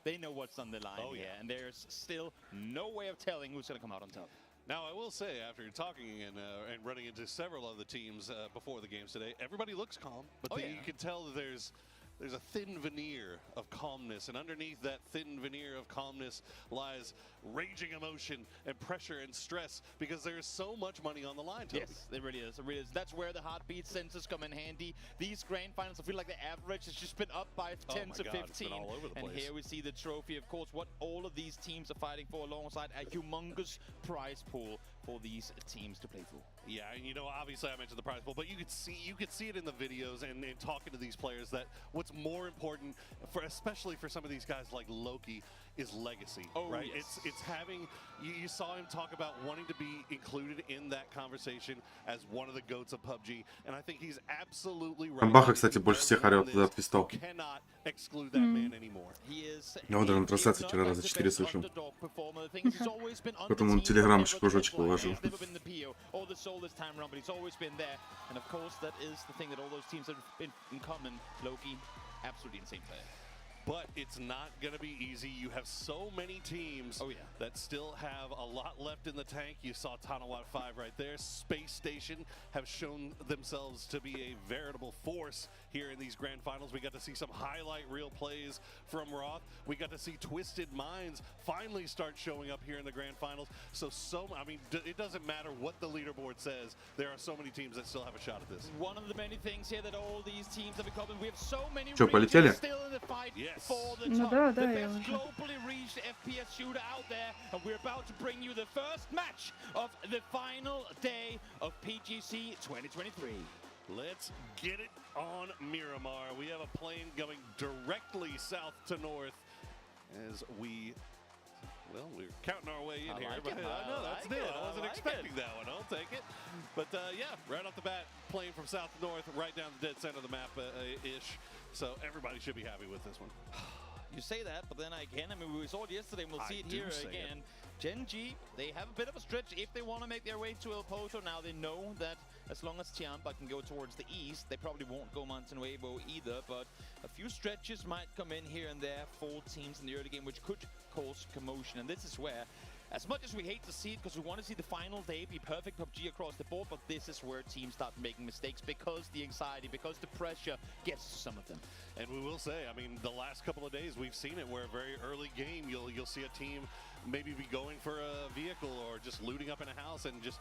They know what's on the line here, and there's still no way of telling who's going to come out on top. Now, I will say, after talking and running into several of the teams before the games today, everybody looks calm, but you can tell that there's a thin veneer of calmness, and underneath that thin veneer of calmness lies raging emotion and pressure and stress because there is so much money on the line, Toby. Yes, it really is. It really is. That's where the heartbeat sensors come in handy. These grand finals, I feel like the average has just been up by 10 to 15. It's been all over the place. And here we see the trophy, of course, what all of these teams are fighting for alongside a humongous prize pool for these teams to play for. Yeah, and you know, obviously I mentioned the prize pool, but you could see it in the videos and talking to these players that what's more important for, especially for some of these guys like Loki, is legacy, right? Yes. It's having, you saw him talk about wanting to be included in that conversation as one of the goats of PUBG, and I think he's absolutely right. Баха, кстати, больше всех орёт туда от фистов. Cannot exclude that man anymore. Я вот даже на трансляции вчера раза 4 слышал. Потом он Telegram еще кружочек положил. But it's not going to be easy. You have so many teams that still have a lot left in the tank. You saw Tanawat 5 right there. Space Station have shown themselves to be a veritable force here in these grand finals. We got to see some highlight reel plays from Roth. We got to see Twisted Minds finally start showing up here in the grand finals. I mean, it doesn't matter what the leaderboard says. There are so many teams that still have a shot at this. One of the many things here that all these teams have in common. We have so many regions still in the fight. For the Ну top, да, the да, я best уже. globally reached FPS shooter out there, and we're about to bring you the first match of the final day of PGC 2023. Let's get it on Miramar. We have a plane going directly south to north as we're counting our way in here. Like but I know that's new. I wasn't expecting that one. I'll take it. But yeah, right off the bat, plane from south to north, right down the dead center of the map ish. So everybody should be happy with this one. You say that, but then again, I mean, we saw it yesterday, and we'll see it here again. Gen G, they have a bit of a stretch if they want to make their way to El Pozo. Now they know that as long as Tiamba can go towards the east, they probably won't go Montenuevo either, but a few stretches might come in here and there for teams in the early game, which could cause commotion. And this is where, as much as we hate to see it, because we want to see the final day be perfect PUBG across the board, but this is where teams start making mistakes because the anxiety, because the pressure gets to some of them. And we will say, I mean, the last couple of days we've seen it where a very early game you'll see a team maybe be going for a vehicle or just looting up in a house and just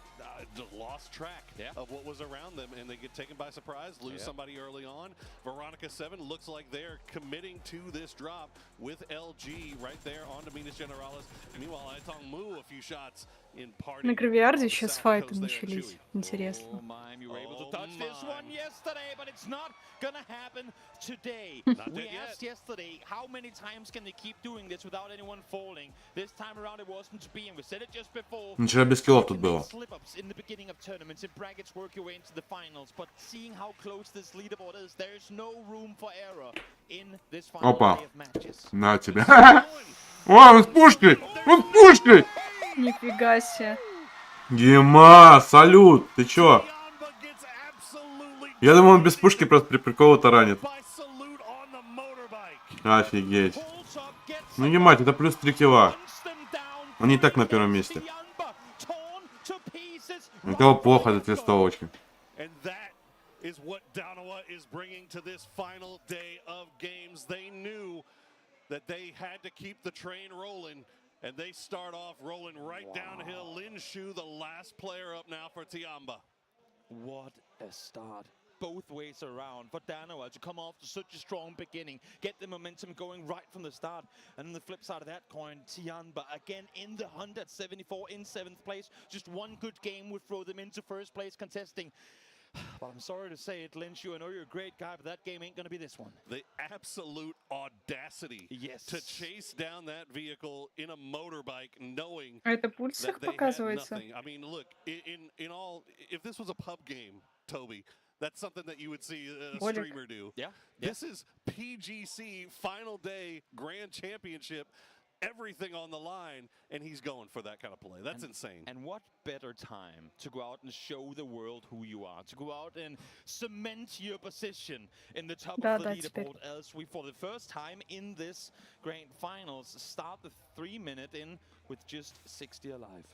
lost track of what was around them, and they get taken by surprise, lose somebody early on. Veronica 7 looks like they're committing to this drop with LG right there on to Minas Generalis. Meanwhile, Aitong Mu a few shots in party. На Гравиарде сейчас файты начались. Интересно. Oh my, you were able to touch this one yesterday, but it's not gonna happen today. We asked yesterday, how many times can they keep doing this without anyone falling? This time around it wasn't to be, and we said it just before. Вчера без киллов тут было. Slip-ups in the beginning of tournaments, in brackets work your way into the finals, but seeing how close this leaderboard is, there's no room for error in this final day of matches. На тебе. О, он с пушкой! Он с пушкой! Нифига себе. Дима, салют! Ты чё? Я думал, он без пушки просто при приколу-то ранит. Офигеть. Ну, ебать, это плюс 3 килла. Он не так на первом месте. У кого плохо от листовочки. And they start off rolling right downhill. Lin Shu, the last player up now for Tiamba. What a start. Both ways around for Danoa to come off to such a strong beginning, get the momentum going right from the start. And on the flip side of that coin, Tiamba again in the hunt at 74 in 7th place. Just one good game would throw them into first place contesting. Well, I'm sorry to say it, Lin Shu, I know you're a great guy, but that game ain't going to be this one. The absolute audacity to chase down that vehicle in a motorbike, knowing А это пульс их показывается? I mean, look, in all, if this was a pub game, Toby, that's something that you would see a streamer do. Yeah. This is PGC final day grand championship. everything on the line, and he's going for that kind of play. That's insane. And what better time to go out and show the world who you are, to go out and cement your position in the top of the leaderboard, as we, for the first time in this grand finals, start the 3-minute in with just 60 alive.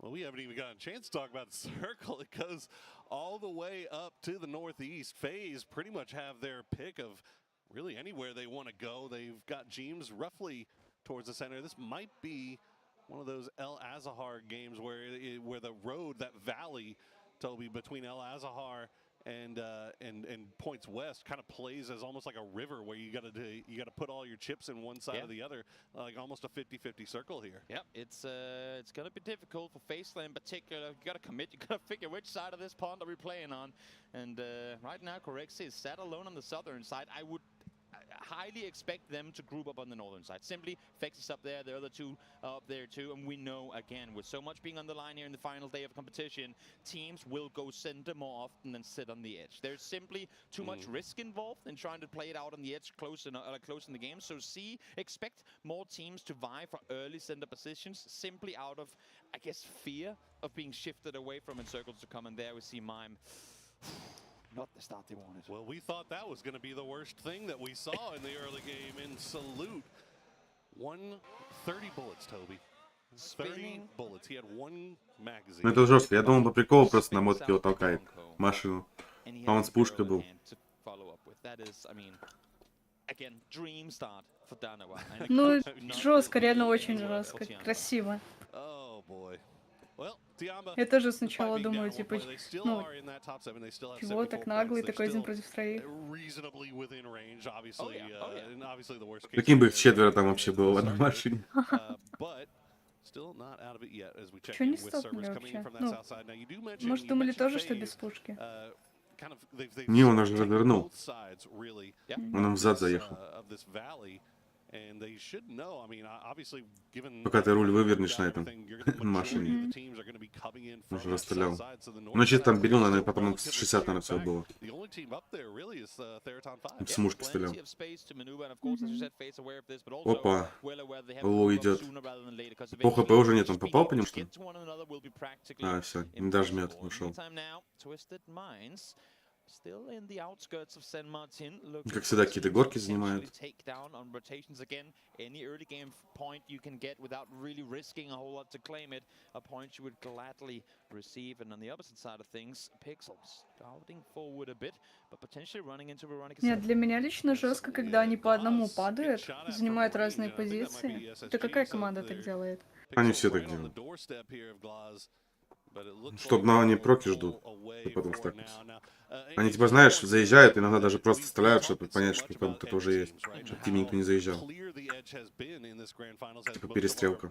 Well, we haven't even gotten a chance to talk about the circle. It goes all the way up to the northeast. FaZe pretty much have their pick of really anywhere they want to go. They've got James roughly towards the center. This might be one of those El Azahar games where the road, that valley, Toby, between El Azahar and points west kind of plays as almost like a river where you got to put all your chips in one side or the other, like almost a 50-50 circle here. Yep, it's going to be difficult for FaZe in particular. You got to commit. You got to figure which side of this pond are we playing on. And right now, Corexi is sat alone on the southern side. I would highly expect them to group up on the northern side. Simply, Fex is up there, the other two are up there too, and we know, again, with so much being on the line here in the final day of competition, teams will go center more often than sit on the edge. There's simply too much risk involved in trying to play it out on the edge close in the game, so expect more teams to vie for early center positions, simply out of, I guess, fear of being shifted away from in circles to come, and there we see Mime. Not the start they wanted. Well, we thought that was going to be the worst thing that we saw in the early game. In Salute, 130 bullets, Toby. 30 bullets. He had one magazine. Ну это жестко. Я думал, по приколу просто на мотке его толкает машину. А он с пушкой был. Ну, жестко, реально очень жестко. Красиво. Я тоже сначала думаю, типа, ну, чего так наглый, такой 1 против 3. Каким бы их 4 там вообще было в одной машине? Чего не стопнули вообще? Ну, может, думали тоже, что без пушки? Не, он уже развернул. Он им взад заехал. Пока ты руль вывернешь на этом машине, уже расстрелял. Ну, чисто там берил, наверное, патронов 60, наверное, всего было. С мушки стрелял. Опа. О, идет. По ХП уже нет, он попал по ним, что ли? А, все, не дожмет, ушел. Как всегда, какие-то горки занимают. Нет, для меня лично жестко, когда они по одному падают, занимают разные позиции. Это какая команда так делает? Они все так делают. Чтоб на они проки ждут, и потом стакнутся. Они, типа, знаешь, заезжают, иногда даже просто стреляют, чтобы понять, что как будто это уже есть. Чтобы тебе никто не заезжал. Типа перестрелка.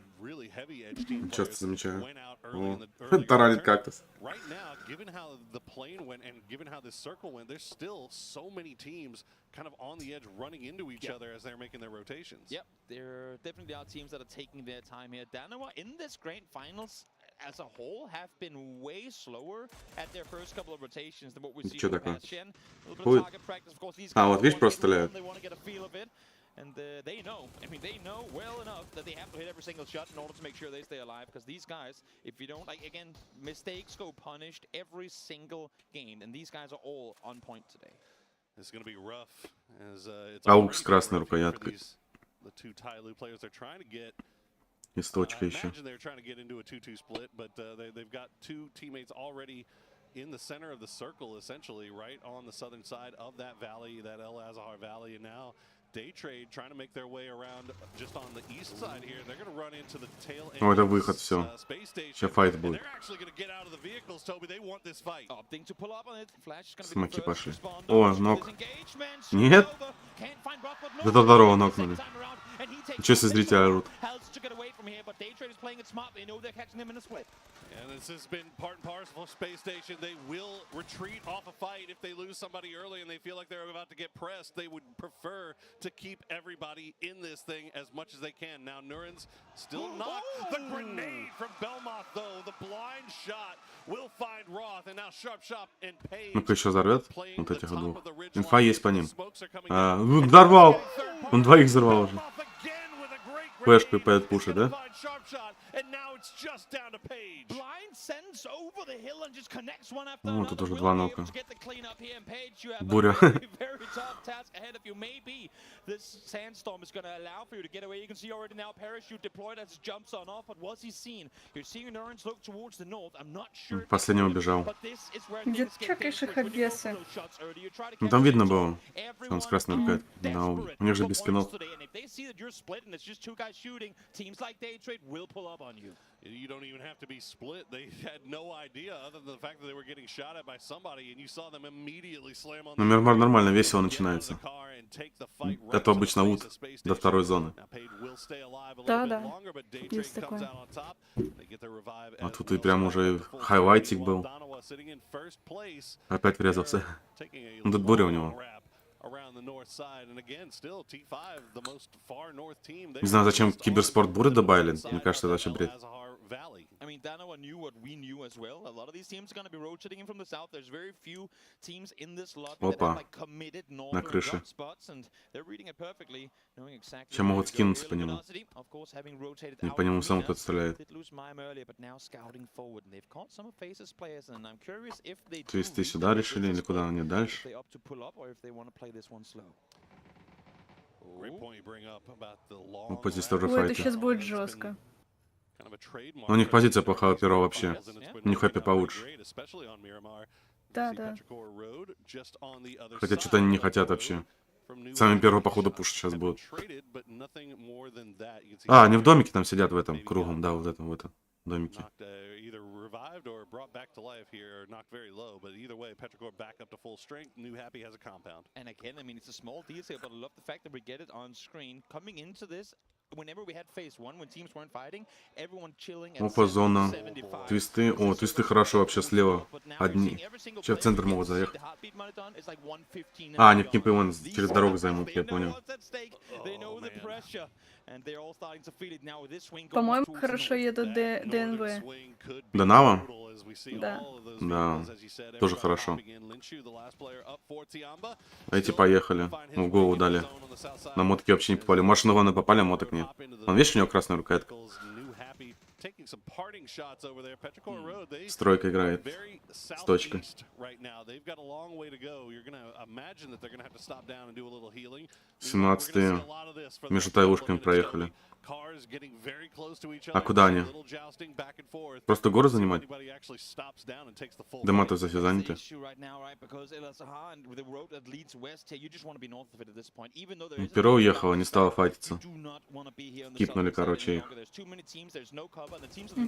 Часто замечаю. О, таранит кактус. Kind of on the edge, running into each other as they're making their rotations. Yep, there definitely are teams that are taking their time here. Danawa in this grand finals as a whole have been way slower at their first couple of rotations than what we've seen in the past gen. A little bit of target practice, of course. These guys вот видишь, просто стреляют. They want to get a feel of it, and they know. I mean, they know well enough that they have to hit every single shot in order to make sure they stay alive. Because these guys, if you don't, like, again, mistakes go punished every single game, and these guys are all on point today. It's going to be rough as it's Аук с красной рукояткой. The two Tyloo players they're trying to get. И сточка еще. Imagine they're trying to get into a 2-2 split, but they've got two teammates already in the center of the circle, essentially, right on the southern side of that valley, that El Azahar Valley, and now Day Trade trying to make their way around just on the east side here. They're going to run into the tail end. О, это выход, все. Сейчас файт будет. Смоки пошли. О, нок. Нет? Зато второго нокнули. Че со зрителя орут? And this has been part and parcel for Space Station. They will retreat off a fight if they lose somebody early and they feel like they're about to get pressed. They would prefer to keep everybody in this thing as much as they can. Now Nurin's still knocked. The grenade from Belmont, though. The blind shot will find Roth. And now Sharp Shop and Page. Ну-ка еще взорвет вот этих двух. Инфа есть по ним. Взорвал! Он двоих взорвал уже. флешку и поет пушит, да? Ну, тут уже 2 нока. Буря. Последний убежал. Где ты чекаешь их обвесы? Ну, там видно было, что он с красной рукой. Но у них же без скинов. You don't even have to be split. They had no idea other than the fact that they were getting shot at by somebody, and you saw them immediately slam on the Мирмар нормально, весело начинается. Это обычно ут до второй зоны. Да, есть такое. А тут и прям уже хайлайтик был. Опять врезался. Ну, тут буря у него. Не знаю, зачем киберспорт буры добавили. Мне кажется, это вообще бред. I mean, Dano knew what we knew as well. A lot of these teams are going to be rotating in from the south. There's very few teams in this lot that have like committed northern drop spots, and they're reading it perfectly, knowing exactly. Чем могут скинуться по нему? Не по нему сам кто-то стреляет. То есть ты сюда решили или куда они дальше? Опа, здесь тоже Ой, это файты. сейчас будет жестко. У них позиция плохая у первого вообще. У них хэппи получше. Да. Хотя что-то они не хотят вообще. Сами первые, походу, пушить сейчас будут. А, они в домике там сидят в этом, кругом, да, вот в этом домике. Опа, зона. Твисты. О, твисты хорошо вообще слева. Одни. Сейчас в центр могут заехать. А, они в кемпе вон через дорогу займут, я понял. По-моему, хорошо едут ДНВ. Донава? Да. Да, тоже хорошо. Эти поехали. В голову дали. На мотки вообще не попали. Машину вон попали, а моток нет. Он, видишь, у него красная рукоятка. Стройка играет. С точкой. 17-е. Между тайлушками проехали. А куда они? Просто город занимать? Дома-то все заняты. Перо уехало, не стало файтиться. Кипнули, короче, их.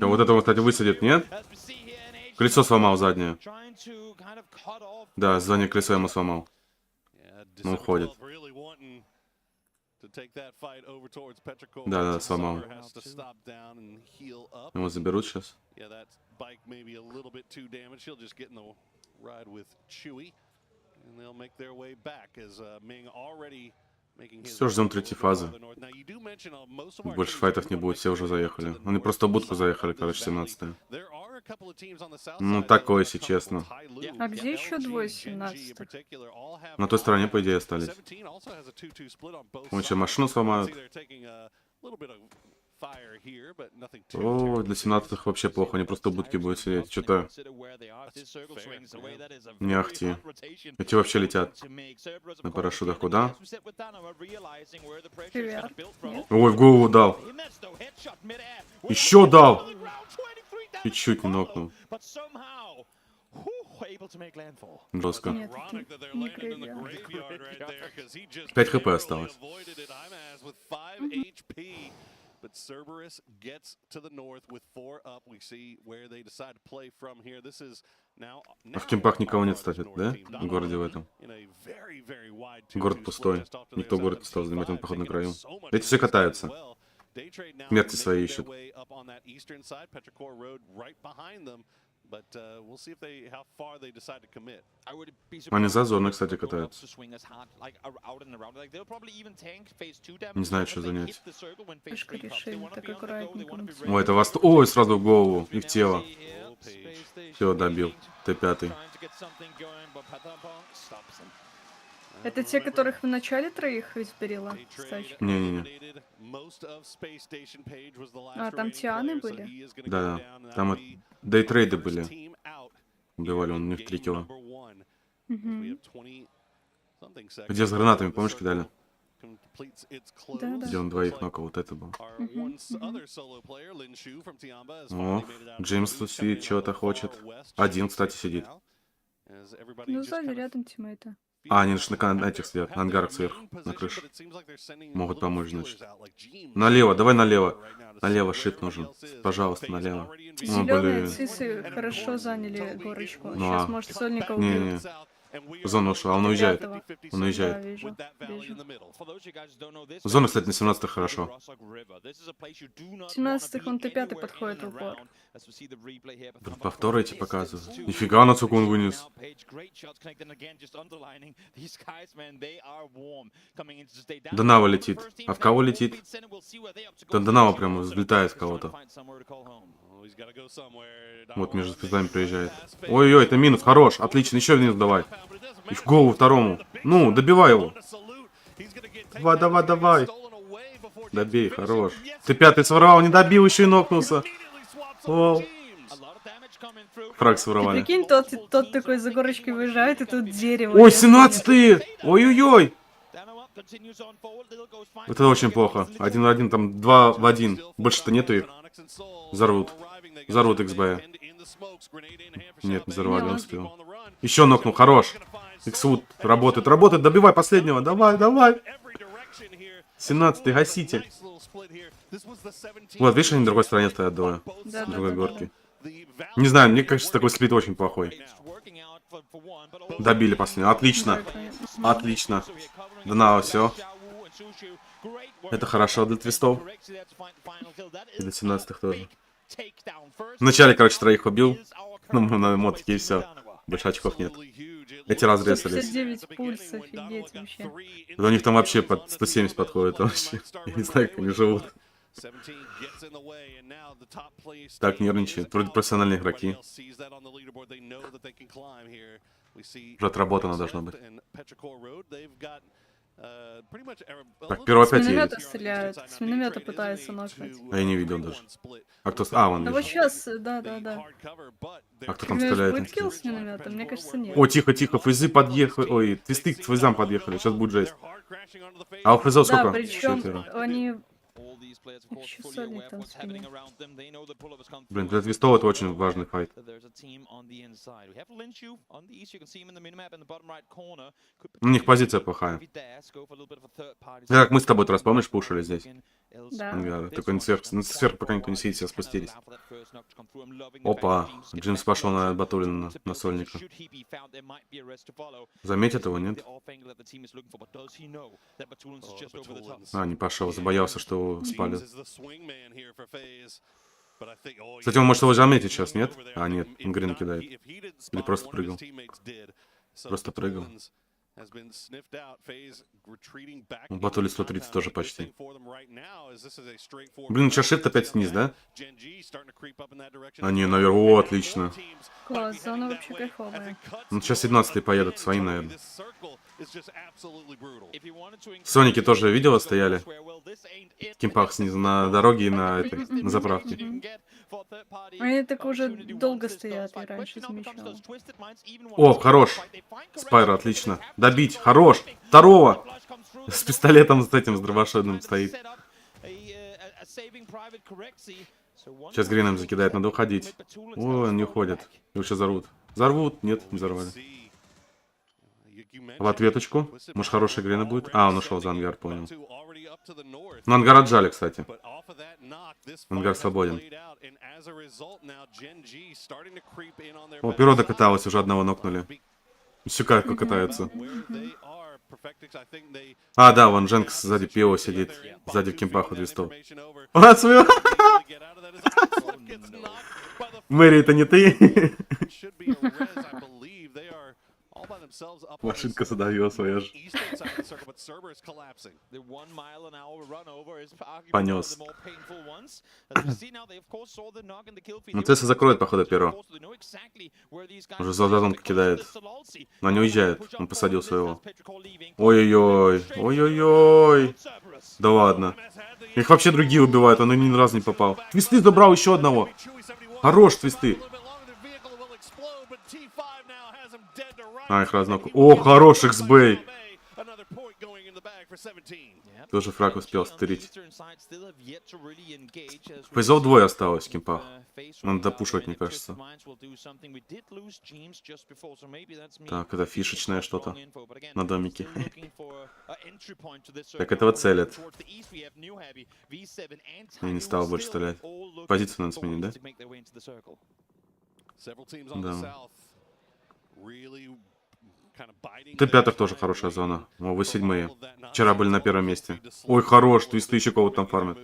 А вот это вот, кстати, высадит, нет? Колесо сломал заднее. Да, заднее колесо ему сломал. Ну, уходит. Да, сломал. Его заберут сейчас. Все, ждем третьей фазы. Больше файтов не будет, все уже заехали. Они просто в будку заехали, короче, 17-е. Ну, такое, если честно. А где еще двое 17? На той стороне, по идее, остались. Ой, что, машину сломают? О, для 17-х вообще плохо, они просто в будке будут сидеть. Что-то не ахти. Эти вообще летят на парашютах. Куда? Привет. Нет? Ой, в голову дал. Еще дал. И чуть не нокнул. Жестко. Нет, не привет. 5 хп осталось. But Cerberus gets to the north with 4 up. We see where they decide to play from here. This is now. А в кемпах никого нет, кстати, да? В городе в этом. Город пустой. Никто город не стал занимать, он, походу, на краю. Эти все катаются. Смерти свои ищут. Они за зоной, кстати, катаются. Не знаю, что занять. Пешка решили, так аккуратненько. Ой, это вас... Ой, сразу в голову и в тело. Все, добил. Т5. Это те, которых в начале троих изберила, кстати? Не-не-не. А, там Тианы были? Да, там дейтрейды были. Убивали, он у них 3 килла. Где с гранатами, помнишь, кидали? Да, да. Где он двоих нокал, вот это был. О, Джеймс тут сидит, чего-то хочет. Один, кстати, сидит. Ну, сзади рядом тиммейта. А, они на этих сидят, на ангарах сверху, на крыше. Могут помочь, значит. Налево, давай налево. Налево шит нужен. Пожалуйста, налево. О, Зеленые блин. цисы хорошо заняли горочку. Ну, Сейчас, а. может, сольника Не-не. убьют. Зона ушла, он уезжает. Девятого. Он Да, уезжает. вижу, вижу. Зона, кстати, на 17-х хорошо. 17-х он Т5 подходит в упор. Повторы эти показывают. Нифига, насколько он вынес. Донава летит. А в кого летит? Донава прямо взлетает в кого-то. Вот между звездами приезжает. Ой-ой, это минус, хорош, отлично, еще минус давай. И в голову второму. Ну, добивай его. Давай, давай, давай. Добей, хорош. Ты пятый своровал, не добил, еще и нокнулся. О. Фраг Ты своровали. прикинь, тот такой за горочкой выезжает, и тут дерево. Ой, лес 17-й! Ой-ой-ой! Это очень плохо. 1 в 1, там 2 в 1. Больше-то нету их. Взорвут. Взорвут XB. Нет, не взорвали, он успел. Еще нокнул, хорош. Иксвуд работает, работает, добивай последнего. Давай, давай. 17-й, гасите. Вот, видишь, они на другой стороне стоят двое. Да, С другой да, горки. Не знаю, мне кажется, такой сплит очень плохой. Добили последнего. Отлично. Отлично. Да, все. Это хорошо для твистов. И для 17-х тоже. Вначале, короче, троих убил. Ну, на мотике и все. Больше очков нет. Эти разрезались. 159 пульс, офигеть вообще. Да у них там вообще под 170 подходит вообще. Я не знаю, как они живут. Так нервничают. Вроде профессиональные игроки. Уже отработано должно быть. Так, первый С опять миномета едет. стреляют. С миномета пытаются нокнуть. А я не видел даже. А кто... А, вон А вот вижу. сейчас, да. А кто там Думаешь, стреляет? будет килл с миномета? Мне кажется, нет. О, тихо, тихо, фейзы подъехали. Ой, твисты к фейзам подъехали. Сейчас будет жесть. А у фейзов Да, сколько? причем 4. они... Еще сольник там в спине. Блин, для твистов это очень важный файт. У них позиция плохая. Как мы с тобой, раз помнишь, пушили здесь? Да. Ангары. Только сверху пока никто не сидит, все спустились. Опа, Джимс пошел на Батулина, на сольника. Заметит его, нет? А, не пошел, забоялся, что его спалят. Кстати, он может его заметить сейчас, нет? А, нет, он грин кидает. Или просто прыгал. Просто прыгал. У Батули 130 тоже почти. Блин, сейчас shift опять вниз, да? А, не, наверху, о, отлично. Класс, зона вообще кайфовая. Ну, сейчас 17-й поедут к своим, наверное. Соники тоже, видела, стояли? В кемпах снизу, на дороге и на заправке. Они так уже долго стоят, я раньше замечала. О, хорош. Спайро, отлично. Добить, хорош. Второго. С пистолетом, с этим, с дробашедным стоит. Сейчас грином закидает, надо уходить. Ой, он не уходит. Его сейчас взорвут. Взорвут? Нет, не взорвали. В ответочку. Может, хорошая грина будет? А, он ушел за ангар, понял. Ну, ангар отжали, кстати. Ангар свободен. О, перо докаталось, уже одного нокнули. Все как катаются. А, да, вон Дженкс сзади пиво сидит. Сзади в кемпах у твистов. А, своего! Мэри, это не ты? Машинка задавила своя же. Понес. Ну, Цесса закроет, походу, перо. Уже золотонку кидает. Но не уезжает. Он посадил своего. Ой-ой-ой. Ой-ой-ой. Да ладно. Их вообще другие убивают, он ни разу не попал. Твисты забрал еще одного. Хорош, твисты. А, их разнок. О, хорош, XB. Тоже фраг успел стырить. Повезло, двое осталось в кемпах. Надо допушивать, мне кажется. Так, это фишечное что-то. На домике. Так, этого целят. Я не стал больше стрелять. Позицию надо сменить, да? Да. Т5 тоже хорошая зона. О, вы седьмые. Вчера были на первом месте. Ой, хорош, твисты еще кого-то там фармят.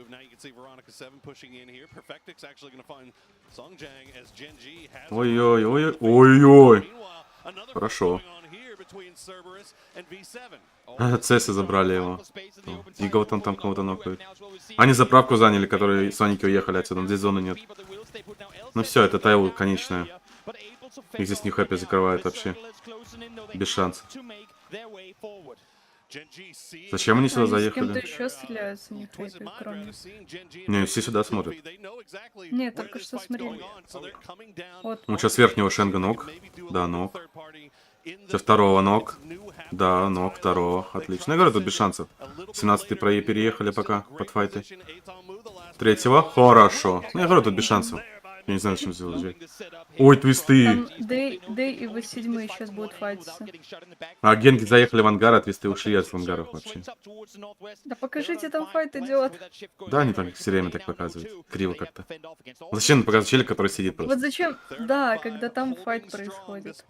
Ой-ой, ой-ой, ой-ой. Хорошо. Цессы забрали его. Игл там кого-то нокают. Они заправку заняли, которые Соники уехали отсюда. Здесь зоны нет. Ну все, это тайл конечная. Их здесь не хэппи закрывают вообще. Без шансов. Зачем они сюда заехали? С кем-то еще стреляются, не хэппи, кроме. Не, все сюда смотрят. Нет, только что смотрели. Вот. Ну, сейчас верхнего Шенга ног. Да, ног. Сейчас второго ног. Да, ног второго. Отлично. Я говорю, тут без шансов. 17-й переехали пока под файты. Третьего. Хорошо. Я говорю, тут без шансов. Я не знаю, зачем сделать. Ой, твисты. Там Дэй и вы седьмые сейчас будут файтиться. А генги заехали в ангар, а твисты ушли от ангаров вообще. Да покажите, там файт идет. Да, они там все время так показывают. Криво как-то. Зачем показывать челик, который сидит просто? Вот зачем? Да, когда там файт происходит.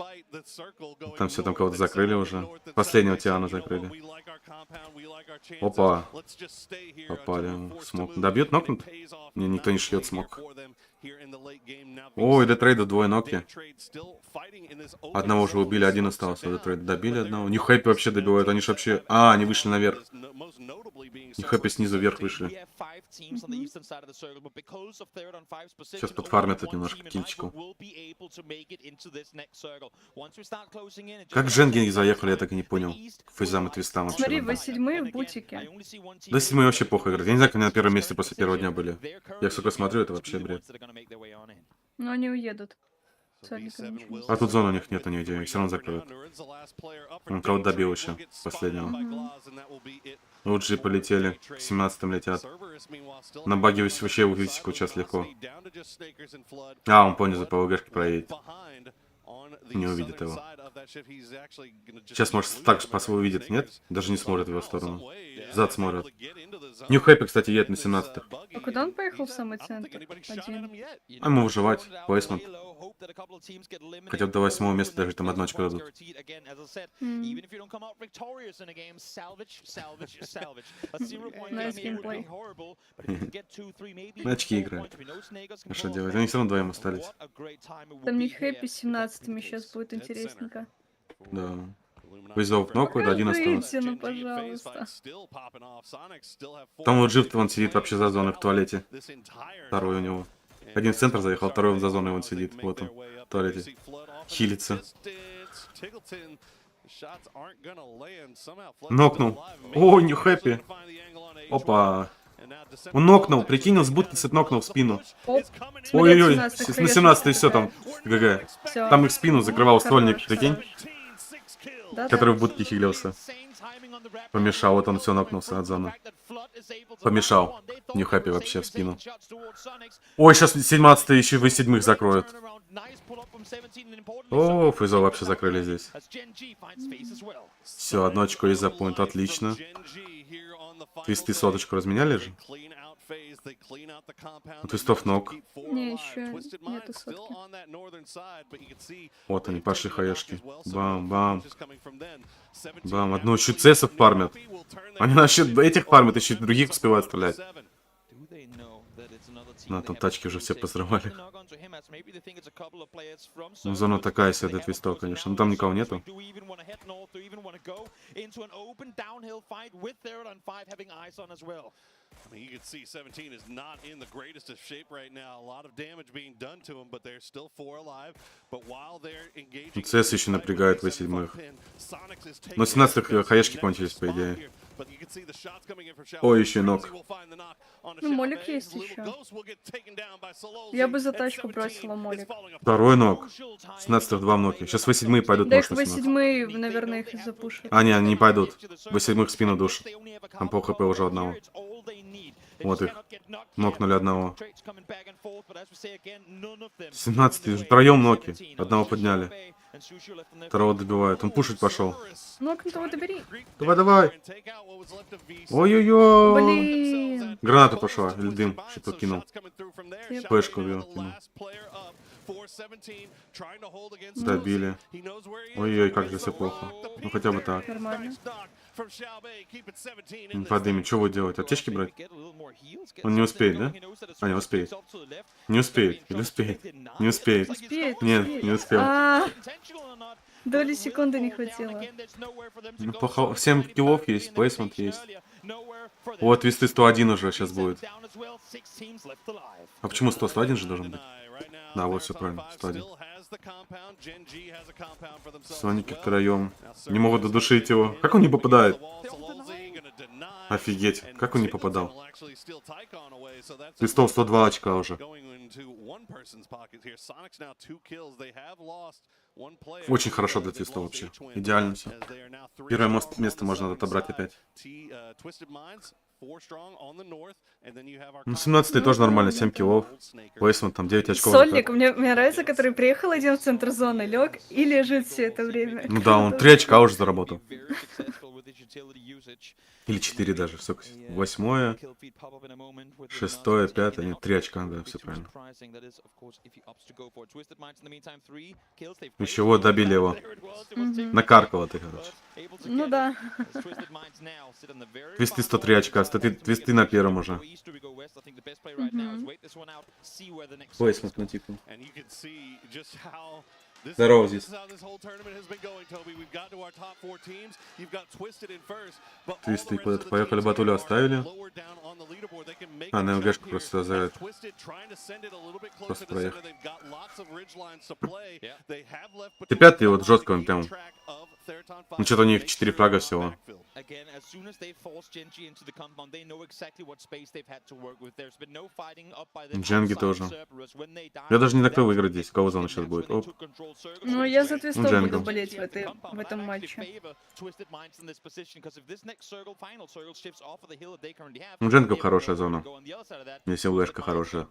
Там все, там кого-то закрыли уже. Последнего Тиана закрыли. Опа. Попали. Смог. Добьет, нокнут? Не, никто не шьет смог. Ой, Детрейда двое нокти. Одного уже убили, один остался. Детрейда добили одного. Нью Хэппи вообще добивают. Они же вообще... А, они вышли наверх. Нью Хэппи снизу вверх вышли. Сейчас подфармят это немножко кильчику. Как Дженги заехали, я так и не понял. К фейзам и твистам вообще. Смотри, вы седьмые в бутике. Да, седьмые вообще плохо играют. Я не знаю, как они на первом месте после первого дня были. Я, сука, смотрю, это вообще бред. Но они уедут. А тут зон у них нет, они идеи, все равно закроют. Он кого-то добил еще, последнего. Луджи полетели, к 17-м летят. На баге вообще в висику сейчас легко. А, он понял, за ПВГшки проедет. Не увидит его. Сейчас, может, так же по-своему увидит, нет? Даже не смотрит в его сторону. Зад смотрит. Нью Хэппи, кстати, едет на 17-х. А куда он поехал в самый центр? Один. А ему выживать, плейсмент. Хотя бы до 8-го места даже там одну очко дадут. Найс геймплей. На очки играют. А что делать? Они все равно вдвоем остались. Там не хэппи с 17-ми сейчас будет интересненько. Да. Вызов нокает, один остался. Ну, пожалуйста. Там вот Джифт, он сидит вообще за зоной в туалете. Второй у него. Один в центр заехал, второй он за зоной, он сидит. Вот он, в туалете. Хилится. Нокнул. О, Нью Хэппи. Опа. Он нокнул, прикинь, он с будки нокнул в спину. Ой-ой-ой, на 17-й все там, ГГ. Там их спину закрывал ствольник, прикинь. Который в будке хилился. Помешал, вот он все нокнулся от зоны. Помешал. Нью Хэппи вообще в спину. Ой, сейчас 17-й еще вы седьмых закроют. О, Фейзо вообще закрыли здесь. Все, одно очко из-за поинт, отлично. Твисты соточку разменяли же? Твистов ног. Не, еще нету сотки. Вот они, пошли хаешки. Бам-бам. Бам, одну еще цессов фармят. Они насчет этих фармят, еще других успевают стрелять. На там тачки уже все позрывали. Ну, зона такая себе для твистов, конечно. Ну, там никого нету. I mean, you can see 17 is not in the greatest of shape right now. A lot of damage being done to him, but they're still 4 alive. But while they're engaging... CS еще напрягает в 7-х. Но 17-х хаешки кончились, по идее. Ой, еще ног. Ну, молик есть еще. Я бы за тачку бросила молик. Второй ног. 17-х 2 ноги. Сейчас в 7-е пойдут. Да их в 7-е, наверное, их запушат. А, не, они не пойдут. В 7-х спину душат. Там по хп уже одного. Вот их. Нокнули одного. 17-й. Втроем ноки. Одного подняли. Второго добивают. Он пушить пошел. Нокнутого добери. Давай, давай. Ой-ой-ой. Блин. Граната пошла. Или дым. Что-то кинул. Пешку кинул. Добили. Ой-ой, как же все плохо. Ну хотя бы так. Нормально. Подымет. Что будет делать? Аптечки брать? Он не успеет, да? А, не успеет. Не успеет. Или успеет? Не успеет. Успеет? Нет, не успел. Доли секунды не хватило. Ну, 7 киллов есть, плейсмент есть. Вот, твисты 101 уже сейчас будет. А почему 101 же должен быть? Да, вот все правильно, 101. Соники втроем. Не могут додушить его. Как он не попадает? Офигеть, как он не попадал? Твистов 102 очка уже. Очень хорошо для твистов вообще. Идеально все. Первое место можно отобрать опять. Ну, 17-й тоже нормально, 7 киллов. Плейсмент там 9 очков. Сольник, мне нравится, который приехал один в центр зоны, лег и лежит все это время. Ну да, он 3 очка уже заработал. Или 4 даже, все. 8-е, 6-е, 5-е, нет, 3 очка, да, все правильно. Еще вот добили его. Накаркало ты, короче. Ну да. Твисты 103 очка, твисты на первом уже. Плейсмент натикнул. Здорово, здесь. Твисты куда-то поехали, батулю оставили. А, на МГшку просто заявят. Просто проехал. Т5 вот жестко он прям. Ну что-то у них 4 фрага всего. Дженги тоже. Я даже не накрыл выиграть здесь. Кого зона сейчас будет? Оп. Ну, я за твистов буду болеть в этом матче. У Дженгов хорошая зона. Если УЭшка хорошая.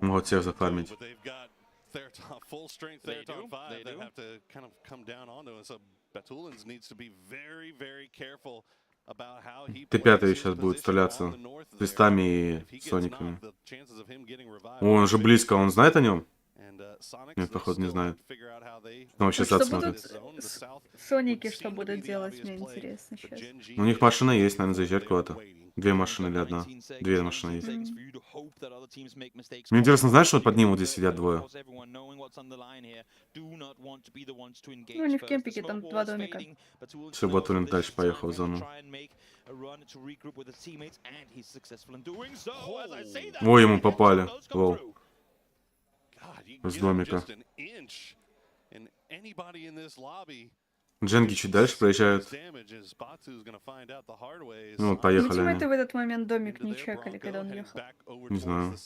Могут всех зафармить. Т5 сейчас будет стреляться с твистами и сониками. О, он же близко, он знает о нем? Нет, походу не знает. Он вообще зад смотрит. Соники что будут делать, мне интересно сейчас. У них машина есть, наверное, заезжать куда-то. 2 машины или 1? 2 машины есть. Мне интересно, знаешь, что под ним вот здесь сидят двое? Ну, они в кемпике, там 2 домика. Все, Батулин дальше поехал в зону. Ой, ему попали. Лол. С домика. Дженги чуть дальше проезжают. Ну, поехали Почему они. это в этот момент домик не чекали, когда он ехал? Не знаю.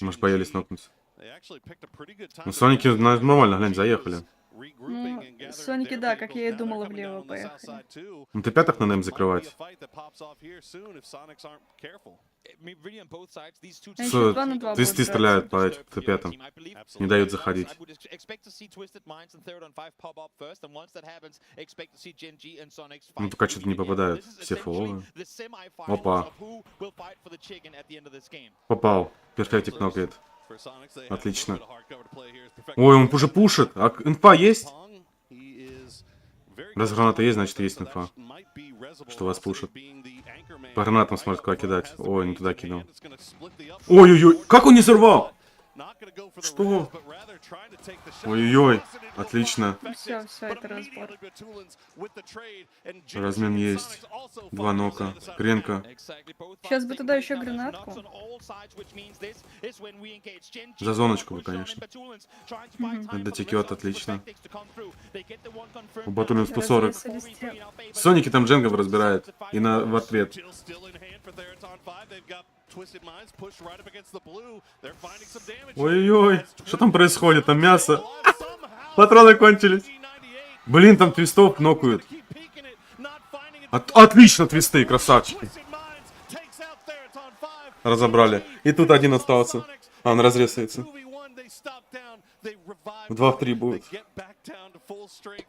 Может, боялись нокнуться. Ну, Соники нормально, глянь, заехали. Ну, Соники, да, как я и думала, влево поехали. Ну, ты пятых надо им закрывать. Твисты стреляют по этим Т5. Не дают заходить. Ну, пока что-то не попадают. Все фуловые. Опа. Попал. Перфектик нокает. Отлично. Ой, он уже пушит. А инфа есть? Раз граната есть, значит есть инфа. Что вас пушат. По гранатам смотрит, куда кидать. Ой, не туда кидал. Ой-ой-ой, как он не сорвал? Что? Ой-ой-ой, отлично. Все, это разбор. Размен есть. 2 нока. Кренка. Сейчас бы туда еще гранатку. За зоночку бы, конечно. Это текет, отлично. У Батулин 140. Соники там дженгов разбирает. И в ответ. Ой-ой-ой, что там происходит? Там мясо. Патроны кончились. Блин, там твистов нокают. Отлично, твисты, красавчики. Разобрали. И тут один остался. А, он разрезается. В 2 в 3 будет.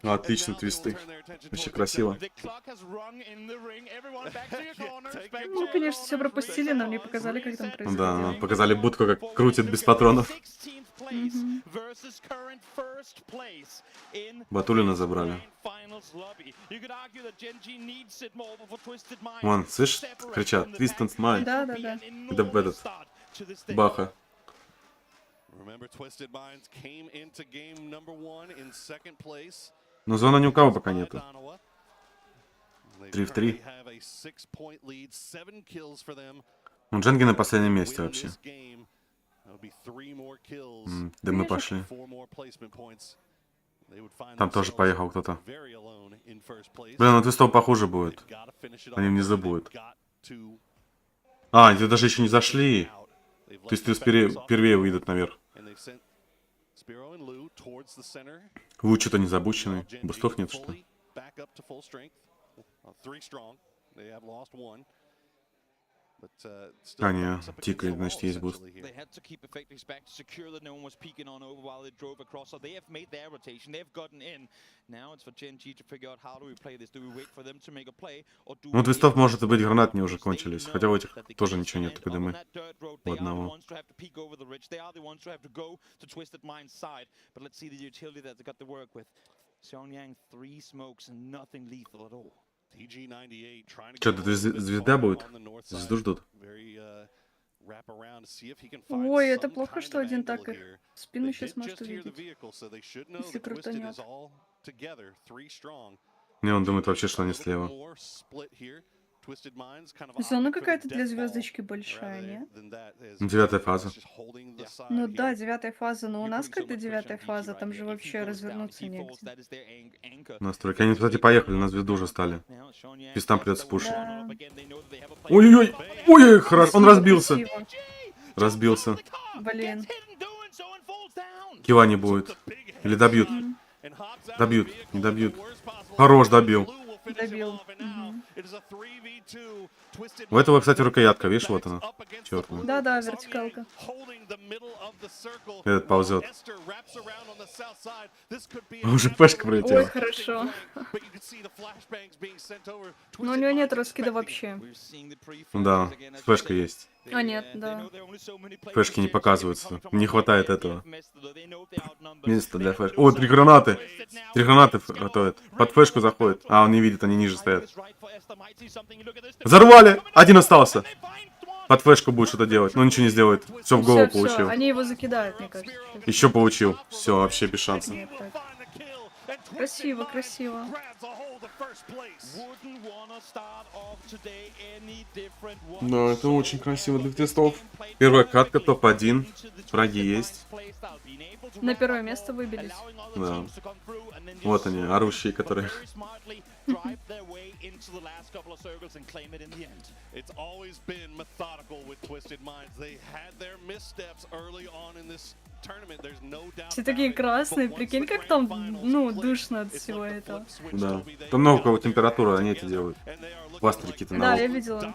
Отлично, твисты. Вообще красиво. Ну, конечно, все пропустили, но мне показали, как там происходит. Да, показали будку, как крутит без патронов. Батулина забрали. Вон, слышишь, кричат. Twist май. Да. Это в этот. Баха. Но зона ни у кого пока нету. 3 в 3. Ну, Дженги на последнем месте вообще. Да мы пошли. Там тоже поехал кто-то. Блин, ну твистов похуже будет. Они внизу будут. А, они даже еще не зашли. То есть впервые выйдут наверх. Вы что-то не забученный. Бустов нет, что ли? А, не, тикает, значит, есть буст. Ну, твистов может быть гранат не уже кончились. Хотя у этих тоже ничего нет, когда мы у одного. Что, тут звезда будет? Звезду ждут. Ой, это плохо, что один так их спину сейчас может увидеть. Если крутанет. Не, он думает вообще, что они слева. Зона какая-то для звездочки большая, нет? 9-я фаза. Ну да, 9-я фаза, но у нас когда 9-я фаза, там же вообще развернуться негде. Настройки. Они, кстати, поехали, на звезду уже стали. Пистам придется пушить. Да. Ой-ой-ой! Ой-ой, хорошо, он разбился. Красиво. Разбился. Блин. Кива не будет. Или добьют. Добьют, не добьют. Хорош, добил. Добил. У этого, кстати, рукоятка, видишь, вот она. Черт. Да, вертикалка. Этот ползет. Уже пешка пролетела. Ой, хорошо. Но у него нет раскида вообще. Да, флешка есть. А, нет, да. Флешки не показываются. Не хватает этого. Место для флешки. О, 3 гранаты. 3 гранаты готовят. Под флешку заходит. А, он не видит, они ниже стоят. Взорвали! Один остался. Под флешку будет что-то делать. Но ничего не сделает. Все в голову получил. Они его закидают, мне кажется. Еще получил. Все, вообще без шансов. Нет, красиво, красиво. Да, это очень красиво для тестов. Первая катка топ-1. Фраги есть. На первое место выбились. Да. Вот они, орущие, которые... Все такие красные, прикинь, как там, ну, душно от всего этого. Да. Там много у кого температура, они эти делают. Пластырики-то на Да, лоб. я видела.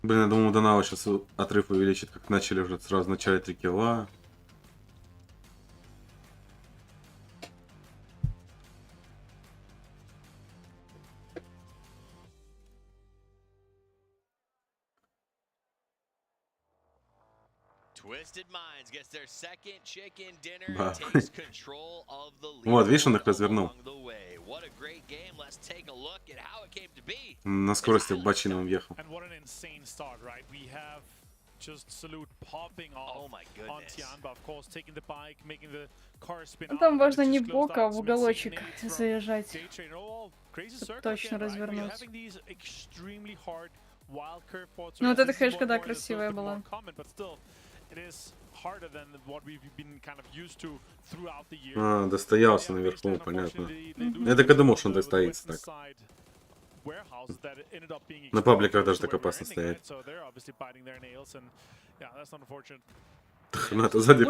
Блин, я думал, у Данала сейчас отрыв увеличит, как начали уже сразу в начале 3 килла. Да. Вот, видишь, он их развернул. На скорости в бочину въехал. Ну, там важно не в бок, а в уголочек заезжать, чтобы точно развернуть. Ну вот эта хэшка, да, красивая была. А, достоялся наверху, понятно. Я так и думал, что он достоится так. На пабликах даже так опасно стоять. Хрена-то сзади.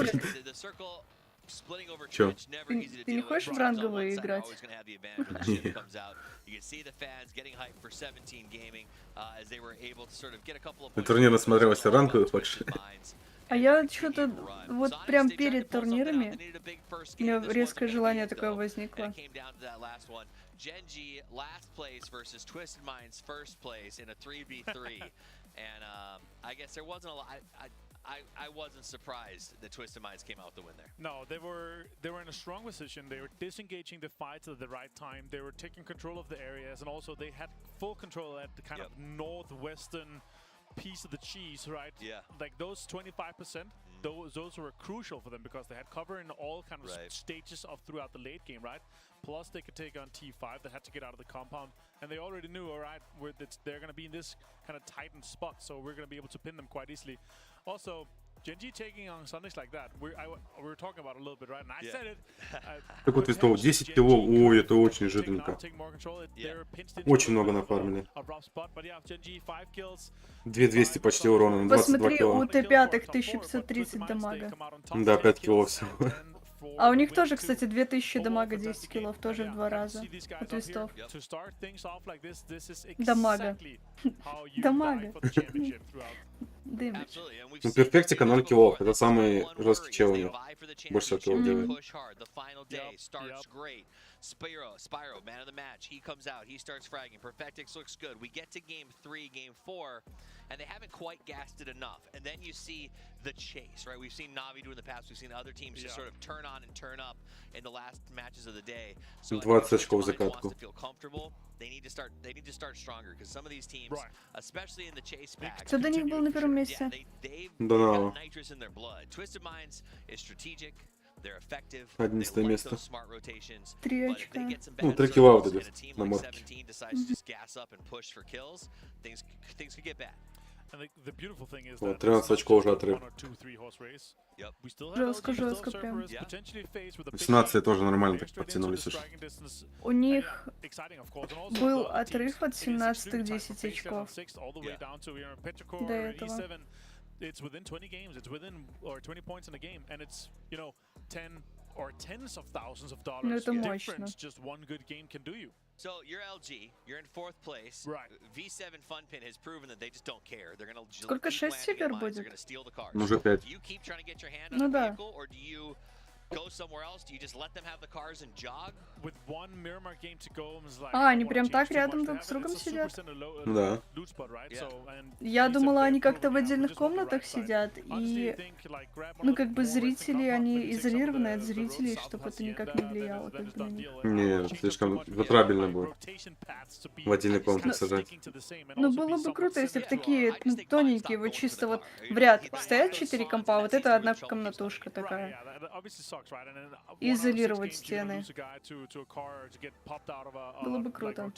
Чё? Ты не хочешь в ранговые играть? На турнир насмотрелась ранговых больше. А я что-то вот прям перед турнирами у меня резкое желание такое возникло. I wasn't surprised that Twisted Minds came out to win there. No, they were in a strong position. They were disengaging the fights at the right time. They were taking control of the areas, and also they had full control at the kind of northwestern piece of the cheese, right? Yeah. Like those 25%, those were crucial for them because they had cover in all kind of stages of throughout the late game, right? Plus they could take on T5 that had to get out of the compound, and they already knew, all right, they're going to be in this kind of tightened spot, so we're going to be able to pin them quite easily. Also, Gen.G taking on Sundays like that, we were talking about it a little bit, right? And I said it. Так вот, из того 10 килов, ой, это очень жирненько. Очень много нафармили. 2200 почти урона, на 22 Посмотри, кило. у Т5 1530 дамага. Да, 5 кило всего. А у них тоже, кстати, 2000 дамага, 10 килов, тоже в 2 раза от твистов. Дамага. Дамага. Дымыч. Ну, перфектика 0 килов, это самый жесткий чел у них. Больше всего килов делает. Spyro, man of the match. He comes out, he starts fragging. Perfectix looks good. We get to game 3, game 4, and they haven't quite gassed it enough. And then you see the chase, right? We've seen Navi do in the past. We've seen other teams just sort of turn on and turn up in the last matches of the day. So 20 очков закатку. feel comfortable. They need to start stronger because some of these teams, especially in the chase pack, Кто до них был на первом месте? they've Да, got nitrous in their blood. Twisted Minds is strategic. 11 место. 3 очка. Ну, 3 килла вот идет на морке. Вот, 13 очков уже отрыв. Жестко прям. 18 тоже нормально так подтянулись уже. У них был отрыв от 17 10 очков до этого. It's within 20 games, it's within or 20 points in a game, and it's, you know, 10 or tens of thousands of dollars difference just one good game can do you. So you're LG, you're in 4th place. Right. V7 Funpin has proven that they just don't care. They're going to Сколько 6 теперь будет? steal the cars. Уже 5. Do you keep trying to get your hand on the vehicle, or do you go somewhere else? Do you just let them have the cars and jog? With one Miramar game to go, А, они прям так рядом друг с другом сидят? Да. Я думала, они как-то в отдельных комнатах сидят, и, ну, как бы зрители, они изолированы от зрителей, чтобы это никак не влияло как бы на них. Нет, слишком затрабельно будет в отдельной комнате сажать. Ну, было бы круто, если бы такие тоненькие, вот чисто вот в ряд стоят 4 компа, а вот это одна комнатушка такая. Изолировать стены. Было бы круто.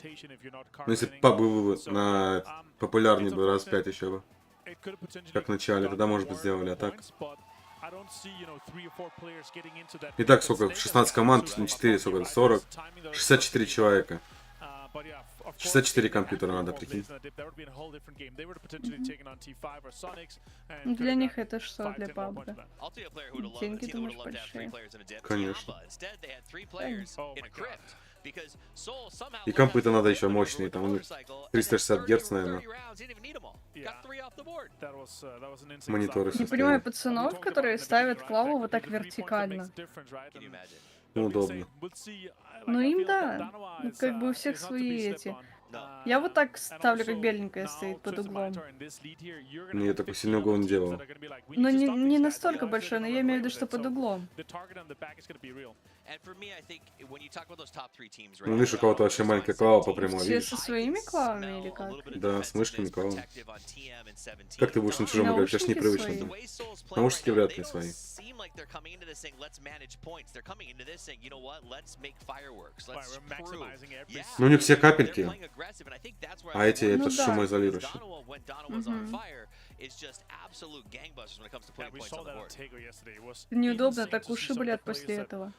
Ну, если пабг был на популярнее бы раз 5 еще бы. Как в начале, тогда, может быть, сделали, а так. Итак, сколько? 16 команд, 4, сколько? 40. 64 человека. 64 компьютера надо, прикинь. Для них это что, для пабга? Деньги, думаешь, большие? Конечно. И компы-то надо еще мощные, там у них 360 Гц, наверное. Мониторы Не понимаю пацанов, которые ставят клаву вот так вертикально. Удобно. Ну им да. Ну, как бы у всех свои эти. Я вот так ставлю, как беленькая стоит под углом. Ну, я такой сильный угол не делал. Но не настолько большой, но я имею в виду, что под углом. Ну, видишь, у кого-то вообще маленькая клава по прямой, Все видишь? со своими клавами или как? Да, с мышками, клавами. Как ты будешь на чужом играть? Это ж непривычно. Наушники вряд ли свои. Ну, у них все капельки. А эти, это шумоизолирующие. Неудобно, так уши болят после этого.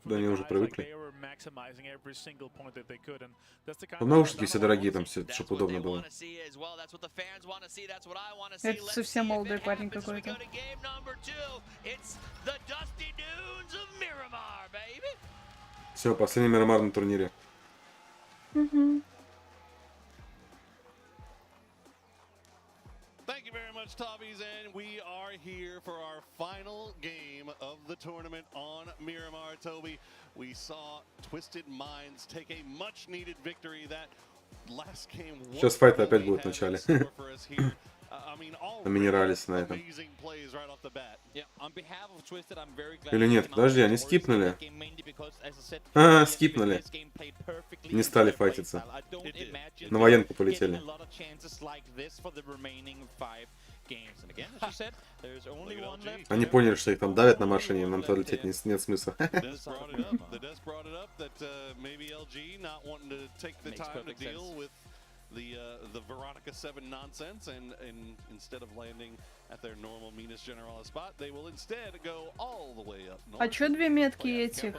Да, они уже привыкли. Ну, наушники все дорогие, там все, чтобы удобно было. Это совсем молодой парень какой-то. Все, последний Мирамар на турнире. Thank you very much, Tobbies, and we are here for our final game of the tournament on Miramar, Toby. We saw Twisted Minds take a much-needed victory. That last game. Сейчас файт опять будет в начале. На минералис на этом. Или нет, подожди, они скипнули. А, скипнули. Не стали файтиться. На военку полетели. Они поняли, что их там давят на машине, нам туда лететь нет смысла. The Veronica 7 nonsense, and instead of landing at their normal Minas Generalis spot, they will instead go all the way up north. А чё две метки этих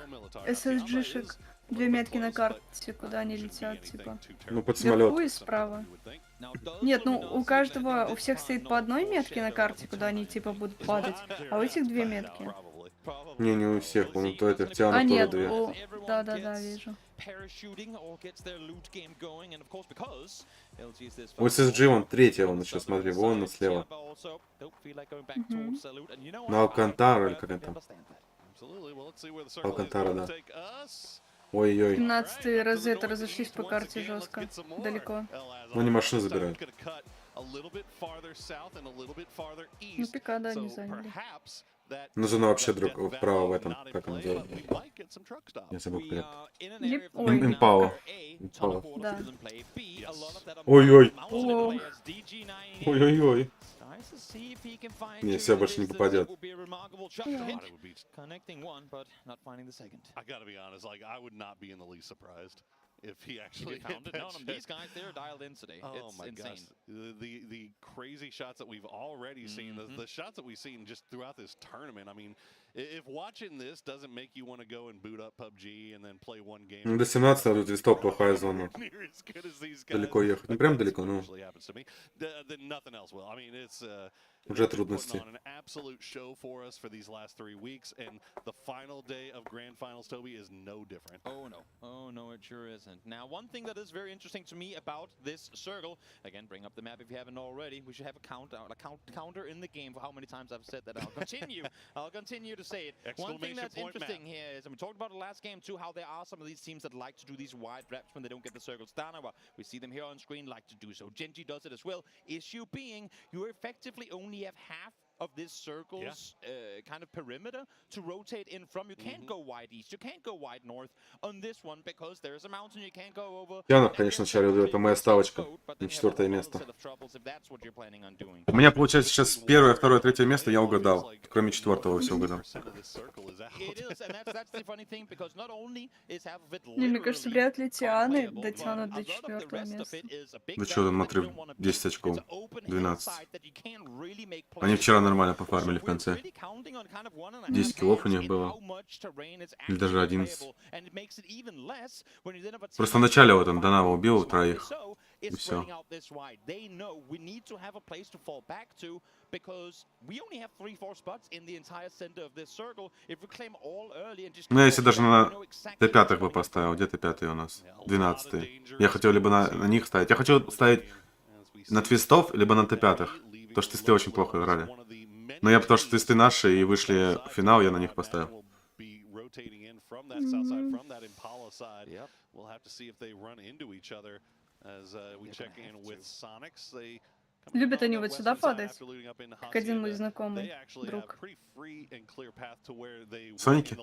SSG-шек? Две метки на карте, куда они летят, типа? Ну, под самолет. Вверху и справа. Нет, ну у каждого, у всех стоит по одной метке на карте, куда они типа будут падать, а у этих две метки. Не у всех, по-моему, то это Тиана, А нет, две. да, вижу. У SSG вон третья, вон еще, смотри, вон слева. На Алкантара, или как это там? Алкантара, да. Ой-ой. 17-й розеты разошлись по карте жестко, далеко. Ну, они машины забирают. Ну, пика, да, не заняли. Нужно вообще вправо в этом, как он делает. Я забыл, как Импао. Да. Ой-ой. Ой-ой-ой. Не, все больше не попадет. If he actually found it. No, these guys, they're dialed in today. Oh my gosh. The crazy shots that we've already seen, the shots that we've seen just throughout this tournament. I mean, if watching this doesn't make you want to go and boot up PUBG and then play one game. До 17 тут весь топ плохая зона. Далеко ехать. Ну прям далеко, ну. Уже трудности. Oh no, it sure isn't. Now, one thing that is very interesting to me about this circle, again, bring up the map if you haven't already. We should have a counter in the game for how many times I've said that. I'll continue to say it. One thing that's interesting here is, and we talked about the last game too, how there are some of these teams that like to do these wide reps when they don't get the circles done. We see them here on screen like to do so. Genji does it as well. Issue being, you effectively only have half of this circle's kind of perimeter to rotate in from. You can't go wide east, you can't go wide north on this one because there's a mountain you can't go over. Тиана, конечно, Шарил, это моя ставочка на 4-е место. У меня получается сейчас первое, второе, третье место я угадал. Кроме 4-го все угадал. Не, мне кажется, вряд ли Тианы дотянут до 4-го места. Да что там, отрыв 10 очков, 12. Они вчера нормально пофармили в конце. 10 киллов у них было. Или даже 11. Просто в начале вот он Донава убил троих. И все. Ну, если даже на Т5 бы поставил. Где Т5 у нас? 12. Я хотел либо на них ставить. Я хочу ставить на твистов, либо на Т5. Потому что твисты очень плохо играли. Но я потому что твисты наши и вышли в финал, я на них поставил. Любят они вот сюда падать, как один мой знакомый друг. Соники?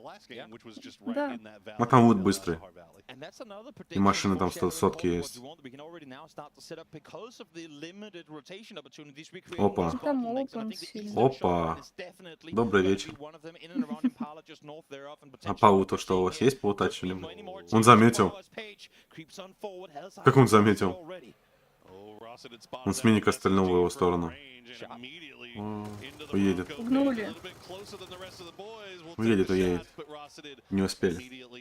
Да. А там вот быстрый. И машины там сотки есть. Опа. Там опен сильно. Опа. Добрый вечер. А пау-то что, у вас есть паутач? Он заметил. Как он заметил? Он с миника стрельнул в его сторону. Уедет. Пугнули. Уедет. Не успели.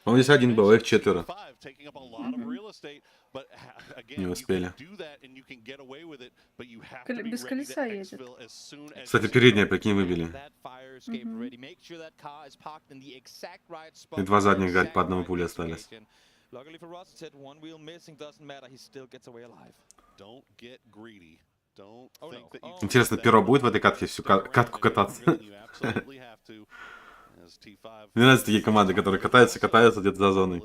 Он здесь один был, их 4. Не успели. Без колеса едет. Кстати, передние, прикинь, выбили. И 2 задних, гать, по одному пуле остались. Интересно, перо будет в этой катке всю катку кататься? Мне нравятся такие команды, которые катаются где-то за зоной.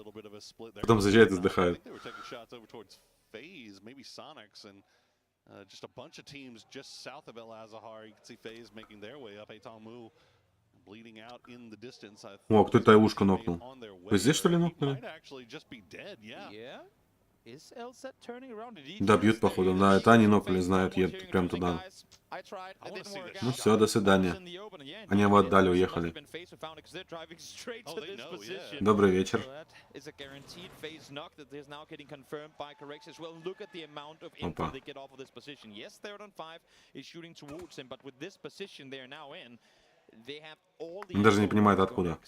Потом заезжают и сдыхают. О, кто это ушко нокнул? Вы здесь, что ли, нокнули? Да, бьют, походу. Да, это они нокнули, знают, едут прям туда. Ну все, до свидания. Они его отдали, уехали. Добрый вечер. Опа. Он даже не понимает, откуда.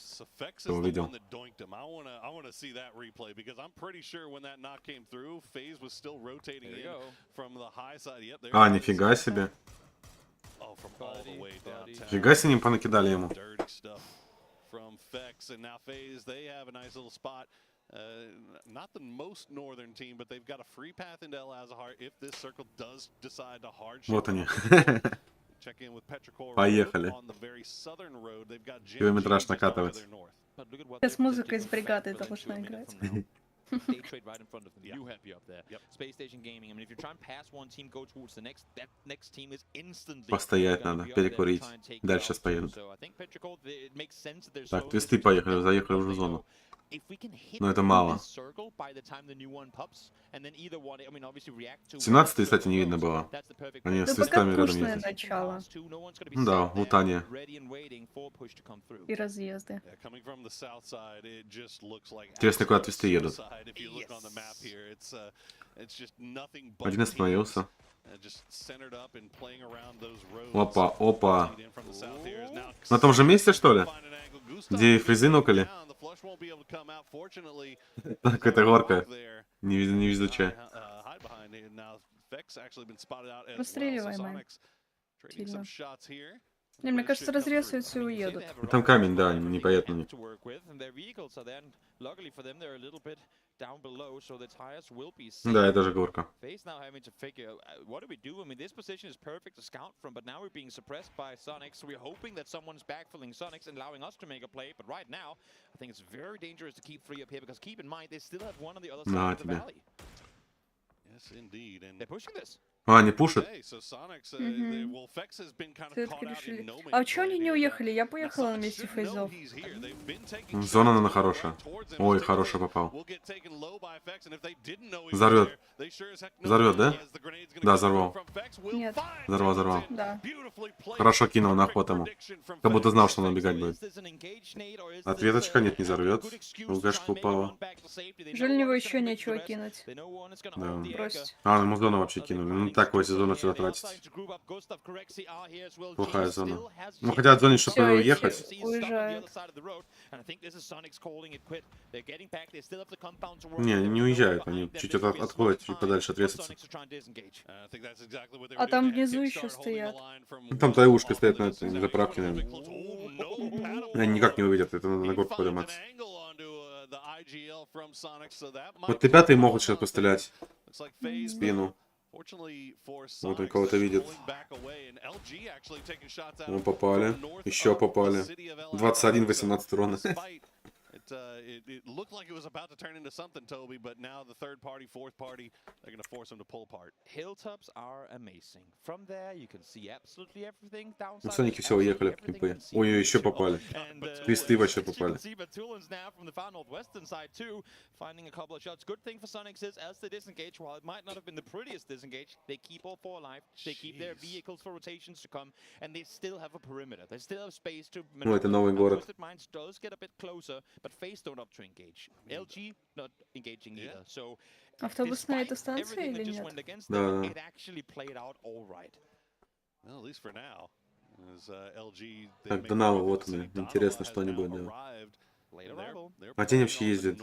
Кто увидел. А, нифига себе. Нифига себе, не понакидали ему. Not the most northern team, but they've got a free path into El Azahar if this circle does decide to hardship. Вот они. Поехали. Километраж накатывать. Сейчас музыка из бригады должна играть. Постоять надо, перекурить. Дальше сейчас поедут. Так, твисты поехали, заехали уже в зону. Но это мало. 17-й, кстати, не видно было. Они с твистами рядом ездят. Начало. Ну да, лутание. И разъезды. Интересно, куда твисты едут. Один остановился. Опа, опа. На том же месте, что ли? Где фризы нокали? Так, это горка. Невезучая. Расстреливаемая. Сильно. Не, мне кажется, разрезаются и уедут. Ну, там камень, да, непонятно. Да, это же горка. На тебе. А, они пушат? Все-таки решили. А чё они не уехали? Я поехала на месте фейзов. Зона, наверное, хорошая. Ой, хороший попал. Взорвет. Взорвет, да? Да, взорвал. Нет. Взорвал. Да. Хорошо кинул на ход ему. Как будто знал, что он убегать будет. Ответочка, нет, не взорвет. Лгашка упала. Жаль, у него еще нечего кинуть. Да. Бросить. А, ему зону вообще кинули. Ну, такого сезона сюда тратить. Плохая зона. Ну, хотят в зоне, чтобы уехать. Уезжают. Не уезжают, они чуть отходят, чуть подальше отрезаться. А там внизу еще стоят. Там ТВушка стоит на этой заправке, наверное. Они никак не увидят, это надо на горку подниматься. Вот Т5 могут сейчас пострелять в спину. Вот он кого-то видит. Ну, попали. Еще попали. 21-18 урона. It looked like it was about to turn into something, Toby, but now the third party, fourth party, they're going to force them to pull apart. Hilltops are amazing. From there, you can see absolutely everything. Ну, Соники все уехали в кемпы. Ой, еще попали. Квесты вообще попали. Finding a couple of shots. Good thing for Sonics is, as they disengage, while it might not have been the prettiest disengage, they keep all four alive. They keep their vehicles for rotations to come, and they still have a perimeter. They still have space to. Ну, это новый город. Twisted Minds does get a bit closer, but Face don't opt to engage. LG not engaging either. So. Автобусная это станция или нет? Да. It actually played out all right. Well, at least for now. Так, Донава, вот он. Интересно, что они будут делать. А тень вообще ездит.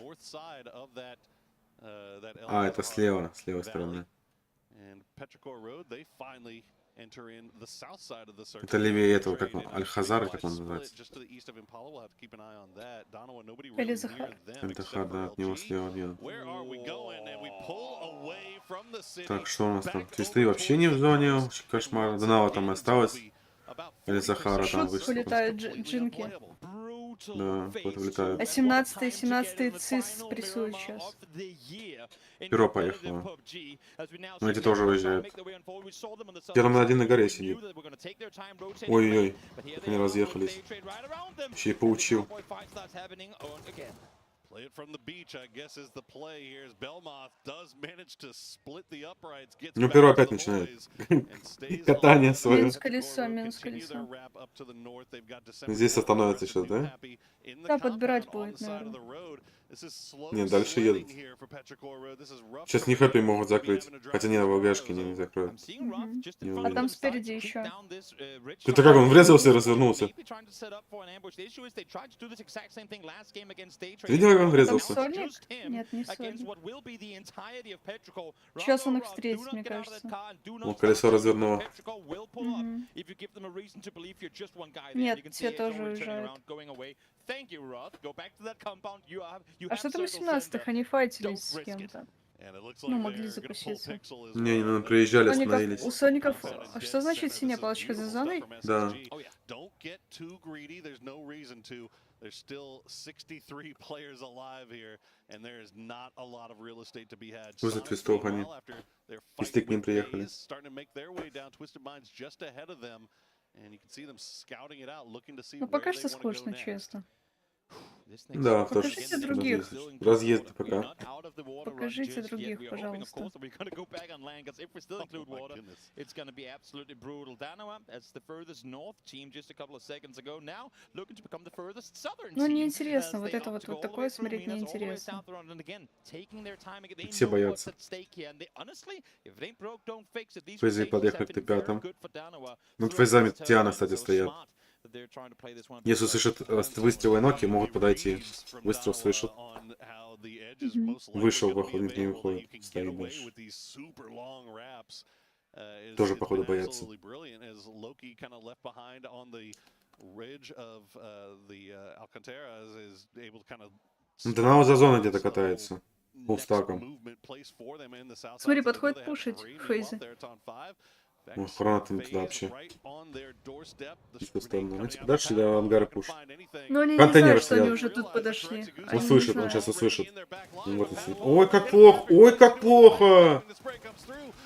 А, это слева, с левой стороны. Это левее этого, как он, Аль-Хазар, как он называется? Или Захар? Аль-Хазар, да, от него слева едут. Так, что у нас там? Квесты вообще не в зоне, кошмар. Донава там осталось. Или Захара там вышел. Вылетают джинки. Да, вот вылетают. А 17-й ЦИС прессует сейчас. Перо поехало. Но эти тоже уезжают. Я там на один на горе сидит. Ой-ой-ой, как они разъехались. Еще и поучил. Play it from the beach, I guess, is the play here. As Belmoth does manage to split the uprights, gets Ну, перо опять начинает. Катание свое. Минус колесо, минус колесо. Здесь остановится сейчас, да? Да, подбирать будет, наверное. Нет, дальше едут. Сейчас не хэппи могут закрыть. Хотя не, на ВГшке не закроют. А там спереди еще. Это как он врезался и развернулся? Ты видел, как он врезался? Там сольник? Нет, не сольник. Сейчас он их встретит, мне кажется. Ну, колесо развернуло. Нет, все тоже уезжают. А что там 18-х? Они файтились с кем-то. Ну, могли запуститься. Не, ну, приезжали, остановились. У Соников... А что значит синяя палочка за зоной? Да. There's still 63 players alive here, and there is not a lot of real estate to be had. Возле твистов они. Твисты к ним приехали. Ну, пока что скучно, честно. Да, тоже. Покажите других. Разъезды пока. Покажите других, пожалуйста. Ну, неинтересно. Вот это вот такое смотреть неинтересно. Все боятся. Фейзы подъехали к Т5. Над Фейзами Тиана, кстати, стоят. Если слышат выстрелы Ноки, могут подойти. Выстрел слышат. Вышел, походу, не выходит. Стоит дальше. Тоже, походу, боятся. Донау за зоной где-то катается. Полстаком. Смотри, подходит пушить Фейзы. Ну, гранатами туда вообще. Ну, типа, дальше до ангара пуш. Но они не знают, что они уже тут подошли. Услышит, он сейчас услышит. Вот, ой, как плохо! Ой, как плохо!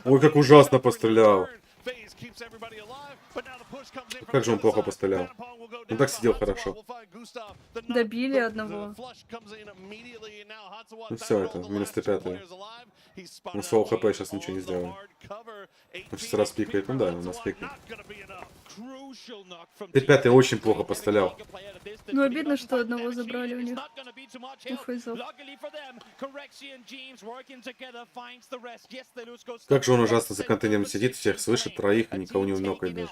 Ой, как ужасно пострелял. Как же он плохо пострелял. Он так сидел хорошо. Добили одного. Ну все, это минус Т5. Он с хп сейчас ничего не сделает. Он сейчас распикает. Ну да, он нас пикает. Т5 очень плохо пострелял. Ну, обидно, что одного забрали у них. Как же он ужасно за контейнером сидит, всех слышит, троих, и никого не унокает даже.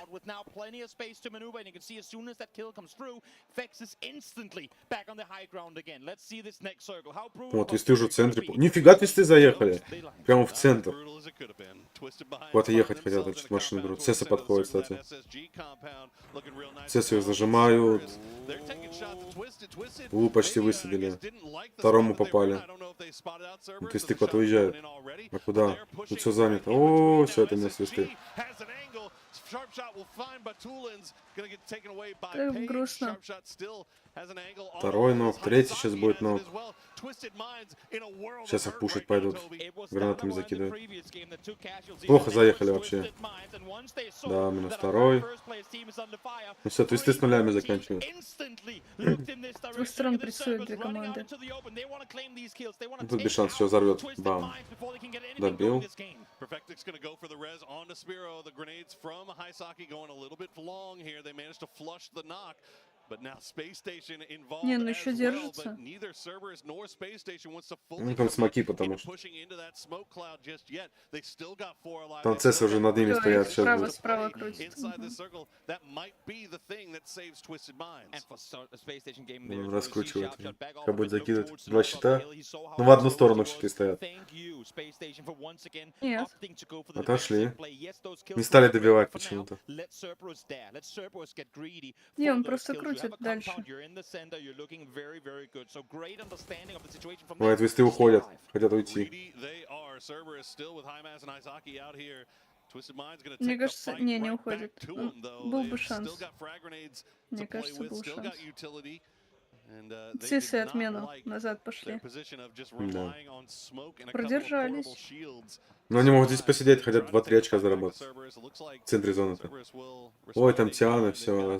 Вот, твисты уже в центре. Нифига, твисты заехали. Прямо в центр. Куда-то ехать хотят, значит, машину берут. Цесы подходят, кстати. Цесы их зажимают. Почти высадили. Второму попали. Твисты куда-то уезжают. А куда? Тут все занято. О, все это место твисты. Так грустно. Второй ног, третий сейчас будет ног. Сейчас их пушить пойдут. Гранатами закидывают. Плохо заехали вообще. Да, минус второй. Ну все, твисты с нулями заканчивают. С двух сторон прессуют две команды. Тут без шансов все взорвет. Бам. Добил. Не, ну еще держится. Ну там смоки, потому что. Там цесы уже над ними стоят. Сейчас справа крутится. Раскручивают. Как будет закидывать? Два щита. Ну в одну сторону щиты стоят. Нет. Отошли. Не стали добивать почему-то. Не, он просто крутит дальше. Ой, твисты уходят. Хотят уйти. Мне кажется, не уходит. Был бы шанс. Мне кажется, был шанс. Цесы отмену. Назад пошли. Да. Продержались. Но они могут здесь посидеть, хотят 2-3 очка заработать. В центре зоны-то. Ой, там Тиана, все,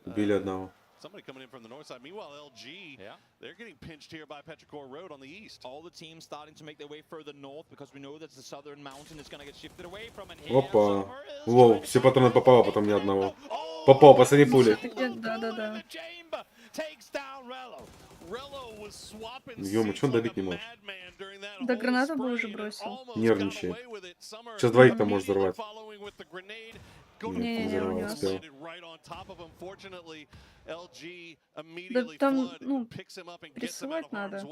убили одного. Somebody coming in from the north side. Meanwhile, LG, they're getting pinched here by Petrichor Road on the east. All the teams starting to make their way further north because we know that the southern mountain is going to get shifted away from. Опа. Лоу, все патроны попало, потом ни одного. Попал, последней пули. Да. Ё-моё, что он добить не может? Да гранату бы уже бросил. Нервничает. Сейчас двоих-то может взорвать. Не взорвал, успел. Да там, ну, рисовать надо.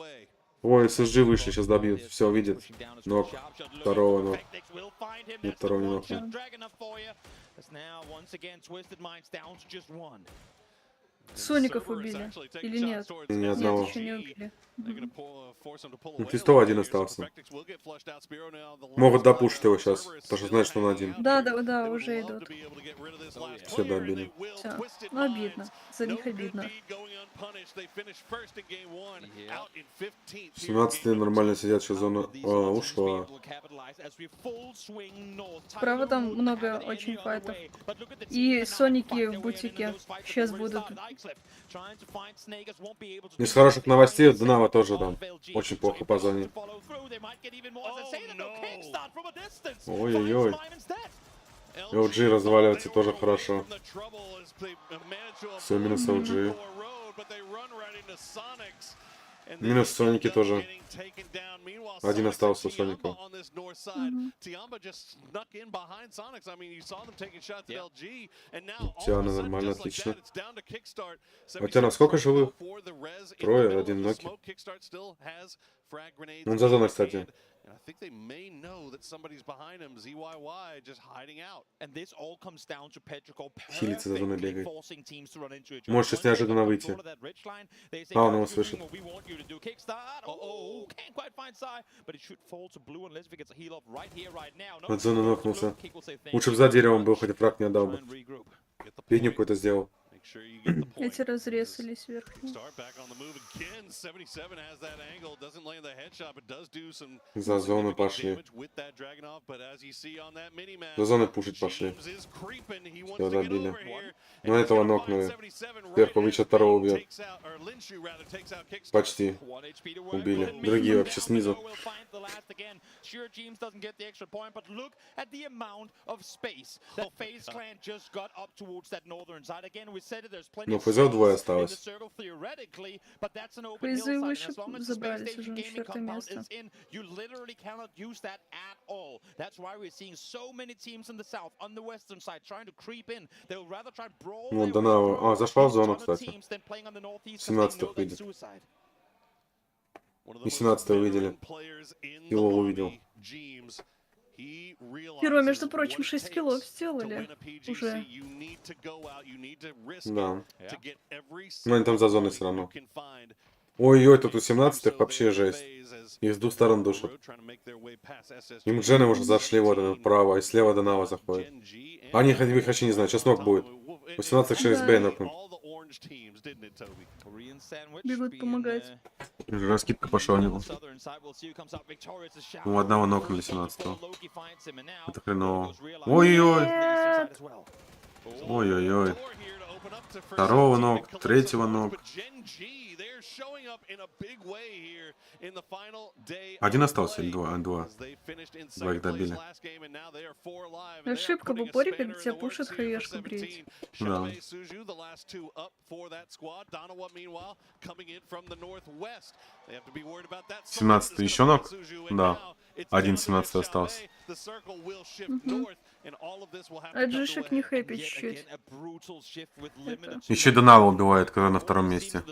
Ой, SSG вышли, сейчас добьют. Все, видит. Ног. Второго ног. Нет, второго не ног. Соников убили. Или нет? Ни одного. Нет, еще не убили. Твистов один остался. Могут допушить его сейчас, потому что знают, что он один. Да, уже идут. Все добили. Все. Ну, обидно. За них обидно. 17-е нормально сидят, сейчас зона ушла. Справа там много очень файтов. И Соники в бутике сейчас будут. Из хороших новостей Днава тоже там. Очень плохо по зоне. Ой-ой-ой. LG разваливается тоже хорошо. Все, минус LG. Минус Соники тоже. Один остался у Соника. Тиана нормально, отлично. А Тиана сколько живых? Трое, один Ноки. Он за зоной, кстати. Хилится за зоной бегает. Может сейчас неожиданно выйти. А, он его слышит. От зоны нокнулся. Лучше бы за деревом был, хоть и фраг не отдал бы. Фигню какой-то сделал. Эти разрезались верхние. За зону пошли. За зону пушить пошли. Все, добили. Но этого нокнули. Сверху Вича второго убьет. Почти. Убили. Другие вообще снизу. Ну, ФЗ двое осталось. Фейзы выше забрались уже на 4 место. Вон Донава. А, зашла в зону, кстати. 17-х видит. И 17-го видели. Его увидел. Герой, между прочим, 6 киллов сделали уже. Да. Но они там за зоной все равно. Ой-ой, тут у 17-х вообще жесть. Их с двух сторон душат. Им джены уже зашли вот вправо, и слева Донава заходит. Они их вообще не знают, сейчас ног будет. У 17-х через Б нокнут. Бегут помогать. Раскидка пошла у него. У одного нокнули 17-го. Это хреново. Ой-ой-ой. Ой-ой-ой. Второго ног, третьего ног. Один остался или два? Два их добили. Ошибка в упоре, когда тебя пушат хаешку брить. Да. 17-й еще ног? Да. Один 17-й остался. А Джишек не хэппи чуть-чуть. Еще Донава убивает, когда на втором месте.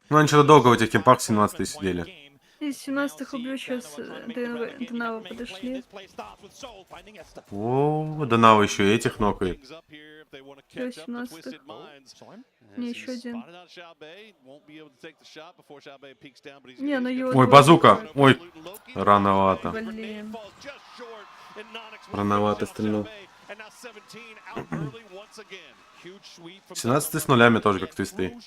Ну, они что-то долго в этих кемпах 17-е сидели. Из 17-х убью сейчас Донава подошли. О, Донава еще и этих нокает. Все, 17-х. Не, еще один. Не, ну его... Ой, базука! Ой, рановато. Блин. Рановато стрельнул. 17 с нулями тоже как твисты.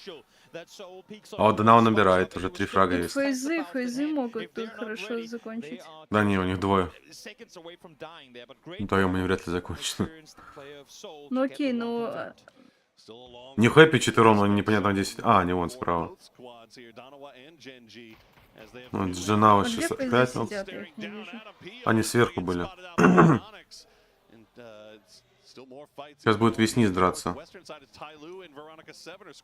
А вот Донава набирает, уже 3 фрага есть. Фейзы могут тут хорошо закончить. Да не, у них двое. Вдвоем они вряд ли закончат. Ну окей, ну... Не хэппи четвером, но непонятно 10. А, не вон справа. Вот Дженава сейчас опять. Они сверху были. Сейчас будет весь низ драться.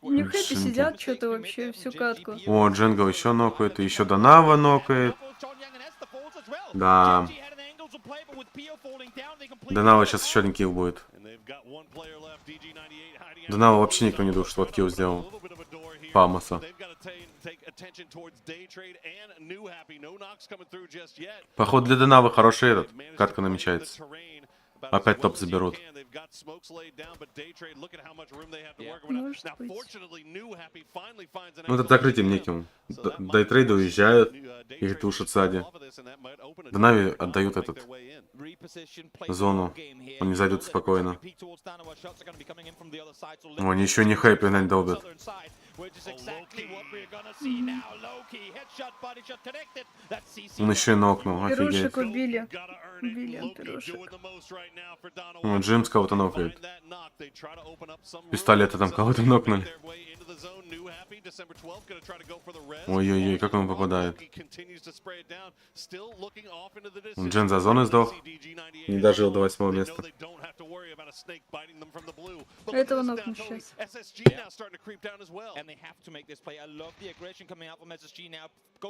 Не хэппи сидят что-то вообще всю катку. О, Дженго еще нокает, и еще Донава нокает. Да. Донава сейчас еще один килл будет. Донава вообще никто не душит, вот килл сделал. Памоса. Походу для Донавы хороший этот. Катка намечается. Опять топ заберут. Может быть. Ну, это закрытием неким. Дейтрейды уезжают, их душат сзади. Донави отдают этот зону. Они зайдут спокойно. О, они еще не хэппи, они долбят. Он еще и нокнул, офигеть. Пирушек убили. Убили пирушек. О, Джимс кого-то нокает. Пистолеты там кого-то нокнули. Ой-ой-ой, как он попадает. Джен за зоной сдох. Не дожил до 8-го места. Этого нокну сейчас.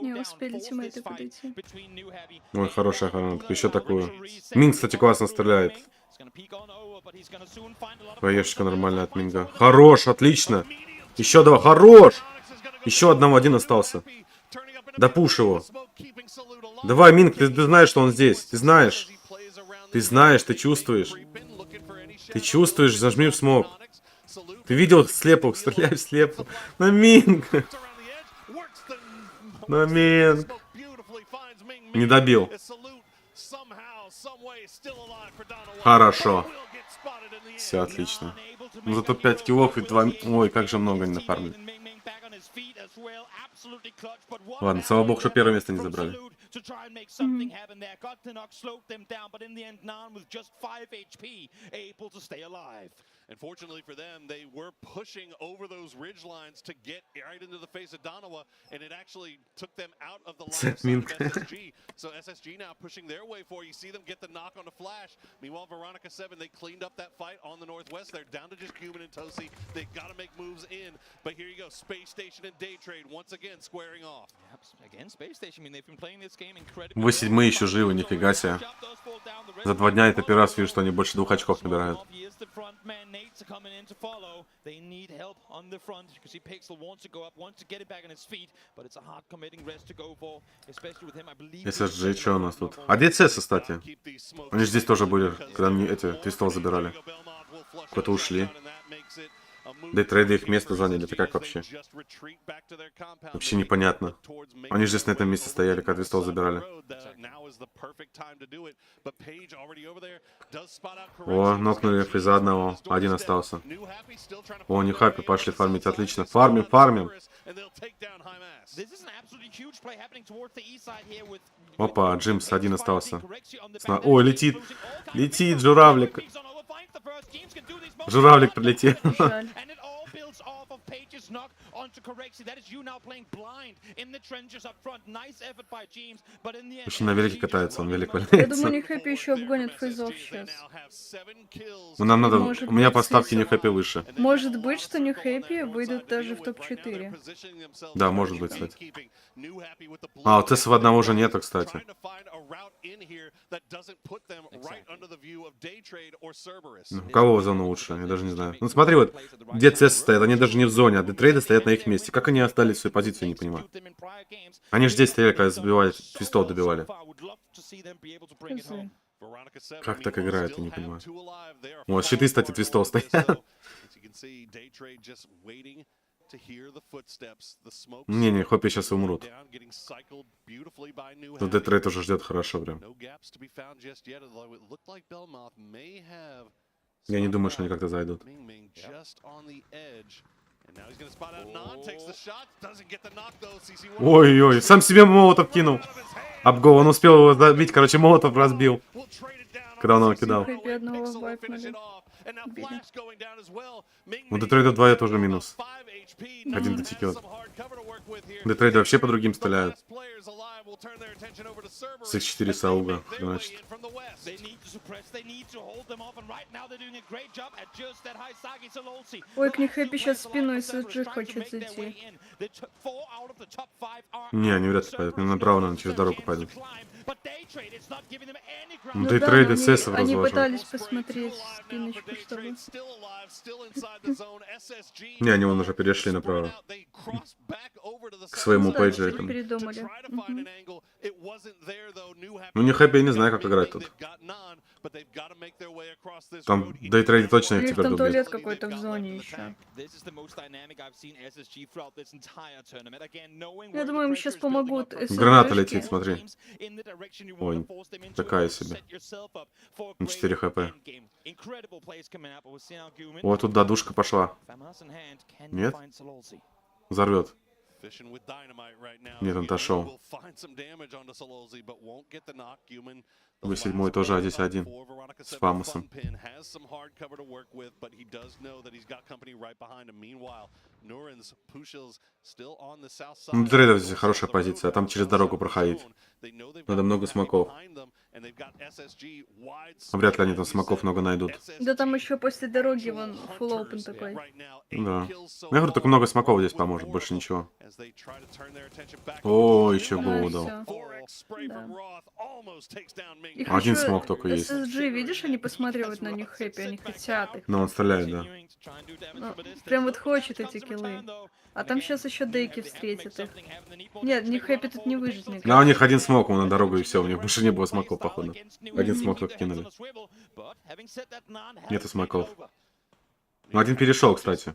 Не успели тиммейты подойти. Ой, хорошая хранка. Еще такую. Мин, кстати, классно стреляет. Поешечка нормальная от Минга. Хорош, отлично. Еще два, хорош. Еще один остался. Допуш его. Давай, Минг, ты знаешь, что он здесь. Ты знаешь. Ты знаешь, ты чувствуешь. Ты чувствуешь, зажми в смог. Ты видел слепок, стреляй в слепок. На Минг. На Минг. Не добил. Хорошо. Все отлично. Ну зато 5 киллов и 2... Ой, как же много они нафармили. Ладно, слава богу, что первое место не забрали. Unfortunately for them, they were pushing over those ridge lines to get right into the face of Donowa, and it actually took them out of the line of sight of SSG. So SSG now pushing their way forward. You see them get the knock on the flash. Meanwhile, Veronica 7, they cleaned up that fight on the northwest. They're down to just Cuban and Tosi. They've got to make moves in. But here you go, Space Station and Day Trade once again squaring off. Again, Space Station. I mean, they've been playing this game incredibly. Вы седьмые еще живы, нифига себе. За 2 дня это первый раз вижу, что они больше 2 очков набирают. SSG, что у нас тут? А где CS, кстати? Они же здесь тоже были, когда мне эти твистов забирали. Куда-то ушли. Дейтрейды их место заняли, это как вообще? Вообще непонятно. Они же здесь на этом месте стояли, когда твистов забирали. О, нокнули фриза одного, один остался. О, не хаppy, пошли фармить, отлично. Фармим, фармим. Опа, Джимс, один остался. О, летит, летит журавлик. Журавлик прилетел. Очень на велике катается, он велик валяется. Я думаю, не хэппи еще обгонит фейзов сейчас. Ну, нам надо, у меня поставки не хэппи выше. Может быть, что не хэппи выйдут даже в топ-4. Да, может быть, кстати. А, у Тесова одного уже нету, кстати. У кого зона лучше? Я даже не знаю. Ну смотри, вот, где Тесс стоят, они даже не в зоне, а Дейтрейды стоят на их месте. Как они остались в своей позиции, не понимаю. Они же здесь стояли, когда забивали, твистов добивали. Как так играют, я не понимаю. Вот, щиты, кстати, твистов стоят. Не, хоппи сейчас умрут. Но Дейтрейд уже ждет хорошо прям. Я не думаю, что они как-то зайдут. Ой-ой, сам себе молотов кинул. Обгол, он успел его забить, короче, молотов разбил. Когда он его кидал. У Дейтрейда 2 тоже минус. Один дотекет. Дейтрейды вообще по другим стреляют. С X4 Сауга, значит. Ой, к них хэппи сейчас спиной SSG хочет зайти. Не, они вряд ли пойдут. Они направо, наверное, через дорогу пойдут. Ну да, Дейтрейды но CS они разложат. пытались посмотреть спиночку, чтобы... Не, они вон уже перешли направо. К своему пейджу этому. Передумали. Ну, не хэппи, я не знаю, как играть тут. Там Дейтрейды точно их Или теперь там дубят. туалет какой-то в зоне еще. Я думаю, им сейчас помогут Граната SSG-шки. летит, смотри. Ой, такая себе. 4 хп. Вот тут додушка пошла. Нет? Взорвет. Нет, он отошел. Вы седьмой тоже, а здесь один. С Фамусом. Ну, Дейтрейдов здесь хорошая позиция, а там через дорогу проходить. Надо много смоков. Вряд ли они там смоков много найдут. Да там еще после дороги вон full open такой. Да. Я говорю, только много смоков здесь поможет, больше ничего. О, еще голову дал. Один смог только есть. SSG, видишь, они посматривают на них хэппи, они хотят их. Но он стреляет, да. Ну, прям вот хочет эти киллы. А там сейчас еще дейки встретят их. Нет, не хэппи тут не выжить, мне кажется. А у них один смок, он на дорогу и все, у них больше не было смоков, походу. Один смок только кинули. Нету смоков. Ну, один перешел, кстати.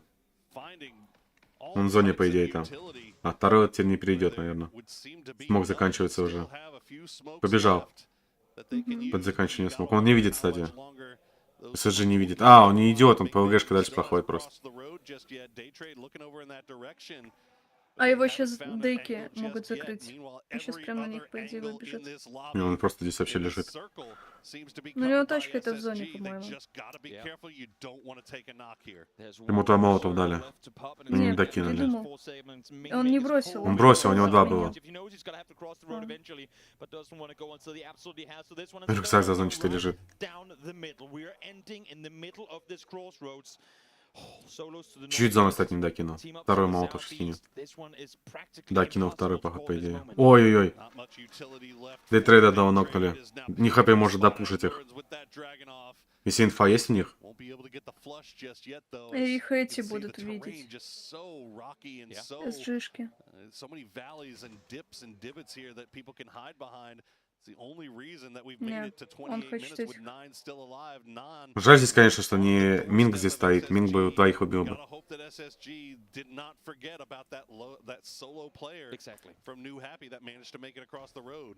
Он в зоне, по идее, там. А второй теперь не перейдет, наверное. Смог заканчивается уже. Побежал. Под заканчивание смог. Он не видит, кстати. SSG не видит. А, он не идет, он ПВГшка дальше проходит просто. А его сейчас деки могут закрыть. Он сейчас прям на них, по идее, выбежит. И он просто здесь вообще лежит. Ну, у него тачка это в зоне, по-моему. Ему два молотов дали. И не Нет, докинули. придумал. Он не бросил. Он бросил, у него два было. Рюкзак за зон 4 лежит. Чуть зону, кстати, не докинул. Второй молотов скинет. Да, кинул второй, по идее. Ой-ой-ой. Дейтрейд одного нокнули. Не хп может допушить их. Если инфа есть у них? Их эти будут видеть. SG-шки. Нет, он хочет этих. Жаль здесь, конечно, что не Минг здесь стоит. Минг бы двоих убил бы.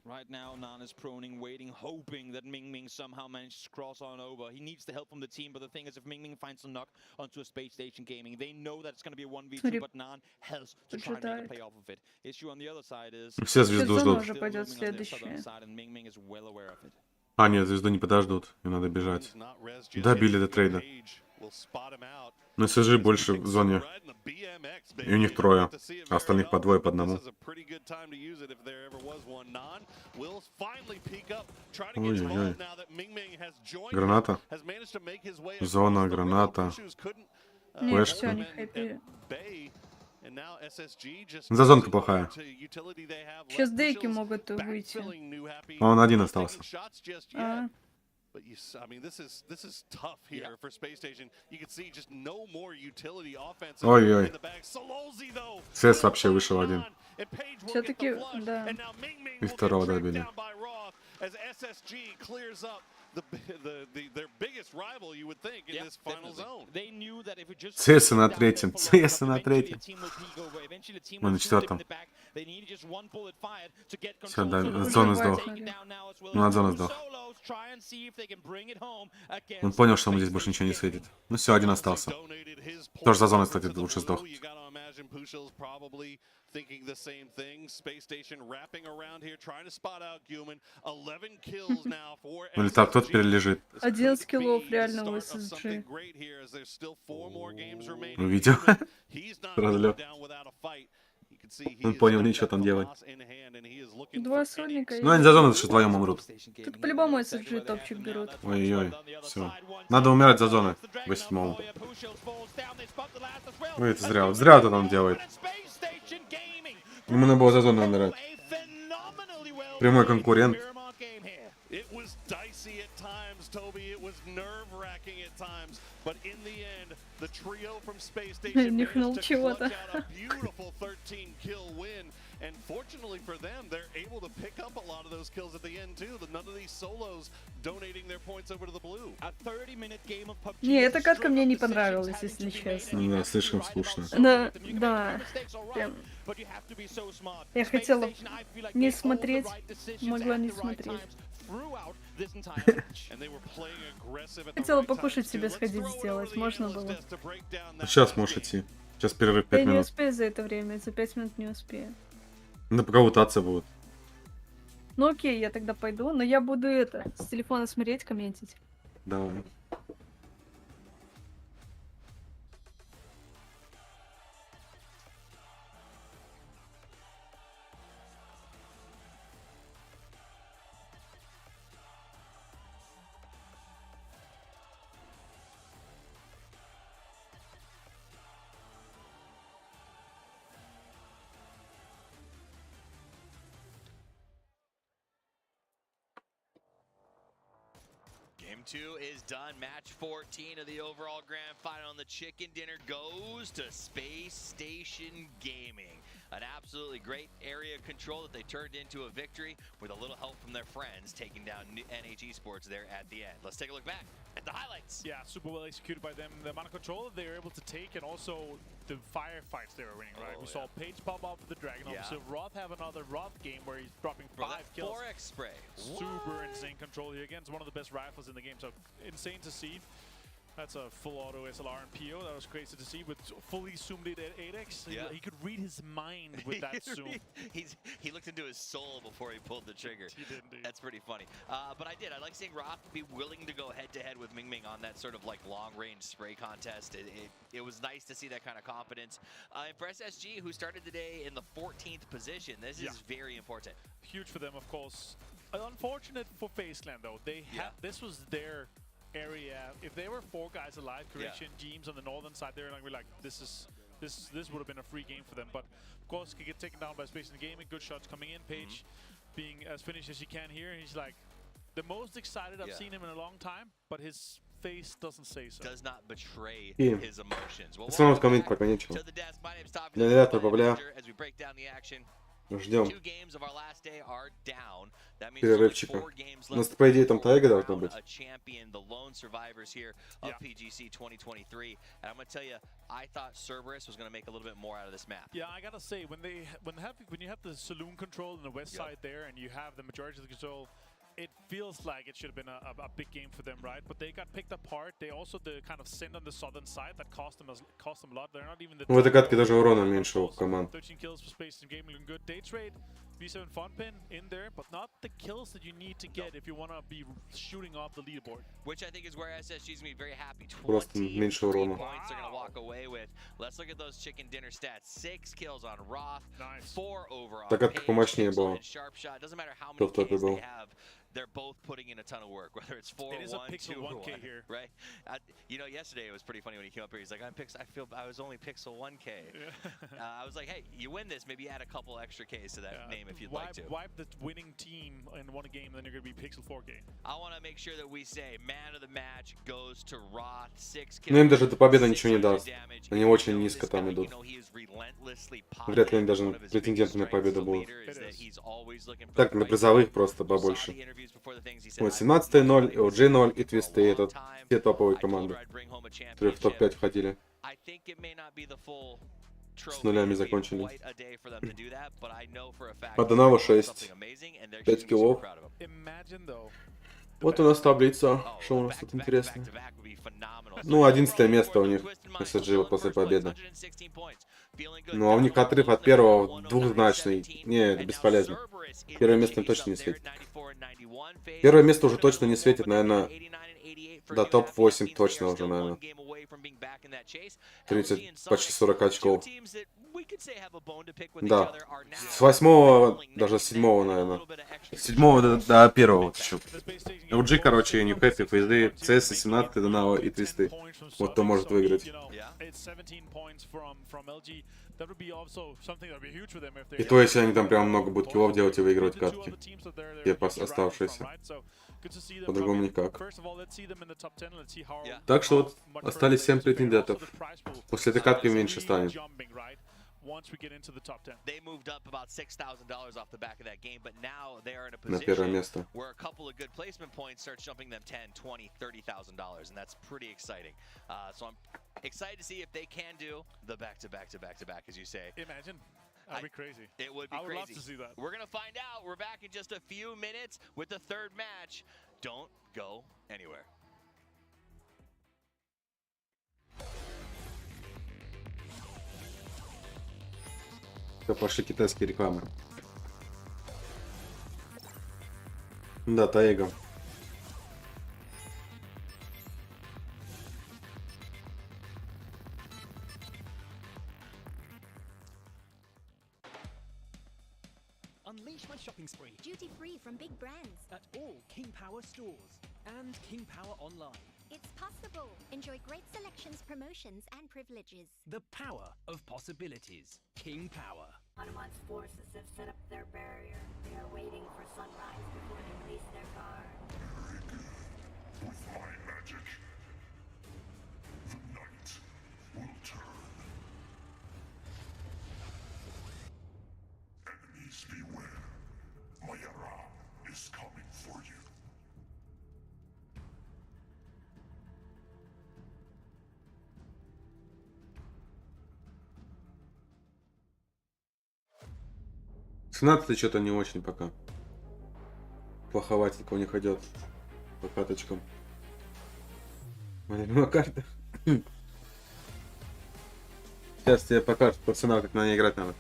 Right now, Nan is proning, waiting, hoping that Ming somehow manages to cross on over. He needs the help from the team, but the thing is, if Ming finds a knock onto a Space Station Gaming, they know that it's going to be a 1v2, but Nan has to try and make a play off of it. Issue on the other side is... Все звезду ждут. Уже пойдет следующее. А, нет, звезду не подождут. Им надо бежать. Добили до трейда. Но SG больше в зоне. И у них трое. А остальных по двое, по одному. Ой-ой-ой. Граната. Зона, граната. Нет, все, они хайпили. Зазонка плохая. Сейчас дейки могут выйти. Он один остался. А. Ой-ой. СС вообще вышел один. Все-таки, да. И второго добили. ЦС на третьем. ЦС на третьем. Мы на четвертом. Все, да, зона сдох. Ну, от зоны сдох. Он понял, что ему здесь больше ничего не светит. Ну все, один остался. Тоже за зоной, кстати, лучше сдох. Thinking the same thing. Space Station wrapping around here, trying to spot out Guman. 11 kills now for SSG. Так, кто теперь лежит? 11 киллов реально у SSG. Увидел? Разлет. Он понял, ничего там делать. Два сольника. Ну, они за зону что вдвоем умрут. Тут по-любому SSG топчик берут. Ой-ой, все. Надо умирать за зоной. 8-му. Ой, это зря. Вот зря вот это он делает. Ему надо было за зону умирать. Прямой конкурент. Нюхнул чего-то. And fortunately for them, they're able to pick up a lot of those kills at the end too. None of these solos donating their points over to the blue. A 30-minute game of PUBG. Не, эта катка мне не понравилась, если честно. Да, слишком скучно. Да. Прям. Я хотела не смотреть, могла не смотреть. Хотела покушать себе сходить сделать, можно было. Сейчас можешь идти. Сейчас перерыв 5 минут. Я не минут. успею за это время, за 5 минут не успею. Ну, пока утаться будут. Ну окей, я тогда пойду, но я буду с телефона смотреть, комментить. Давай. Game 2 is done. Match 14 of the overall grand final. And the chicken dinner goes to Space Station Gaming. An absolutely great area control that they turned into a victory with a little help from their friends taking down NH Esports there at the end. Let's take a look back at the highlights. Yeah, super well executed by them. The amount of control that they were able to take and also the firefights they were winning, right? We saw Page pop off with the Dragon. So Roth have another Roth game where he's dropping 5 kills. 4x spray. Super insane control here. Again, it's one of the best rifles in the game, so insane to see. That's a full auto SLR and PO. That was crazy to see with fully zoomed in at 8x. Yeah. He could read his mind with that zoom. He looked into his soul before he pulled the trigger. He did indeed. That's pretty funny. But I like seeing Roth be willing to go head-to-head with Ming on that sort of like long-range spray contest. It was nice to see that kind of confidence. And for SSG, who started the day in the 14th position, this is very important. Huge for them, of course. Unfortunate for Faceland, though. They had this was their area. If there were 4 guys alive, correction, Jeems on the northern side, they're like, this would have been a free game for them. But of course, could get taken down by Space in the Gaming. Good shots coming in. Page being as finished as he can here. He's like the most excited I've seen him in a long time, but his face doesn't say so. Does not betray his emotions. Well, Снова коммент пока нечего. Для побля. Ждем перерывчика. У нас, по идее, там тайга должна быть. Yeah, I gotta say, when you have the saloon control on the west side there, and you have the majority of the control, it feels like it should have been a big game for them, right? But they got picked apart. They also the kind of sent on the southern side that cost them a lot. They're not even the. В этой катке даже урона меньше у команд. 13 kills for Space and Gaming, looking good. Day trade, V7 fun pin in there, but not the kills that you need to get if you want to be shooting off the leaderboard. Which I think is where SSG is going to be very happy. Просто меньше урона. Points they're going to walk away with. Let's look at those chicken dinner stats. 6 kills on Roth, 4 over on Догадка помощнее была. Doesn't matter how many kills they have. They're both putting in a ton of work, whether it's 4, 1, 2, 1, here. Right? You know, yesterday it was pretty funny when he came up here. He's like, I was only pixel 1K. Yeah. I was like, hey, you win this, maybe add a couple extra Ks to that name if you'd like to. Wipe the winning team in one game, then you're going to be pixel 4K. I want to make sure that we say man of the match goes to Roth, 6 kills. Ну им даже эта победа ничего не даст. Они очень низко там идут. Вряд ли они даже претенденты на победу будут. Так, на призовых просто побольше. Вот 17-0, OG 0 и Твисты. Это все топовые команды, которые в топ-5 входили. С нулями закончили. Адонава 6. 5 киллов. Вот у нас таблица. Что у нас тут интересно? Ну, 11 место у них. SSG вот после победы. Ну, а у них отрыв от первого двухзначный. Не, это бесполезно. Первое место им точно не светит. Первое место уже точно не светит, наверное, до топ-8 точно уже, наверное. 30, почти 40 очков. Да. С 8-го, даже с 7-го, наверное. С 7-го до 1-го вот еще. OG, короче, не хэппи, поезды, CS, 17, Донава и Твисты. Вот кто может выиграть. И то, если они там прям много будут киллов делать и выигрывать катки. Те оставшиеся. По-другому никак. Так что вот остались 7 претендентов. После этой катки меньше станет. На первое место. Excited to see if they can do the back-to-back, as you say. Imagine. That'd be crazy. It would be crazy. I would love to see that. We're going to find out. We're back in just a few minutes with the third match. Don't go anywhere. Пошли китайские рекламы. Да, Таэга. Unleash my shopping spree. Duty free from big brands. At all King Power stores and King Power online. It's possible. Enjoy great selections, promotions, and privileges. The power of possibilities. King Power. Hanuman's forces have set up their barrier. They are waiting for sunrise before they release their guard. With my magic, the night will turn. Enemies beware. Mayara is coming for you. Цена-то что-то не очень пока. Плоховатенько у них идет по каточкам. Моя любимая карта. Сейчас тебе покажут пацанам, как на ней играть надо.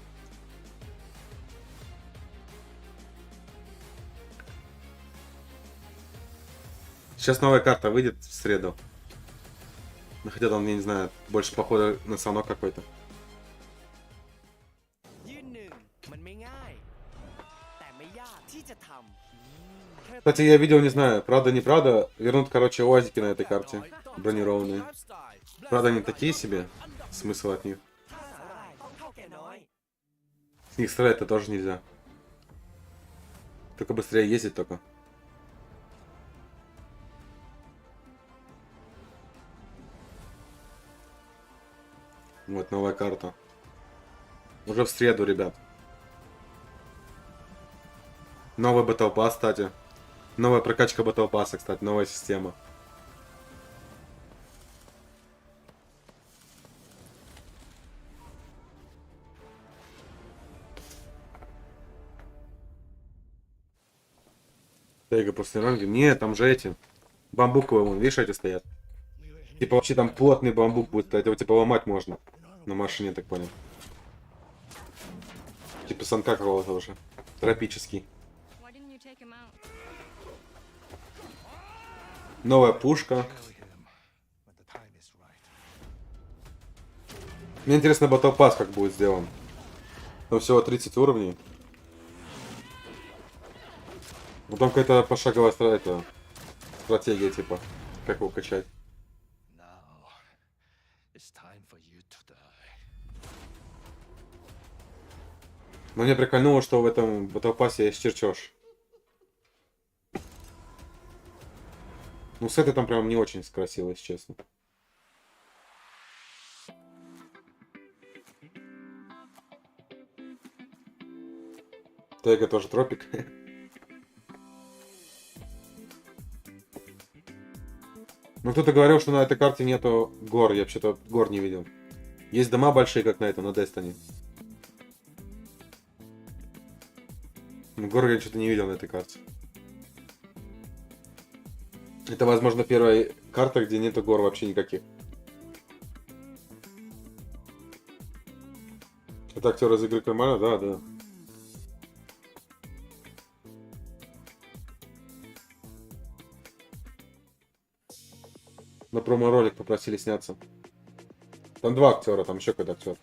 Сейчас новая карта выйдет в среду. Ну, хотя там, я не знаю, больше походу на санок какой-то. Кстати, я видел, не знаю, правда не правда, вернут, короче, УАЗики на этой карте, бронированные. Правда, они такие себе, смысл от них. С них стрелять-то тоже нельзя. Только быстрее ездить только. Вот новая карта. Уже в среду, ребят. Новый Battle Pass, кстати. Новая прокачка Battle Pass, кстати, новая система. Тайга после ранга. Не, там же эти. Бамбуковые, вон, видишь, эти стоят. Типа вообще там плотный бамбук будет, это его типа ломать можно. На машине, так понял. Типа санка какого-то уже. Тропический. Новая пушка. Мне интересно, Battle Pass как будет сделан. Там всего 30 уровней. Потом какая-то пошаговая стратегия, типа, как его качать. Но мне прикольнуло, что в этом Battle Pass есть чертеж. Ну, с этой там прям не очень красиво, если честно. Тайга тоже тропик. Ну, кто-то говорил, что на этой карте нету гор. Я вообще-то гор не видел. Есть дома большие, как на этом, на Destiny. Но гор я что-то не видел на этой карте. Это, возможно, первая карта, где нету гор вообще никаких. Это актер из игры Кармана? Да, да. На промо-ролик попросили сняться. Там два актера, там еще какой-то актер.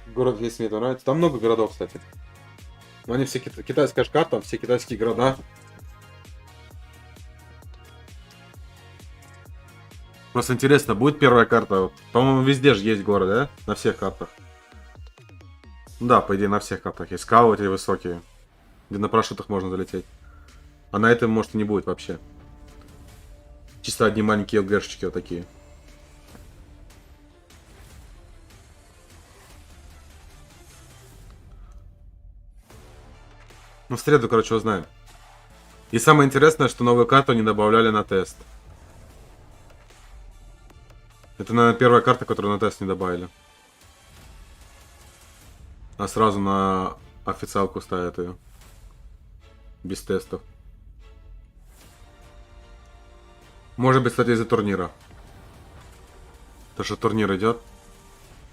Город Если, мне это нравится. Там много городов, кстати. Но они все китайская карта, там все китайские города. Просто интересно, будет первая карта? По-моему, везде же есть город, да? На всех картах. Да, по идее, на всех картах есть скалы эти высокие, где на парашютах можно залететь. А на этом, может, и не будет вообще. Чисто одни маленькие ЛГшечки вот такие. Ну, в среду, короче, узнаем. И самое интересное, что новую карту не добавляли на тест. Это, наверное, первая карта, которую на тест не добавили. А сразу на официалку ставят ее. Без тестов. Может быть, кстати, из-за турнира. То, что турнир идет.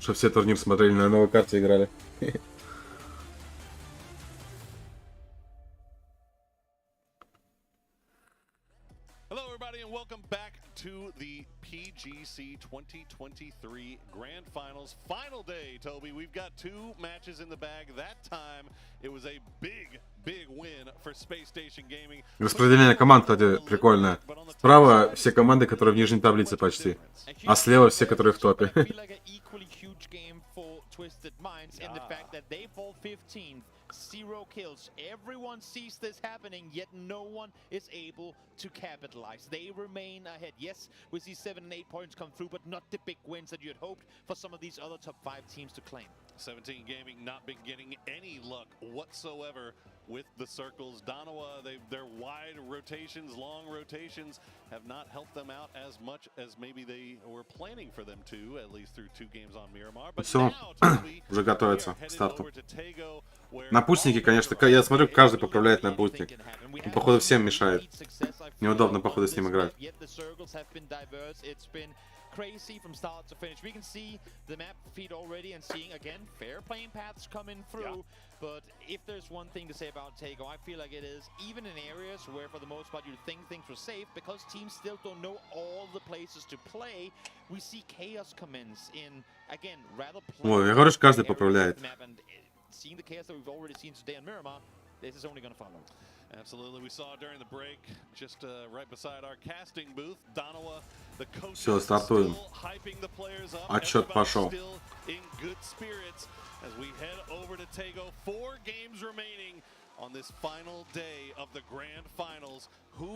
Что все турнир смотрели, на новой карте играли. To the PGC 2023 Grand Finals final day, Toby. We've got two matches in the bag. That time it was a big win for Space Station Gaming. Распределение команд, кстати, прикольное. Справа все команды, которые в нижней таблице почти. А слева все, которые в топе. Zero kills. Everyone sees this happening, yet no one is able to capitalize. They remain ahead. Yes, we see 7 and 8 points come through, but not the big wins that you had hoped for some of these other top 5 teams to claim. 17 Gaming not been getting any luck whatsoever with the circles. Danawa, their wide rotations, long rotations have not helped them out as much as maybe they were planning for them to, at least through 2 games on Miramar. But все, now, уже готовится к старту. Напульсники, конечно, я смотрю, каждый поправляет напульсник. Он, походу, всем мешает. Неудобно, походу, с ним играть. Crazy from start to finish. We can see the map feed already and seeing again fair playing paths coming through. But if there's one thing to say about Tago, I feel like it is even in areas where for the most part you think things were safe, because teams still don't know all the places to play, we see chaos commence in again rather. Ой, я говорю, что каждый поправляет. Seeing the chaos that we've already seen today on Miramar, this is only going to follow. Absolutely, we saw during the break, just right beside our casting booth, Danawa, the coach, все, стартуем. Отчет пошел. In good spirits as we head over to Tago. 4 games remaining on this final day of the grand finals.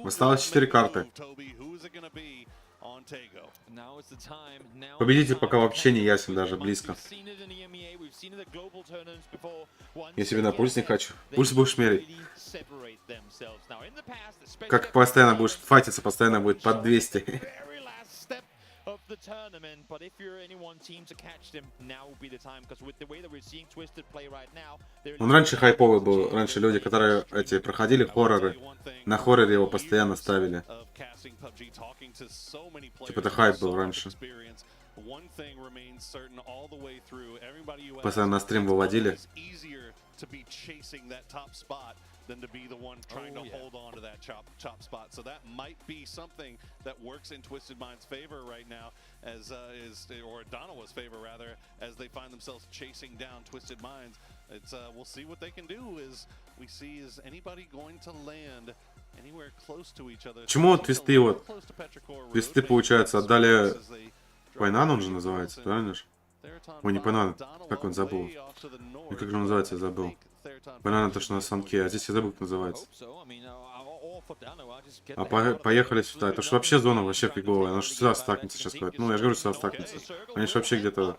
Осталось 4 карты. Who is it going to be on Tago? Победитель пока вообще не ясен, даже близко. Я себе на пульс не хочу. Пульс будешь мерить. Как постоянно будешь файтиться, постоянно будет под 200. Of the tournament, but if you're any one team to catch them, now would be the time, because with the way that we're seeing Twisted play right now, он раньше хайповый был, раньше люди, которые эти проходили хорроры, на хорроре его постоянно ставили. Типа это хайп был раньше. Постоянно на стрим выводили. Than to be the one trying to hold on to that top spot. So that might be something that works in Twisted Mind's favor right now, as or Donawa's favor rather, as they find themselves chasing down Twisted Minds. It's we'll see what they can do. Is anybody going to land anywhere close to each other? Почему твисты вот? Твисты, получается, отдали Пайнан, он же называется, правильно же? Ой, не Пайнан, как он забыл? И как же он называется, я забыл. Банан то, что на санке, а здесь я забыл, как называется. А поехали сюда. Это ж вообще зона вообще фиговая. Она же сюда стакнется сейчас ходит. Ну, я же говорю, сюда стакнется. Они же вообще где-то...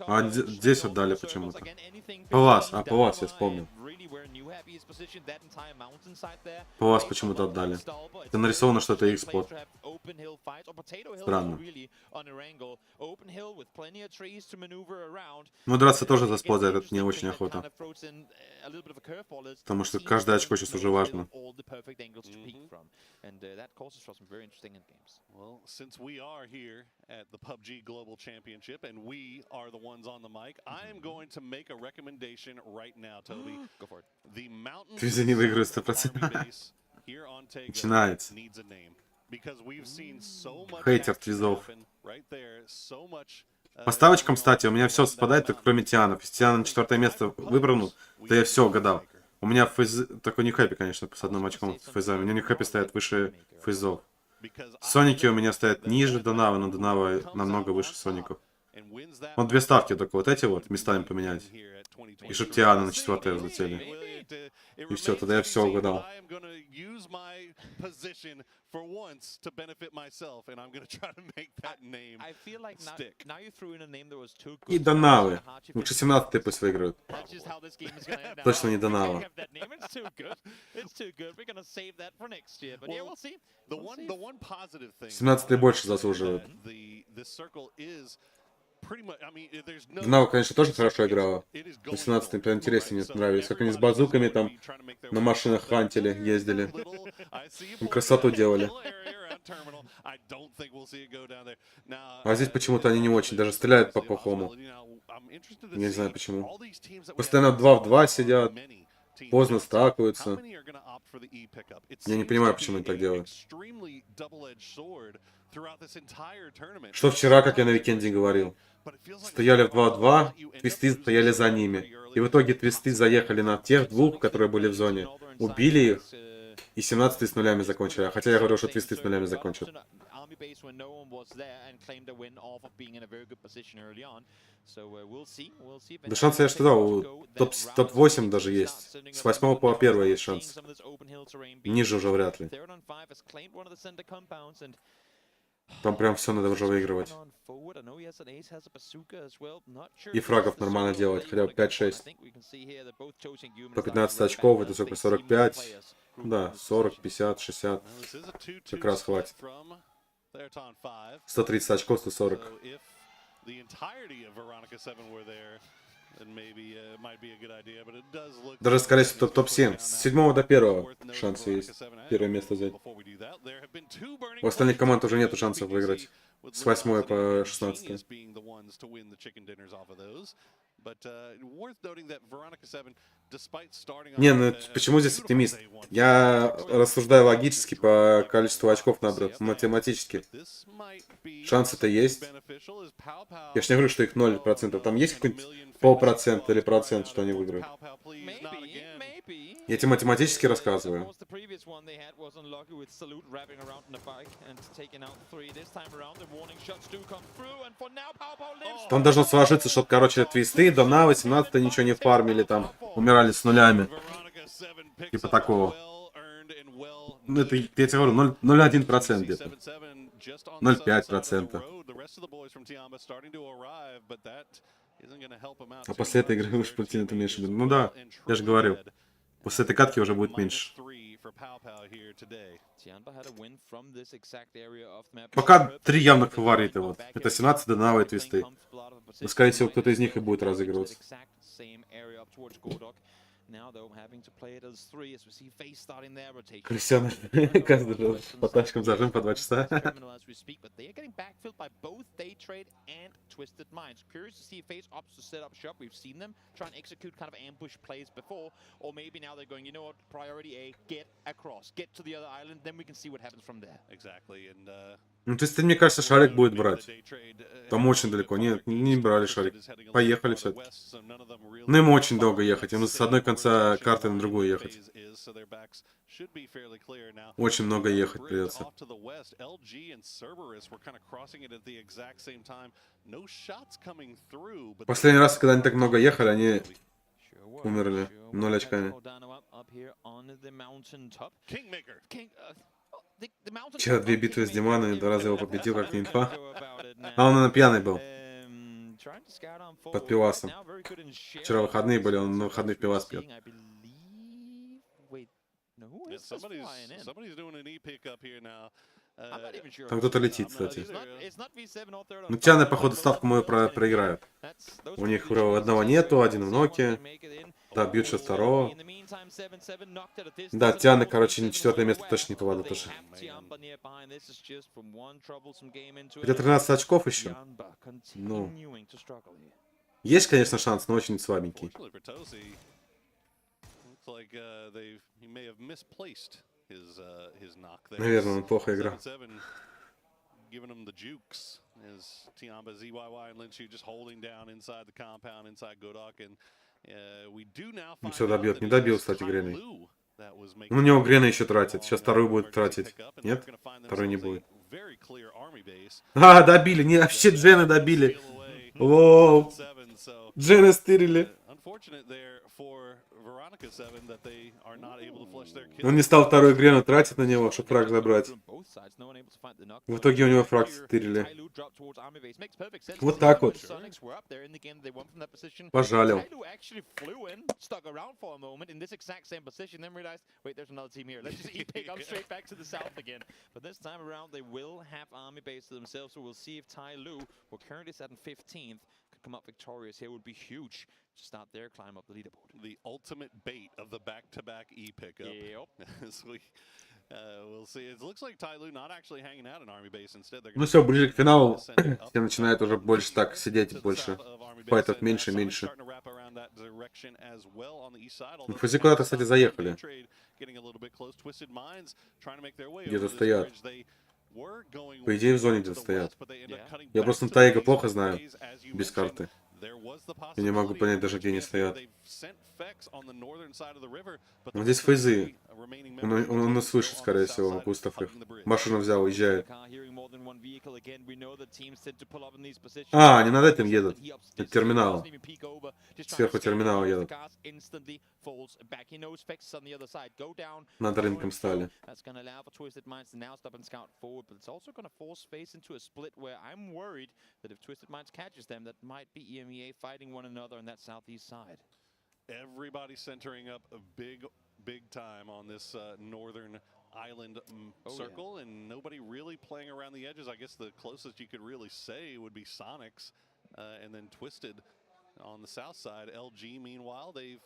А здесь отдали почему-то. Палас, Палас, я вспомнил. Палас почему-то отдали. Это нарисовано, что это их спот. Странно. Ну, драться тоже за спот, за этот не очень охота. Потому что каждое очко сейчас уже важно. Well, since we are here at the PUBG Global Championship and we are the ones on the mic, I am going to make a recommendation right now, Toby. Go for it. The mountain base here on Tago needs a name, because we've seen so much happen right there, so much. По ставочкам, кстати, у меня все совпадает, только кроме Тиана. Если Тиана на 4-е место выбрал, то я все угадал. У меня фейз... Такой не хэппи, конечно, с одним очком фейзами. У меня не хэппи стоят выше фейзов. Соники у меня стоят ниже Донава, но Донава намного выше Соников. Вот 2 ставки только вот эти вот местами поменять. И чтоб Тиана на 4-е взлетели. И все, тогда я все угадал. И Донавы. Лучше 17-е пусть выиграют. Точно не Донава. 17-е больше заслуживают. Донава, конечно, тоже хорошо играла. 18-й прям интереснее мне нравились. Как они с базуками там на машинах хантили, ездили. Красоту делали. А здесь почему-то они не очень. Даже стреляют по-плохому. Не знаю почему. Постоянно 2 в 2 сидят. Поздно стакаются. Я не понимаю, почему они так делают. Что вчера, как я на Викенде говорил. Стояли в 2 в 2, твисты стояли за ними. И в итоге твисты заехали на тех 2, которые были в зоне. Убили их. И 17-е с нулями закончили. Хотя я говорю, что твисты с нулями закончат. Да шансы я что дал. Топ-8 даже есть. С 8 по 1 есть шанс. Ниже уже вряд ли. Там прям все надо уже выигрывать. И фрагов нормально делать, хотя бы 5-6. По 15 очков, это сколько, 45? Да, 40, 50, 60. Как раз хватит. 130 очков, 140. Даже, скорее всего, топ-7. С 7 до 1 шанс есть. Первое место взять. У остальных команд уже нету шансов выиграть. С 8 по 16. Не, ну почему здесь оптимист? Я рассуждаю логически по количеству очков набрать, математически. Шансы-то есть. Я ж не говорю, что их 0%. Там есть какой-нибудь полпроцента или процент, что они выиграют? Я тебе математически рассказываю. Там должно сложиться, что, короче, твисты до на 18 ничего не фармили, там умирали с нулями. Типа такого. Ну, это, я тебе говорю, 0,1% где-то. 0,5%. А после этой игры уж платина это меньше будет. Ну да, я же говорил. После этой катки уже будет меньше. Пока 3 явных фаворита. Вот. Это 17 донавые твисты. Но, скорее всего, кто-то из них и будет разыгрываться. Кристиан, каждый по тачкам зажим по 2 часа. Ну, то есть, мне кажется, шарик будет брать. Там очень далеко. Нет, не брали шарик. Поехали все-таки. Ну, им очень долго ехать. Им с одной конца карты на другую ехать. Очень много ехать придется. Последний раз, когда они так много ехали, они умерли 0 очками. Вчера 2 битвы с Диманом, 2 раза его победил, как не инфа. А он, наверное, пьяный был. Под пивасом. Вчера выходные были, он на выходных пивас пьет. Там кто-то летит, кстати. Ну, Тианы, походу, ставку мою проиграют. У них одного нету, один в ноке. Да, бьют сейчас второго. Да, Тианы, короче, 4-е место точно не поводу тоже. Хотя 13 очков еще. Ну. Есть, конечно, шанс, но очень слабенький. Наверное, он плохо играл. Он все добьет. Не добил, кстати, Греной. Ну, у него Грена еще тратит. Сейчас вторую будет тратить. Нет? Второй не будет. А, добили. Не, вообще Джена добили. Воу. Джена стырили. Он не стал вторую Грену тратить на него, чтобы фраг забрать. В итоге у него фраг стырили. Вот так вот. Пожалел. Come up victorious here would be huge to start their climb up the leaderboard. The ultimate bait of the back-to-back E pickup. Yep. We'll see. It looks like Tyloo not actually hanging out in army base instead. Ну все, ближе к финалу. Все начинают уже больше так сидеть, больше файтов меньше и меньше. Фузи куда-то, кстати, заехали. Где-то стоят. По идее, в зоне где-то стоят. Я просто на Тайга плохо знаю. Без карты. Я не могу понять даже, где они стоят. Но здесь фейзы. Он нас слышит, скорее всего, Густав их. Машину взял, уезжает. А, они над этим едут. От терминала. Сверху терминала едут. Над рынком стали. Everybody centering up a big time on this northern island circle, and nobody really playing around the edges. I guess the closest you could really say would be Sonics, and then Twisted on the south side. LG, meanwhile, they've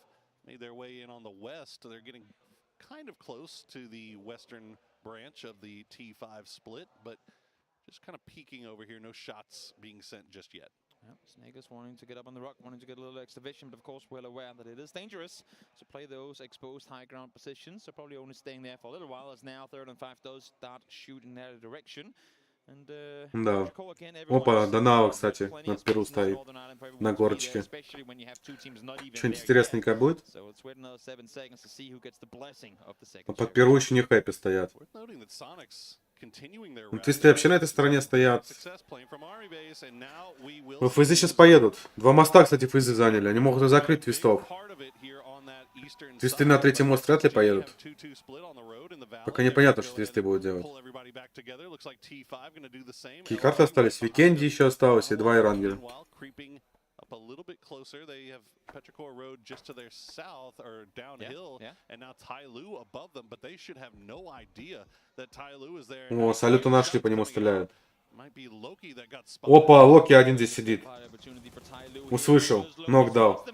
made their way in on the west. They're getting kind of close to the western branch of the T5 split, but just kind of peeking over here. No shots being sent just yet. Yep, Snakers wanting to get up on the rock, wanting to get a little extra vision, but of course well aware that it is dangerous to play those exposed high ground positions. So probably only staying there for a little while, as now 3rd and 5 does start shooting in that direction. And, да. Опа, Донава, кстати, над Перу стоит. На горочке. Что-нибудь интересненькое будет? А под Перу еще не хэппи стоят. Твисты вообще на этой стороне стоят. Фейзы сейчас поедут. 2 моста, кстати, фейзы заняли. Они могут и закрыть твистов. Твисты на 3-й мост вряд ли поедут. Пока непонятно, что твисты будут делать. Какие карты остались? Викенди еще осталось и 2 Ирангера. A little bit closer, they have Petrichor Road just to their south or downhill, and now Tai Lu above them, but they should have no idea that Tai Lu is there. О, салюту нашли, по нему стреляют. Опа, Локи один здесь сидит. Услышал, ног дал.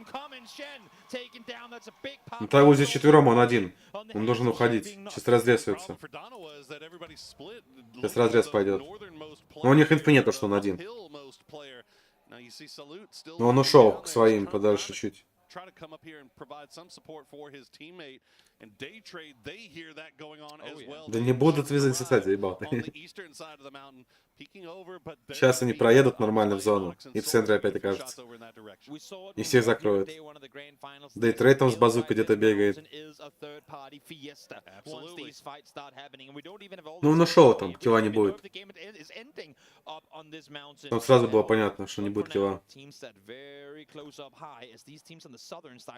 Tai Lu здесь 4, он один. Он должен уходить. Сейчас разрезается. Сейчас разрез пойдет. Но у них инфы нету, что он один. Но он ушел к своим подальше чуть. Да не будут вязать, кстати, ебал. Сейчас они проедут нормально в зону. И в центре опять окажется. И всех закроют. Да и Трей там с базукой где-то бегает. Ну он ушел там, килла не будет. Там сразу было понятно, что не будет килла.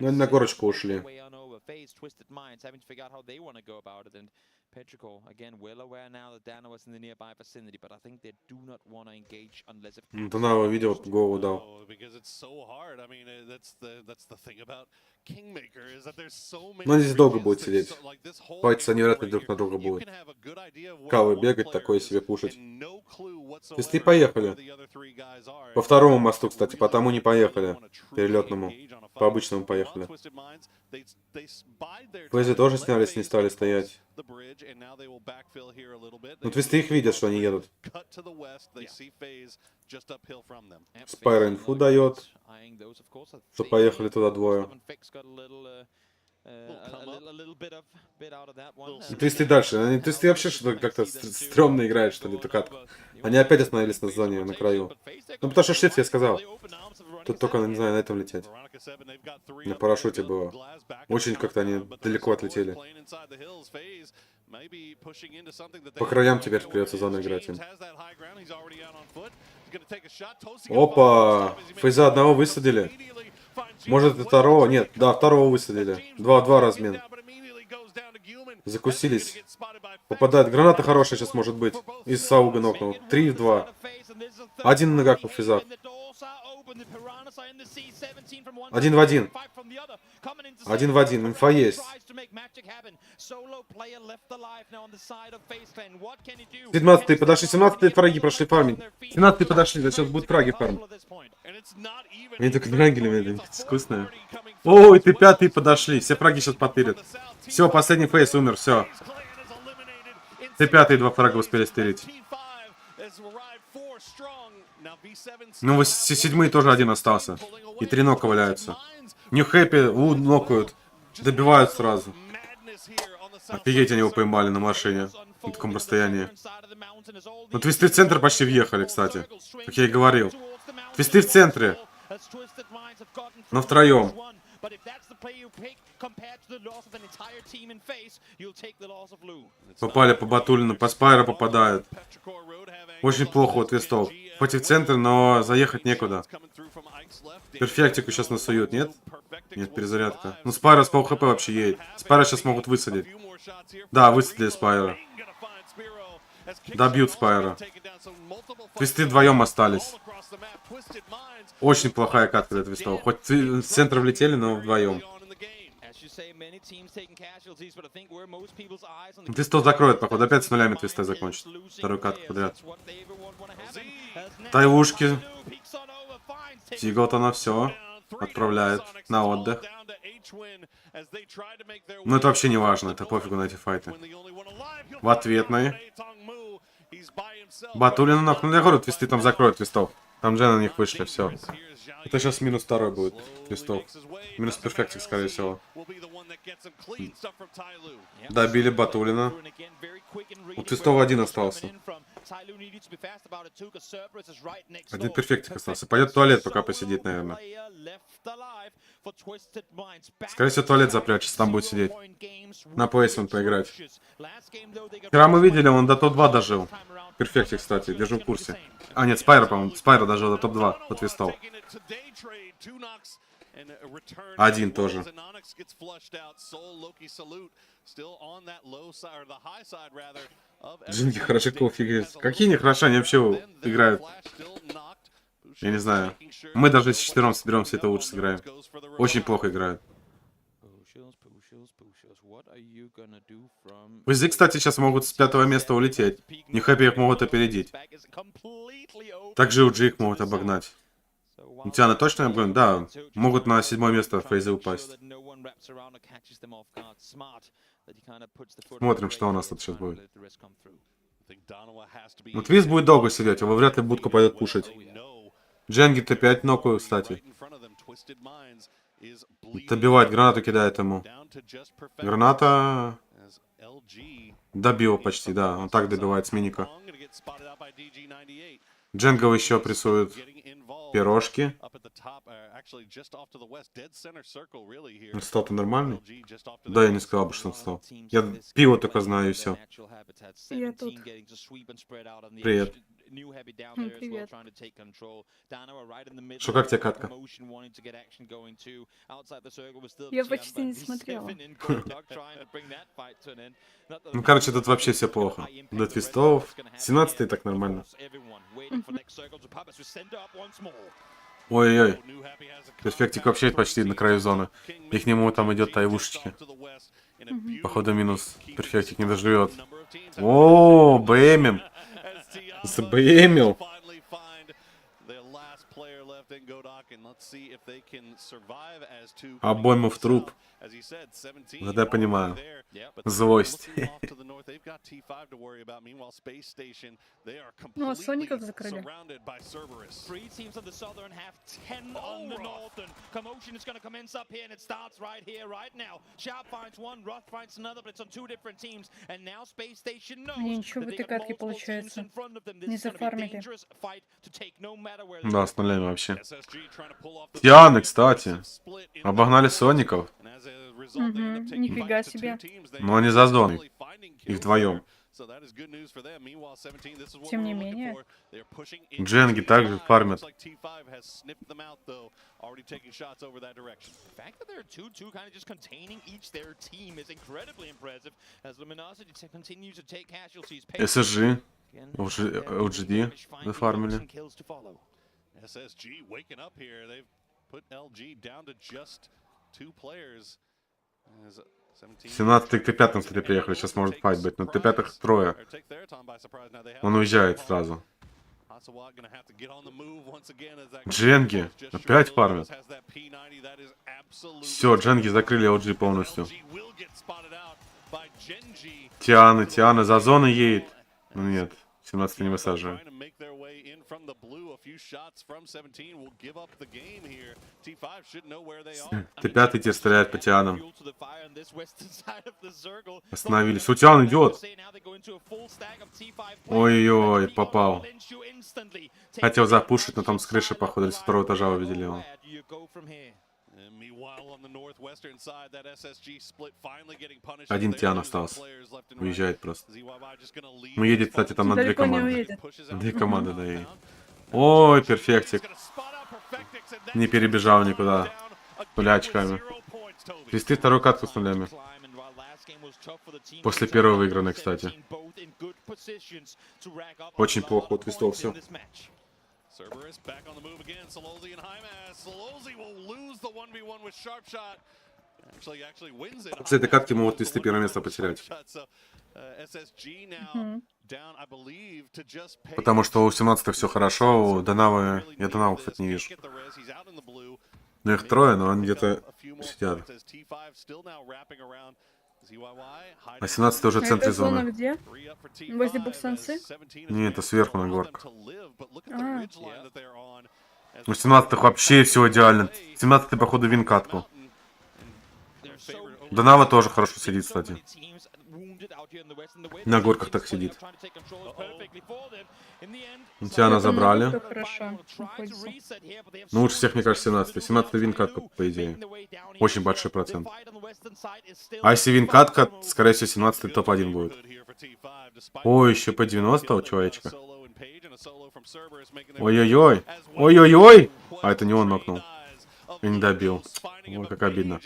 Ну они на горочку ушли. Petrichor, again, well aware now that Dana was in the nearby vicinity, but I think they do not want to engage unless if... Донава видел, голову дал. Но здесь долго будет сидеть. Хватится, они вряд ли друг на друга будут. Кавы бегать, такое себе кушать. Если поехали. По 2-му мосту, кстати, по тому не поехали. Перелетному. По обычному поехали. Фейзы тоже снялись, не стали стоять. Ну, твисты их видят, что они едут. Спайра инфу дает, что поехали туда 2. Твисты дальше. Твисты вообще что-то как-то стрёмно играют, что ли, эту катку. Они опять остановились на зоне, на краю. Ну, потому что шифт, я сказал. Тут только, не знаю, на этом лететь. На парашюте было. Очень как-то они далеко отлетели. По краям теперь придется зону играть им. Опа! Фейза одного высадили. Может, и 2-го? Нет, да, 2-го высадили. 2-2 размен. Закусились. Попадает. Граната хорошая сейчас может быть. Из Сауга нокнул. 3-2. 1 на ногах у Фейза. 1 в 1. 1 в 1. Инфа есть. 17-й подошли. 17-й фраги прошли фармить. 17-й подошли. Сейчас будет фраги фармить. Они только дрангели, это вкусное. Ой, ты 5-й подошли. Все фраги сейчас потырят. Все, последний фейс умер, все. Ты 5-й 2 фрага успели стырить. Ну, 7-й тоже 1 остался. И 3 нока валяются. Нью Хэппи, Вуд нокают. Добивают сразу. Офигеть, они его поймали на машине. На таком расстоянии. Ну, твисты в центр почти въехали, кстати. Как я и говорил. Твисты в центре. Но втроем. Попали по Батулину, по Спайру попадают. Очень плохо у твистов. Хоть и в центр, но заехать некуда. Перфектику сейчас насуют, нет? Нет, перезарядка. Ну, Спайра с пол хп вообще едет. Спайра сейчас могут высадить. Да, высадили Спайра. Добьют Спайра. Твисты вдвоем остались. Очень плохая катка для твистов. Хоть в центр влетели, но вдвоем. Твистов закроет, походу. Опять с нулями твисты закончат. Вторую катку подряд. Тайлушки. Тигл-то на все. Отправляет на отдых. Но это вообще не важно. Это пофигу на эти файты. В ответной. Батулина нокнули. Я говорю, твисты там закроют твистов. Там же на них вышли, все. Это сейчас минус второй будет твистов. Минус перфектик, скорее всего. Добили Батулина. У твистов один остался. Один перфектик остался. Пойдет в туалет, пока посидит, наверное. Скорее всего, туалет запрячется, там будет сидеть. На плейсмент поиграть. Вчера мы видели, он до топ-2 дожил. Перфектик, кстати, держу в курсе. А, нет, Спайра, по-моему. Спайра дожил до топ-2 по твистов. Один тоже. Джинги хороши кофе. Какие не хороши, они вообще играют. Я не знаю. Мы даже с четвером соберемся, это лучше сыграем. Очень плохо играют. Пубг, кстати, сейчас могут с 5-го места улететь. Не хэппи их могут опередить. Также у их могут обогнать. У тебя на точно обгонят? Да. Могут на 7-е место фейзы упасть. Смотрим, что у нас тут сейчас будет. Ну, твист будет долго сидеть, его вряд ли будку пойдет пушить. Дженги Т5 нокую, кстати. Добивать, гранату кидает ему. Граната... Добил почти, да. Он так добивает с миника. Дженгов еще прессует пирожки. Стал-то нормальный? Да, я не сказал бы, что он стал. Я пиво только знаю и все. Я тут. Привет. Привет. Что, как тебе катка? Я почти не смотрела. Ну, короче, тут вообще все плохо. До твистов. 17-й так нормально. Ой-ой-ой. Перфектик вообще почти на краю зоны. И к нему там идет тайвушечки. Походу минус. Перфектик не доживет. О, бэмим. Забэмил. Обойму в труп. Вот я понимаю. Злость. Ну, а Соников закрыли. Мне ничего в этой катке получается. Не зафармили. Да, с нулями вообще. Тианы, кстати. Обогнали Соников. Нифига себе. Но они за зоной. Их вдвоем. Тем не менее. Дженги также фармят. ССЖ, LGD зафармили. В 17-й к Т5, кстати, приехали. Сейчас может файт быть. Но Т5 трое. Он уезжает сразу. Дженги. Опять фармят. Все, Дженги закрыли LG полностью. Тиана за зоной едет. Ну нет. 17 не высаживаю. Т5 тебе стреляет по тианам. Остановились. У тиан идет. Ой-ой, попал. Хотел запушить, но там с крыши, походу, с второго этажа увидели его. Один тиан остался. Уезжает просто. Ну, едет, кстати, там на две команды. Две команды, да, едет. Ой, перфектик. Не перебежал никуда. Пуля очками. Вести вторую катку с нулями. После первого выигранной, кстати. Очень плохо вот Вестол все. С этой катки могут Вести первое место потерять. Потому что у 17-х все хорошо, у Донавы... Я Донаву, кстати, не вижу. Ну, их трое, но они где-то сидят. А 17 уже в центре зоны. Зона где? Возле боксанцы? Не, это сверху на горках. У 17-х вообще все идеально. 17-й, походу, вин катку. Донава тоже хорошо сидит, кстати. На горках так сидит. Тиана забрали. Ну, лучше всех, мне кажется, 17-й. 17-й вин катка, по идее. Очень большой процент. А если вин катка, скорее всего, 17-й топ-1 будет. Ой, еще по 90 у человечка. Ой-ой-ой. Ой-ой-ой. А это не он нокнул. И не добил. Ой, как обидно.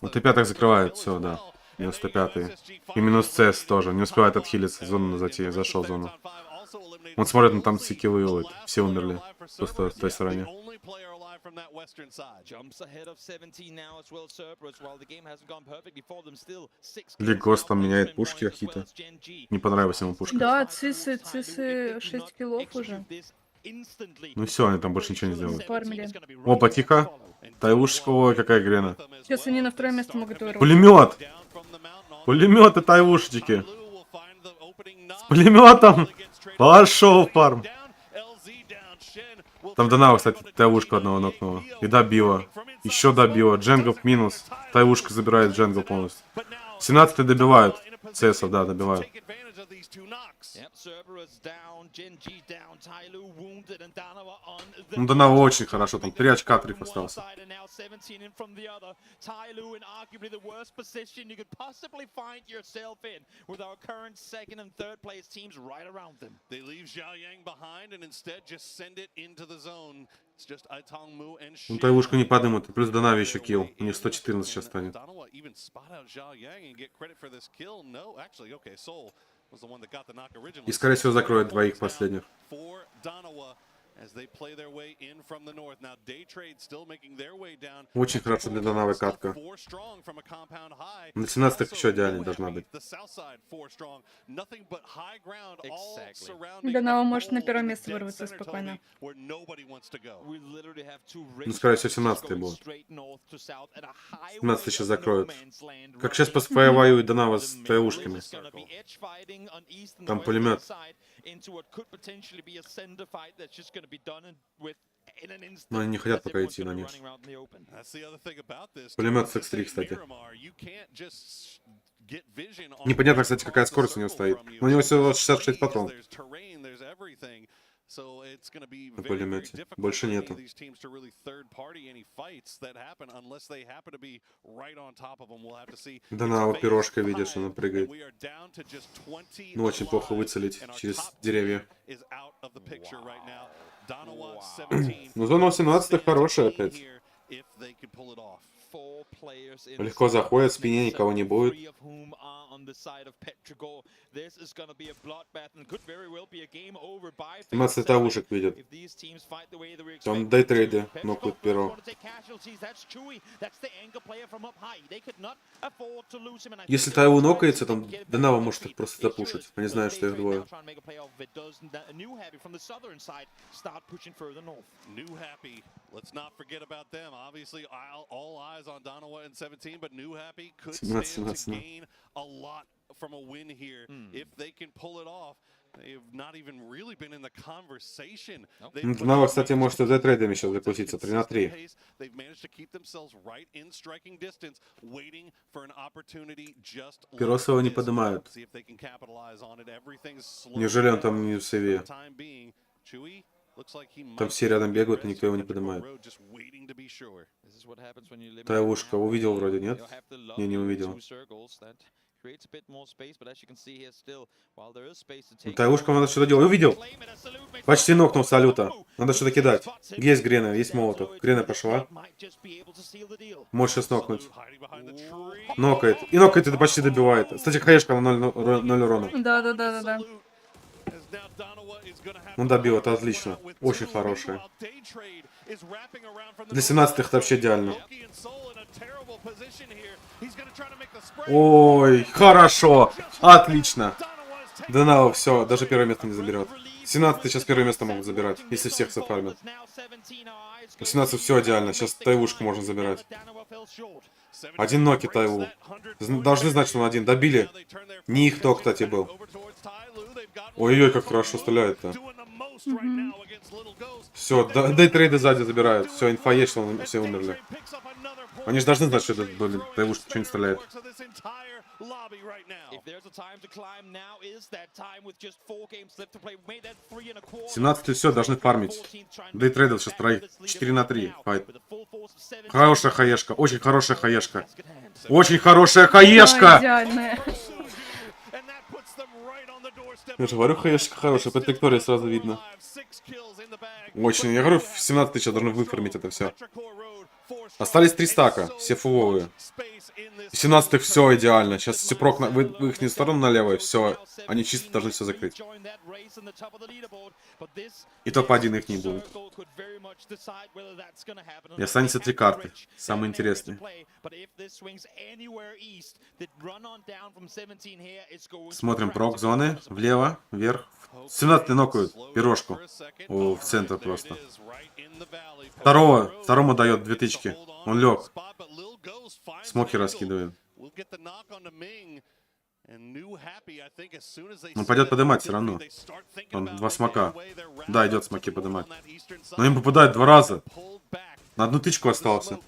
Вот и пятых закрывает, все, да. 95-й. И минус ЦС тоже. Не успевает отхилиться. Зону зайти. Зашел в зону. Он смотрит, ну там все киллы и все умерли. Просто в той стороне. Лигос там меняет пушки Ахита. Не понравилась ему пушка. Да, цисы 6 киллов уже. Ну все, они там больше ничего не сделают. Зафармили. Опа, тихо. Тайвушечка, ой, какая грена. Сейчас они на второе место могут вырвать. Пулемет! Пулеметы тайвушечки. С пулеметом! Пошел фарм. Там Донава, кстати, тайвушку одного нокнула. И добила. Еще добила. Дженгл минус. Тайвушка забирает дженгл полностью. 17-й добивают. ЦСов, да, добивают. Ну, Донава очень хорошо, там 3 очка отрыв остался. Ну, Тайвушку не подымут, и плюс Донаве еще килл. У них 114 сейчас станет. И, скорее всего, закроет двоих последних. Очень хорошо для Донавы катка. На 17-х еще идеально должна быть. Донава может на первое место вырваться спокойно. Ну, скорее всего, 17-й будут. 17-й сейчас закроют. Как сейчас по своей воюет Донава с тайвушками. Там пулемет. Но они не хотят пока идти на них. Пулемет с X3, кстати. Непонятно, кстати, какая скорость у него стоит. Но у него всего 66 патронов. На пулемете. Больше нету. Донава пирожка, видишь, она прыгает. Ну, очень плохо выцелить через деревья. Ну, зона 18 хорошая опять. Легко заходят, в спине никого не будет. 17 тавушек видят. Там дейтрейды нокают первого. Если Тайву нокается, там Донава может их просто запушить. Они знают, что их двое. Новых, кстати, может и за трейдами сейчас запуститься. 3 на 3. Перо своего не поднимают. Неужели он там не в сейве? Там все рядом бегают, и никто его не поднимает. Тайвушка увидел вроде, нет? Не увидел. Тайвушка надо что-то делать. Увидел! Почти нокнул салюта. Надо что-то кидать. Есть Грена, есть молотов. Грена пошла. Можешь сейчас нокнуть. Нокает. И нокает, это почти добивает. Кстати, хаешка на 0 урона. Да. Ну добил, это отлично. Очень хорошая. Для 17-х это вообще идеально. Ой, хорошо. Отлично. Данао, все, даже первое место не заберет. 17-й сейчас первое место могут забирать, если всех зафармят. 17 все идеально, сейчас Тайвушку можно забирать. Один ноки Тайву. Должны знать, что он один. Добили. Не их то, кстати, был. Ой-ой, как хорошо стреляет-то. Все, дай трейды сзади забирают. Все, инфа есть, что все умерли. Они же должны знать, что это были. Тайвушка что не стреляет. 17 все, должны фармить. Дай трейдер сейчас троих. 4 на 3. Файт. Хорошая хаешка. Очень хорошая хаешка. Очень хорошая хаешка! Я же говорю, хаешка хорошая. По траектории сразу видно. Очень. Я говорю, в 17 сейчас должны выфармить это все. Остались 3 стака. Все фуловые. 17-х все идеально. Сейчас все прок в их сторону налево, и все. Они чисто должны все закрыть. И топ-1 их не будет. И останется 3 карты. Самые интересные. Смотрим прок зоны. Влево, вверх. 17-й нокают. Пирожку. О, в центр просто. Второму дает 2 тычки. Он лег. Смоки раскидывает. Он пойдет поднимать все равно. Он 2 смока. Да, идет смоки поднимать. Но им попадает 2 раза. На 1 тычку остался.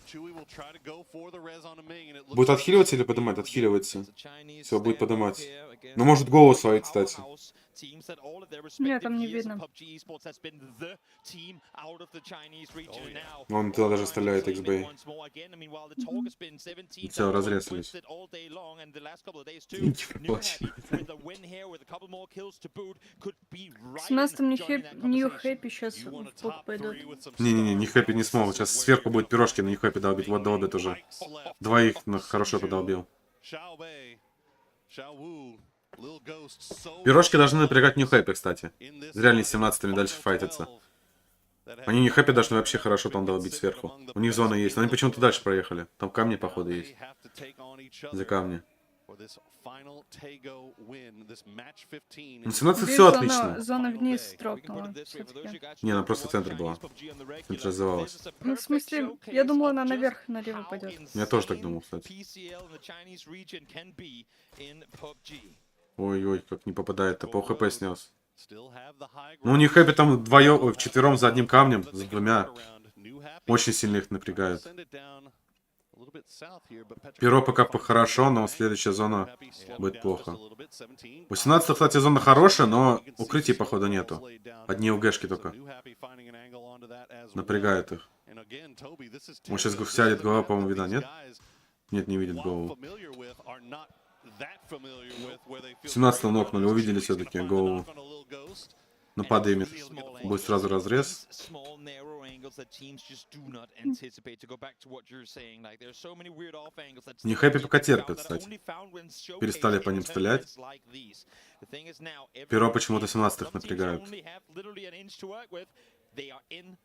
Будет отхиливаться или поднимать? Отхиливается. Все, будет поднимать. Но может голову свалить, кстати. Нет, там не видно. Он туда даже стреляет, XB. Все, разрезались. В 17-м не хэппи сейчас в пубг пойдут. Не хэппи не смог. Сейчас сверху будет пирожки, но не хэппи долбить. Вот долбит уже. 2 их хорошо подолбил. Пирожки должны напрягать Нью Хэппи, кстати. Зря они с 17-ми дальше файтятся. Они Нью Хэппи должны вообще хорошо там долбить сверху. У них зона есть, но они почему-то дальше проехали. Там камни, походу, есть. За камни. Ну, 17 все отлично. Зона вниз стропнула. Не, она просто в центр была. Централизовалась. Ну, в смысле, я думала, она наверх, налево пойдет. Я тоже так думал, кстати. Ой-ой, как не попадает-то. Пол хп снес. Ну, у них хэппи там вчетвером за одним камнем, за 2. Очень сильно их напрягают. Перо пока хорошо, но следующая зона будет плохо. У 17, кстати, зона хорошая, но укрытий, походу, нету. Одни УГшки только. Напрягают их. Он сейчас сядет, голова, по-моему, видна, нет? Нет, не видит голову. 17 нокнули, увидели все-таки голову. Но подымет. Будет сразу разрез. Не хэппи пока терпят, кстати. Перестали по ним стрелять. Перо почему-то 17-х напрягают.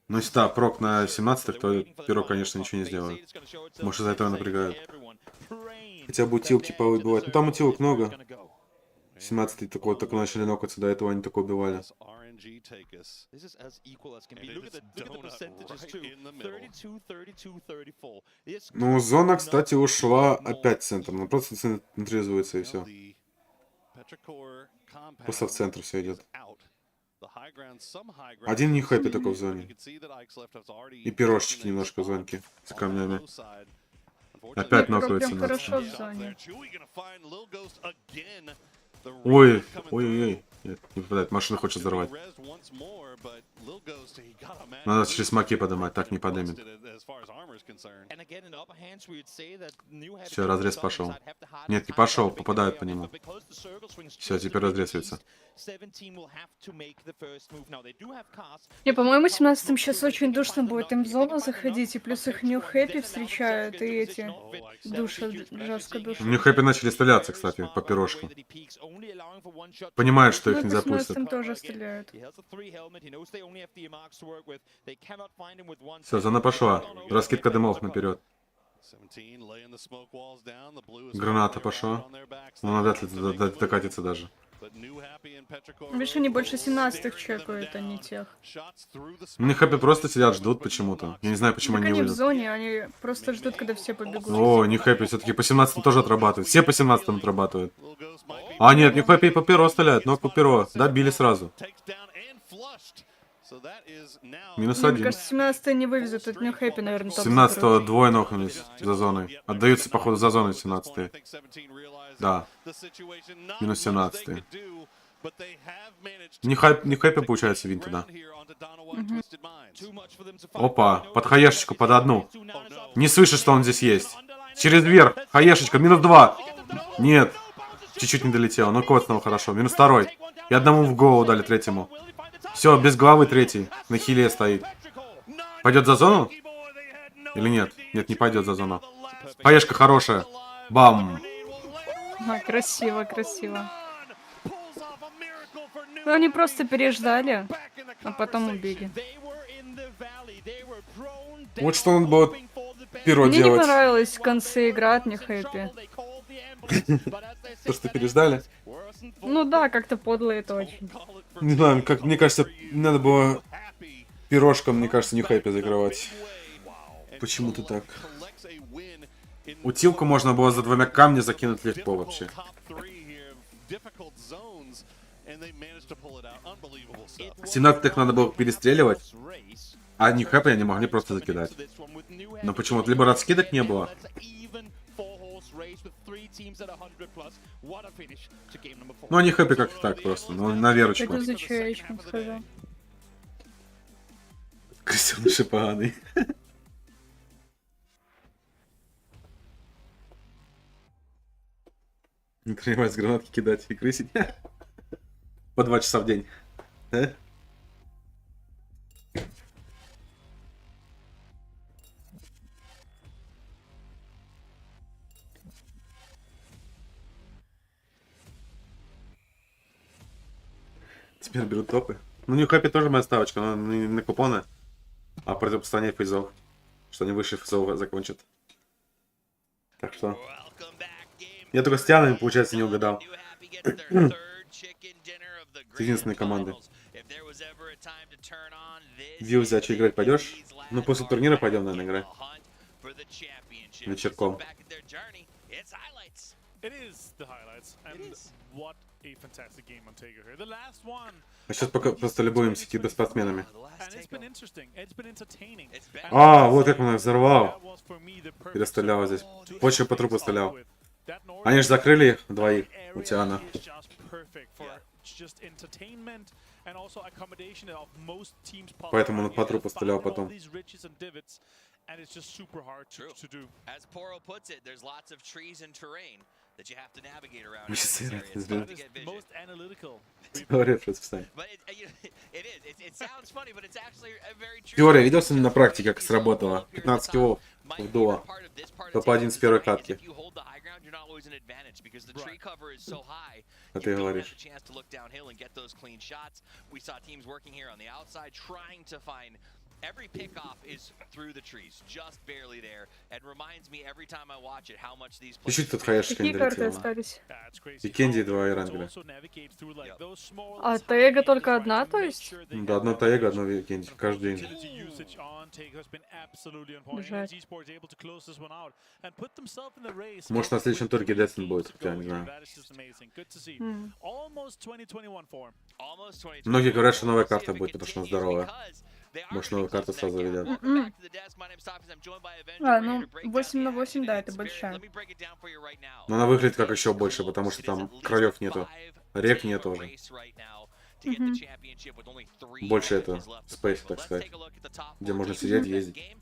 Ну, если да, прок на 17-х, то перо, конечно, ничего не сделает. Может, из-за этого напрягают. Хотя бы утилки повыбивать. Ну, там утилок много. 17-й только начали нокаться, до этого они такое убивали. This is as equal as can be. Look at the percentages too. 32, 32, 34. Yes. Ну, зона, кстати, ушла опять в центр. Она просто централизуется и все. Просто в центр все идет. Один не хэппи только в зоне. И пирожчики немножко в зонке с камнями. Опять нокаются. Хорошо в зоне. Ой, ой-ой-ой. Нет, не попадает. Машина хочет взорвать. Надо через смоки поднимать, так не поднимет. Все, разрез пошел. Нет, не пошел, попадают по нему. Все, теперь разрезается. Не, по-моему, 17-м сейчас очень душно будет им в зону заходить, и плюс их New Happy встречают, и эти душат, жестко душат. New Happy начали стреляться, кстати, по пирожкам. Понимают, что их не запустят. Ну, тоже стреляют. Все, зона пошла. Раскидка дымов наперед. Граната пошла. Ну, надо докатиться даже. Видишь, они больше 17-х чекают, а не тех. New Happy просто сидят, ждут почему-то. Я не знаю, почему Так они не они в выйдут. зоне, они просто ждут, когда все побегут. О, New Happy все-таки по 17 тоже отрабатывают. Все по 17 отрабатывают. А, нет, New Happy по перо стреляют, но по перо. Добили сразу. Минус Мне 1. кажется, 17 не вывезут от New Happy, наверное, топ 17-го двое нокнулись за зоной. Отдаются, походу, за зоной 17-е. Да. Минус 17-е. Не хэппи, получается, вин туда. Опа, под хаешечку, под одну. Не слышу, что он здесь есть. Через верх, хаешечка, минус 2. Нет. Чуть-чуть не долетело, но коцнул хорошо. Минус 2. И одному в голову дали третьему. Все, без головы третий. На хиле стоит. Пойдет за зону? Или нет? Нет, не пойдет за зону. Хаешка хорошая. Бам. А, красиво, красиво. Ну, они просто переждали, а потом убили. Вот что он будет перо Мне не делать. понравилось в конце игры от New Happy. То, что переждали? Ну да, как-то подло это очень. Не знаю, как мне кажется, надо было пирожком, мне кажется, New Happy закрывать. Почему-то так. Утилку можно было за 2 камня закинуть легко вообще. 17-х надо было перестреливать, а New Happy они могли просто закидать. Но почему-то либо раскидок не было. Ну, они хэппи как-то так просто, ну, на верочку. Это за чаечком сказал. Крестёныш поганый. Не принимать с гранатки кидать и крысить. По 2 часа в день. Да? Теперь берут топы. Ну, New Happy тоже моя ставочка, но не на купоны, а противопоставление фейзов. Что они выше фейзов закончат. Так что... Я только с Тианами, получается, не угадал. С единственной команды. Вью взять, играть пойдешь? Ну, после турнира пойдем, наверное, играть. Вечерком. А сейчас пока просто любуемся киберспортсменами. А, вот как он их взорвал. Перестрелял здесь. Больше по трупу стрелял. Они же закрыли их двоих у Тиана. Поэтому он по трупу стрелял потом. And it's just super hard to do. As Poro puts it, there's lots of trees and terrain that you have to navigate around. Most analytical. Теория просто. But it is. It sounds funny, but it's actually a very true. Теория, видел сегодня на практике, как сработала? 15 килов в дуо. Топ-1 с первой катки. А ты говоришь. Every pickoff is through the trees, just barely there, and reminds me every time I watch it how much these players. Чуть тут хаяшки не Какие карты долетело. остались? Викенди и 2 Эрангеля. А Таега только одна, то есть? Да, одна Таега, одна Викенди. Каждый день. Жаль. Может, на следующем туре Дестин будет, я не знаю. Многие говорят, что новая карта будет, потому что она здоровая. Может, новую карту сразу ведят. А, ну, 8 на 8, да, это большая. Но она выглядит как еще больше, потому что там краев нету. Рек нету уже. Больше это спейс, так сказать. Где можно сидеть, ездить.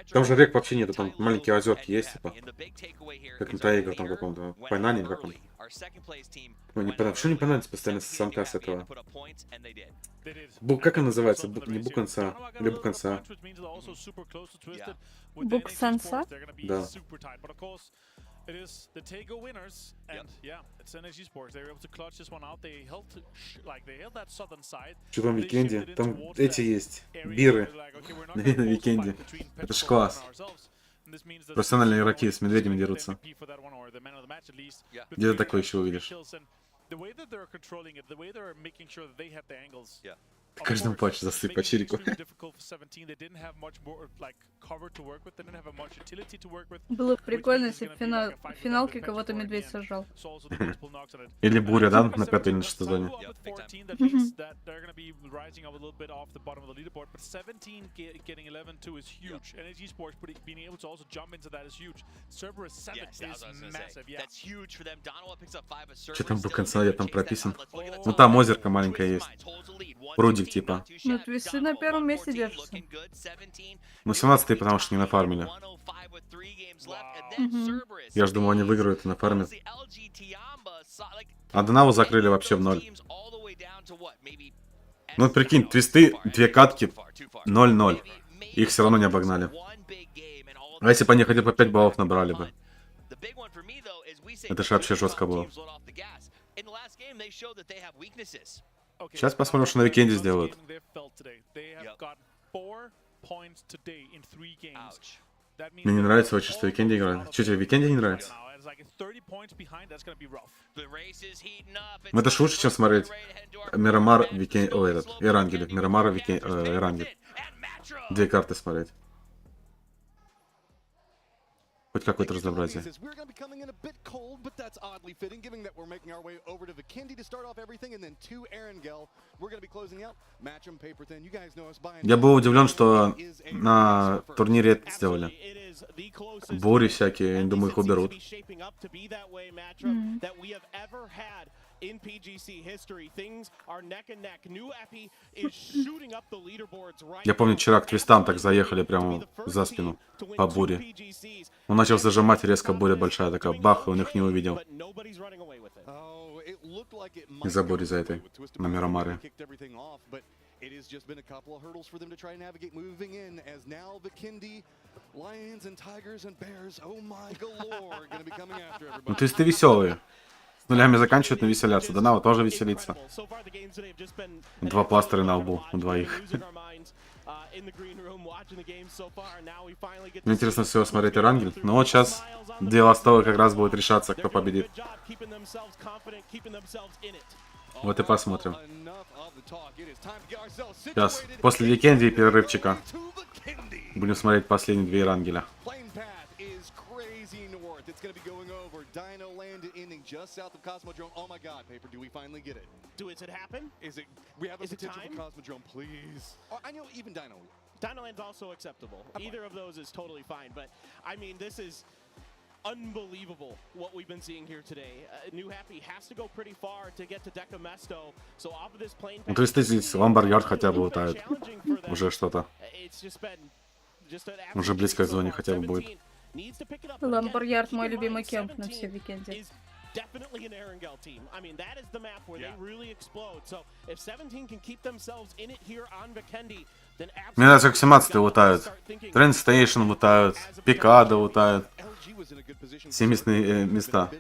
Там же рек вообще нету, там маленькие озерки есть, типа. Как на Таига, там каком-то. Пайнане или каком-то. Ну, не понравится. Что не понравится постоянно с самка с этого? Как он называется? Не Буканца. Или Буканца. Буксанса? Да. It is the Tego winners, and yeah, it's Energy Sports. They were able to clutch this one out. They held, they held that southern side. Что там в Викенде? Там эти есть. Биры. На Викенде. Это ж класс. Профессиональные игроки с медведями дерутся. Где ты такое еще увидишь? В каждом патче засыпь по чирику. Было бы прикольно, если бы в финалке кого-то медведь сожрал. Или буря, да, на 5-й или на 6-й зоне. Что там до конца я там прописан? Ну там озерка маленькая есть. Прудик типа. Ну, твисты на первом месте держатся. Ну 17-й, потому что не нафармили. Я же думал, они выиграют и нафармят. А Донаву закрыли вообще в 0. Ну прикинь, твисты, 2 катки, 0-0. Их все равно не обогнали. А если бы они хотя бы 5 баллов набрали бы? Это же вообще жестко было. Сейчас посмотрим, что на Викенде сделают. Мне не нравится очень, что Викенде играет. Что тебе, Викенде не нравится? Ну это ж лучше, чем смотреть Мирамар, Викенде... О, этот, Эрангель. Мирамара, Эрангель. 2 карты смотреть. Хоть какое-то разнообразие. Я был удивлен, что на турнире это сделали. Бури всякие, я думаю, их уберут. In PGC history, things are neck and neck. New Epi is shooting up the leaderboards right. Я помню, вчера к твистам так заехали прямо за спину по буре. Он начал зажимать, резко буря большая такая, бах, и он их не увидел. Из-за бури за этой, на Мирамаре. Ну твисты веселые. С нулями заканчивают, но веселятся. Донава тоже веселится. 2 пластыря на лбу у двоих. Мне интересно всего смотреть Эрангель. Но вот сейчас 2 ластовые как раз будут решаться, кто победит. Вот и посмотрим. Сейчас, после Викенди и перерывчика, будем смотреть последние 2 Эрангеля. It's going to be going over. Dino landed ending just south of Cosmodrome. Oh my god, Paper, do we finally get it? Is it happen? Is it? We have a potential for Cosmodrome, please. Oh, I know even Dino. Dino land's also acceptable. Either of those is totally fine, but I mean, this is unbelievable what we've been seeing here today. New Happy has to go pretty far to get to Deca Mesto. So off of this plane. Ну, то есть здесь Ламбард хотя бы лутает. Уже что-то. Уже близко к зоне хотя бы будет. Ламбард мой любимый кемп на все Викенде. Мне нравится, как 17-е лутают. Трендстейшн лутают, Пикадо лутают. Все местные места.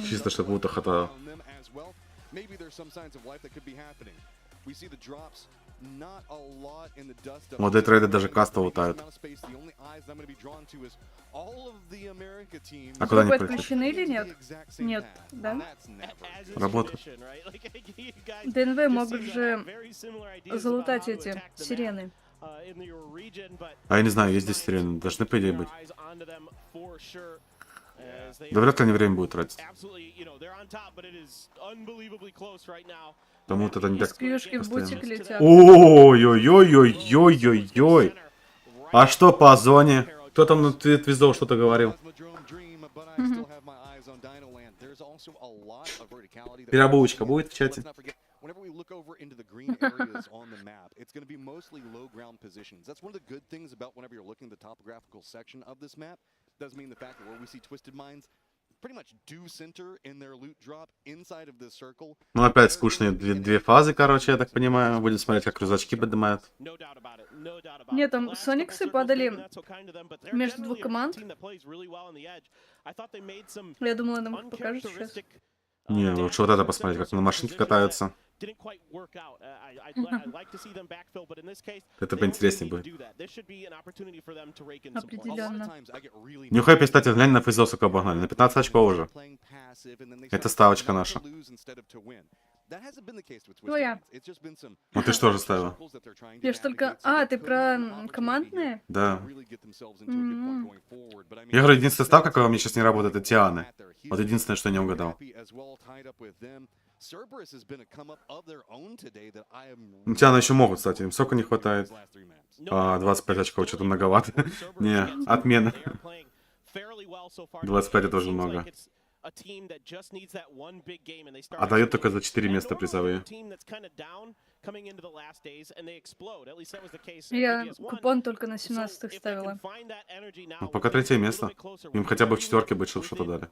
Чисто, чтобы лута хватало. Вот трейды даже каста лутают. А куда они подключены или нет? Нет, да? Работают. ДНВ могут же залутать эти сирены. А я не знаю, есть здесь сирены. Должны, по идее, быть. Да вряд ли они время будут тратить. Потому вот это не так постоянно. Ой-ой-ой-ой-ой-ой-ой-ой. А что по зоне? Кто там на твизол что-то говорил? Переобулочка будет в чате? Whenever we look over into the green areas on the map, it's going to be mostly low ground positions. That's one of the good things about whenever you're looking at the topographical section of this map. Does mean the fact that where we see twisted mines pretty much do center in their loot drop inside of this circle. Ну опять скучные две фазы, короче, я так понимаю. Будем смотреть, как рюкзачки поднимают. Нет, там сониксы падали между двух команд. Я думала, нам покажут сейчас. Не, лучше вот это посмотреть, как на машинке катаются. Это поинтереснее будет. Определенно. Нюхай, кстати, глянь на фейзол, сколько обогнали. На 15 очков уже. Это ставочка наша. Ну я. Ну ты что же ставила? Я ж только... А, ты про командные? Да. Я говорю, единственная ставка, которая у меня сейчас не работает, это Тианы. Вот единственное, что я не угадал. Ну, Тианы еще могут, кстати, им сока не хватает. 25 очков, что-то многовато. Не, отмена. 25 это тоже много. А дают только за 4 места призовые. Я купон только на 17-х ставила. Ну, пока 3-е место. Им хотя бы в 4-ке бы что-то дали.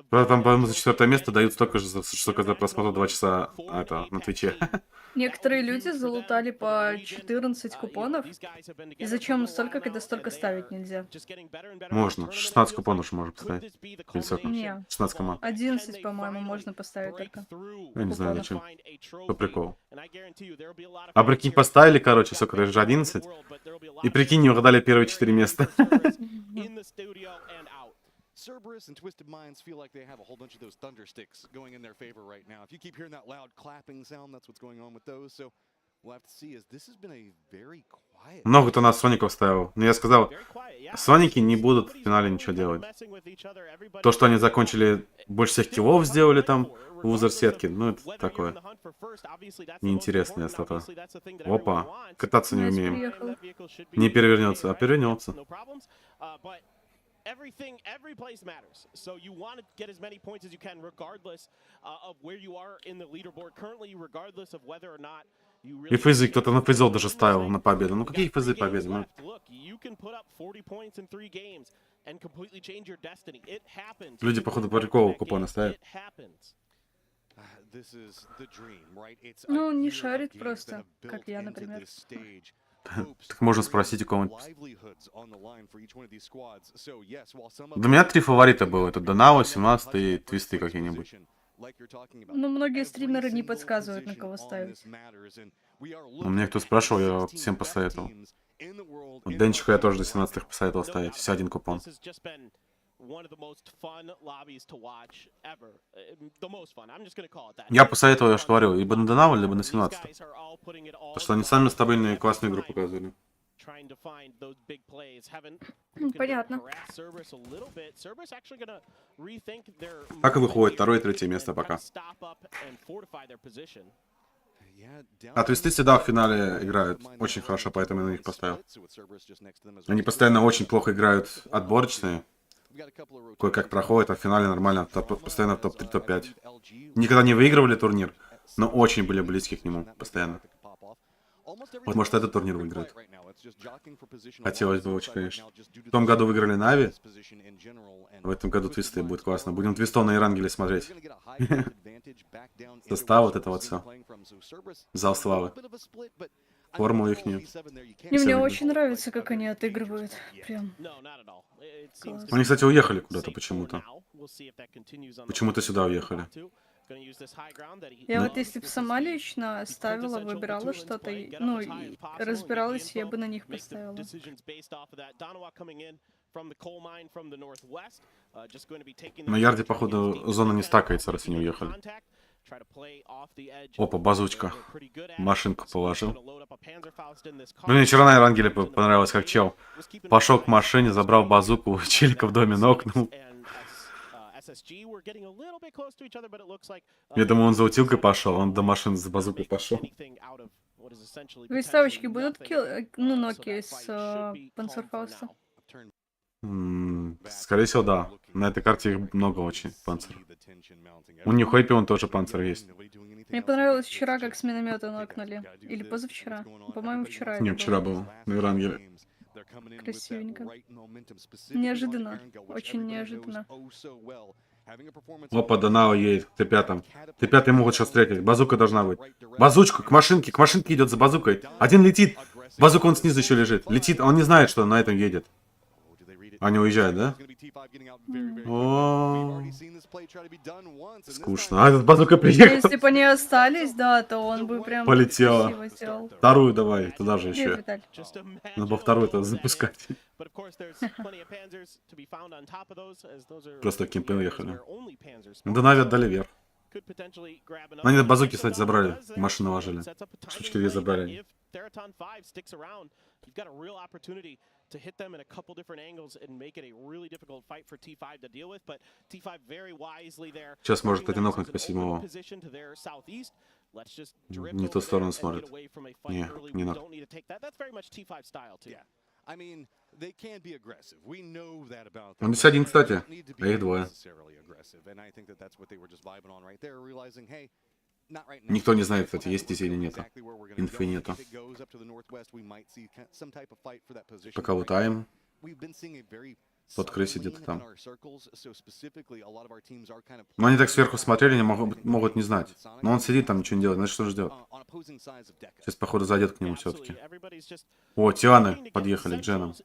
Правда, там, по-моему, за 4-е место дают столько же, сколько за просмотр 2 часа на Твиче. Некоторые люди залутали по 14 купонов. И зачем столько, когда столько ставить нельзя? Можно. 16 купонов уже можно поставить. Не. 16 команд. 11, по-моему, можно поставить только. Я не знаю, зачем. По приколу. А прикинь, поставили, короче, сколько, даже 11. И прикинь, не угадали первые 4 места. Cerberus and Twisted Minds feel like they have a whole bunch of those thunder sticks going in their favor right now. If you keep hearing that loud clapping sound, that's what's going on with those. So we'll have to see as this has been a very quiet. Много кто нас Соников ставил. Но я сказал, Соники не будут в финале ничего делать. То, что они закончили, больше всех киллов сделали там, в узор сетки, ну это такое. Неинтересное что-то. Опа, кататься не умеем. Не перевернется, а перевернется. Every place matters. So you want to get as many points as you can, regardless of where you are in the leaderboard currently, regardless of whether or not you really. И фейзы, кто-то на фейзол даже ставил на победу. Ну какие фейзы победы? Ну. Люди, походу, по приколу купоны ставят. Ну, не шарит просто, как я, например. Так можно спросить у кого-нибудь. Для меня 3 фаворита было. Это Донао, 17 и Твисты какие-нибудь. Ну, многие стримеры не подсказывают, на кого ставить. Ну, мне кто спрашивал, я всем посоветовал. Вот Денчику я тоже до 17-х посоветовал ставить. Все один купон. Я посоветовал, я же говорю, либо на Донао, либо на 17. Потому что они сами стабильную и классную игру показывали. Понятно. Так и выходит 2-е и 3-е место пока. А Твисты всегда в финале играют очень хорошо, поэтому я на них поставил. Они постоянно очень плохо играют отборочные. Кое-как проходит, а в финале нормально, постоянно в топ-3, топ-5. Никогда не выигрывали турнир, но очень были близки к нему, постоянно. Вот, может, этот турнир выиграет. Хотелось бы очень, конечно. В том году выиграли Нави, в этом году Твисты будет классно. Будем Твистов на Ирангеле смотреть. Состав, вот это вот все. Зал славы. формулы их нет. И мне очень нравится, как они отыгрывают. Прям. Класс. Они, кстати, уехали куда-то почему-то. Почему-то сюда уехали. Я вот если бы сама лично ставила, выбирала что-то, ну, и разбиралась, я бы на них поставила. На ярде, походу, зона не стакается, раз они уехали. Опа, базучка. Машинку положил. Мне вчера на Эрангеле понравилось, как чел пошел к машине, забрал базуку, челика в доме нокнул. Я думаю, он за утилкой пошел, он до машины за базукой пошел. Приставочки будут ну, ноки с панцерфауста? Скорее всего, да. На этой карте их много очень, панцир. У них Хэппи он тоже панцир есть. Мне понравилось вчера, как с миномета нокнули. Или позавчера. По-моему, вчера. Не, вчера был, на Эрангеле. Красивенько. Неожиданно. Очень неожиданно. Опа, Данао едет к Т5. Т5 могут сейчас встретить. Базука должна быть. Базучка к машинке идет за базукой. Один летит. Базука он снизу еще лежит. Летит, он не знает, что на этом едет. Они уезжают, да? О, скучно. А этот базука приехал. Если бы они остались, да, то он бы прям полетела. красиво сделал. Вторую давай, туда же еще. Виталь. Надо было вторую-то запускать. Просто кемпы уехали. Да, наверное, отдали вверх. Они базуки, кстати, забрали. Машину ложили. Штучки 2 забрали. To hit them in a couple different angles and make it a really difficult fight for T5 to deal with, but T5 very wisely there. Сейчас может один нокнуть по 7-го. Не ту сторону смотрит. Не надо. Он здесь один, кстати. А их двое. Никто не знает, кстати, есть здесь или нет. Инфы нету. Пока лутаем. Тот крыс сидит там. Но они так сверху смотрели, не могут не знать. Но он сидит там, ничего не делает. Значит, что ждет? Сейчас, походу, зайдет к нему все-таки. О, Тианы подъехали к Дженам.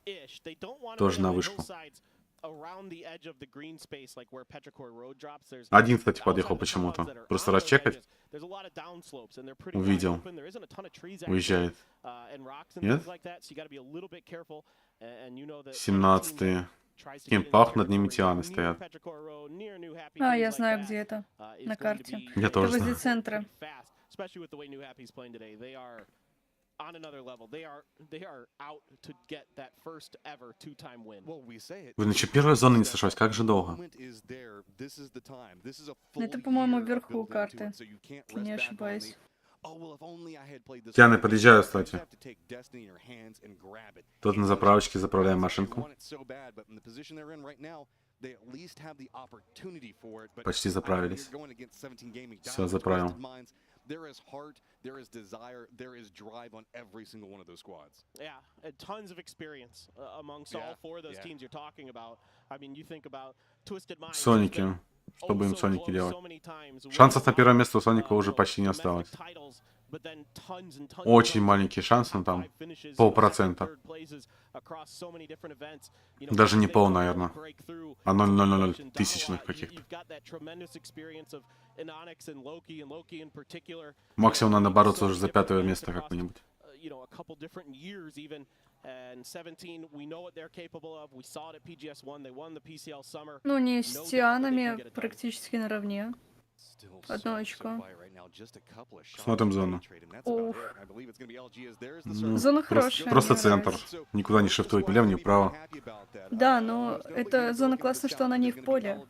Тоже на вышку. Один, кстати, подъехал почему-то. Просто расчекать. Увидел. Уезжает. Нет? 17-е. Кемпах, над ними Тианы стоят. А, я знаю, где это. На карте. Я тоже возле знаю. центра. On another level, they are out to get that first ever two-time win. Блин, еще первая зона не сошлась, как же долго. Это, по-моему, вверху карты. Не ошибаюсь. Тианы подъезжают, кстати. Тут на заправочке заправляем машинку. Почти заправились. Все, заправил. There is heart, there is desire, there is drive on every single one of those squads. Yeah, and tons of experience amongst all 4 of those teams you're talking about. I mean, you think about Twisted Minds. Соники. Что будем Соники делать? Шансов на первое место у Соника уже почти не осталось. Очень маленький шанс, но там 0,5%. Даже не пол, наверное. А 0,000 тысячных каких-то. Максимум надо бороться уже за 5-е место как-нибудь. Ну, не с Тианами практически наравне. Одно очко. Смотрим зону. Ух. Зона хорошая. Просто центр. Никуда не шифтует, ни влево, ни вправо. Да, но эта зона классно, что она не в поле.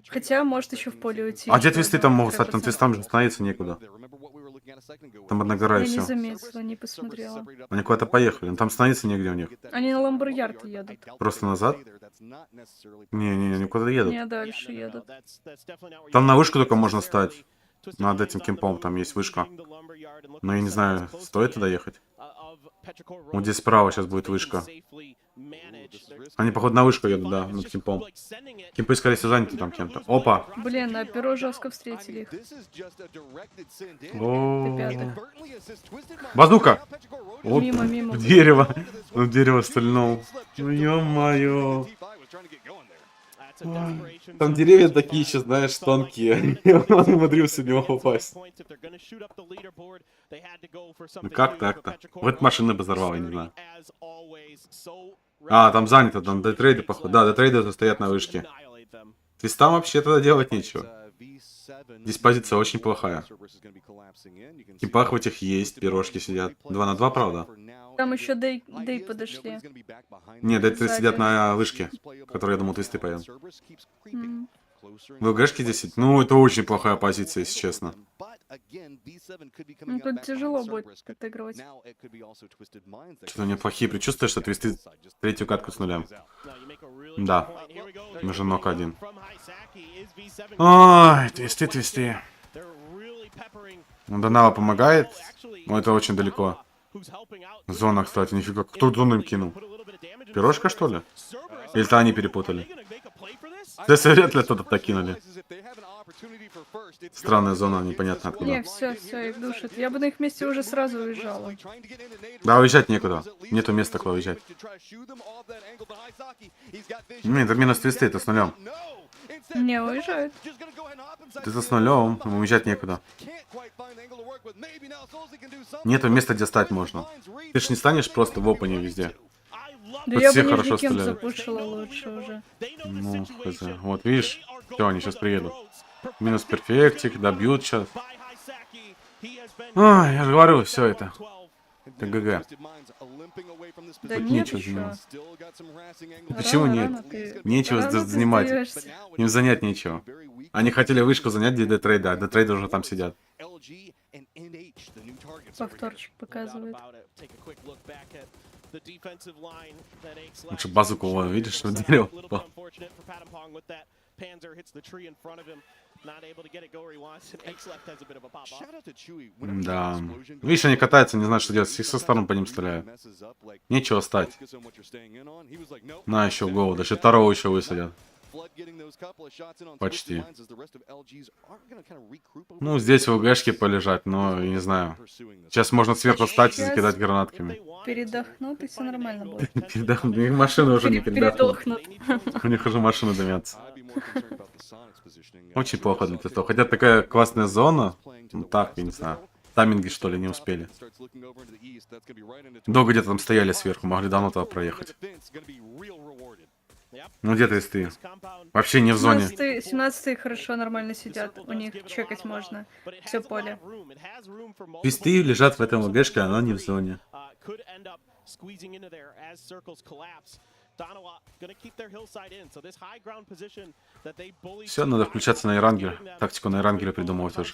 Хотя, может еще в поле уйти. А где твисты там могут стать? Там твистам же становиться некуда. Там одна гора и Я не все. заметила, не посмотрела. Они куда-то поехали, но там становиться негде у них. Они на Ламбурярд едут. Просто назад? Не-не-не, они куда-то едут. Не, дальше едут. Там на вышку только можно стать. Над этим кемпом там есть вышка. Но я не знаю, стоит туда ехать? Вот здесь справа сейчас будет вышка. Они, походу, на вышку едут, да, над кемпом. Кемпы, скорее всего, заняты там кем-то. Опа! Блин, на перо жестко встретили их. О, базука! Оп, Мимо. в дерево. В дерево стрельнул. Ну, ё-моё. Там деревья такие еще, знаешь, тонкие. Он умудрился в него попасть. Ну как так-то? Вот машины бы взорвал, я не знаю. А, там занято, там детрейды, походу. Да, детрейды стоят на вышке. Твистам вообще тогда делать нечего. Здесь позиция очень плохая. В кипах в этих есть, пирожки сидят. 2 на 2, правда? Там еще Дэй подошли. Не, Дэй сидят на вышке, которые, я думал, твисты поедут. ВГшки здесь сидят. Ну, это очень плохая позиция, если честно. Ну, тут тяжело будет отыгрывать. Что-то у меня плохие предчувствия, что твисты третью катку с нуля. Да. Уже нок один. Ой, твисты. Ну, Донава помогает, но это очень далеко. Зона, кстати, нифига. Кто зону им кинул? Пирожка, что ли? Или-то они перепутали? Здесь вряд ли кто-то так кинули. Странная зона, непонятно откуда. Не, все, их душит. Я бы на их месте уже сразу уезжала. Да, уезжать некуда. Нету места, куда уезжать. Нет, это минус твисты, это с нулем. Не, уезжают. Это с нулем, уезжать некуда. Нету места, где стать можно. Ты ж не станешь просто в опене везде. Да тут я все бы хорошо кем стреляют. запушила лучше уже. Ну, хз. Вот, видишь? Все, они сейчас приедут. Минус перфектик, добьют сейчас. Ой, я же говорю, все это. Это ГГ. Да тут нет нечего еще. занимать. Почему нет? Нечего занимать. Им занять нечего. Они хотели вышку занять, где детрейда, а детрейды уже там сидят. Повторчик показывает. Лучше базуку, вон, видишь, что дерево упало. Да. Видишь, они катаются, не знают, что делать. С их со стороны по ним стреляют. Нечего стать. На, еще в голову. Даже второго еще высадят. Почти. Ну, здесь в УГшке полежать, но я не знаю. Сейчас можно сверху встать и закидать гранатками. Передохнут, и все нормально будет. Передохнут. У них машины уже не передохнут. Передохнут. У них уже машины дымятся. Очень плохо для тестов. Хотя такая классная зона. Ну так, я не знаю. Тайминги, что ли, не успели. Долго где-то там стояли сверху, могли давно туда проехать. Ну где ты стоишь? Вообще не в зоне. 17-е хорошо, нормально сидят. У них чекать можно. Все поле. Твисты лежат в этом ЛГшке, а она не в зоне. Все, надо включаться на Эрангеле. Тактику на Эрангеле придумывать уже.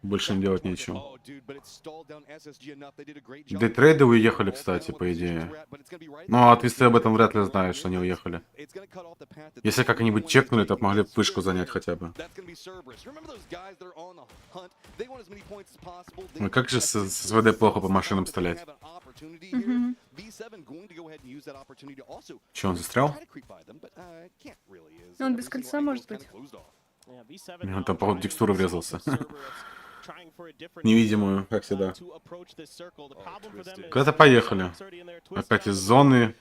Больше не делать нечего. Детрейды уехали, кстати, по идее. Ну, а твисты об этом вряд ли знают, что они уехали. Если как-нибудь чекнули, то могли бы вышку занять хотя бы. Ну как же с СВД плохо по машинам стрелять? Че, он застрял? Он без кольца может быть. Он там, походу, текстуру врезался. Невидимую, как всегда. Куда-то поехали. Опять из зоны.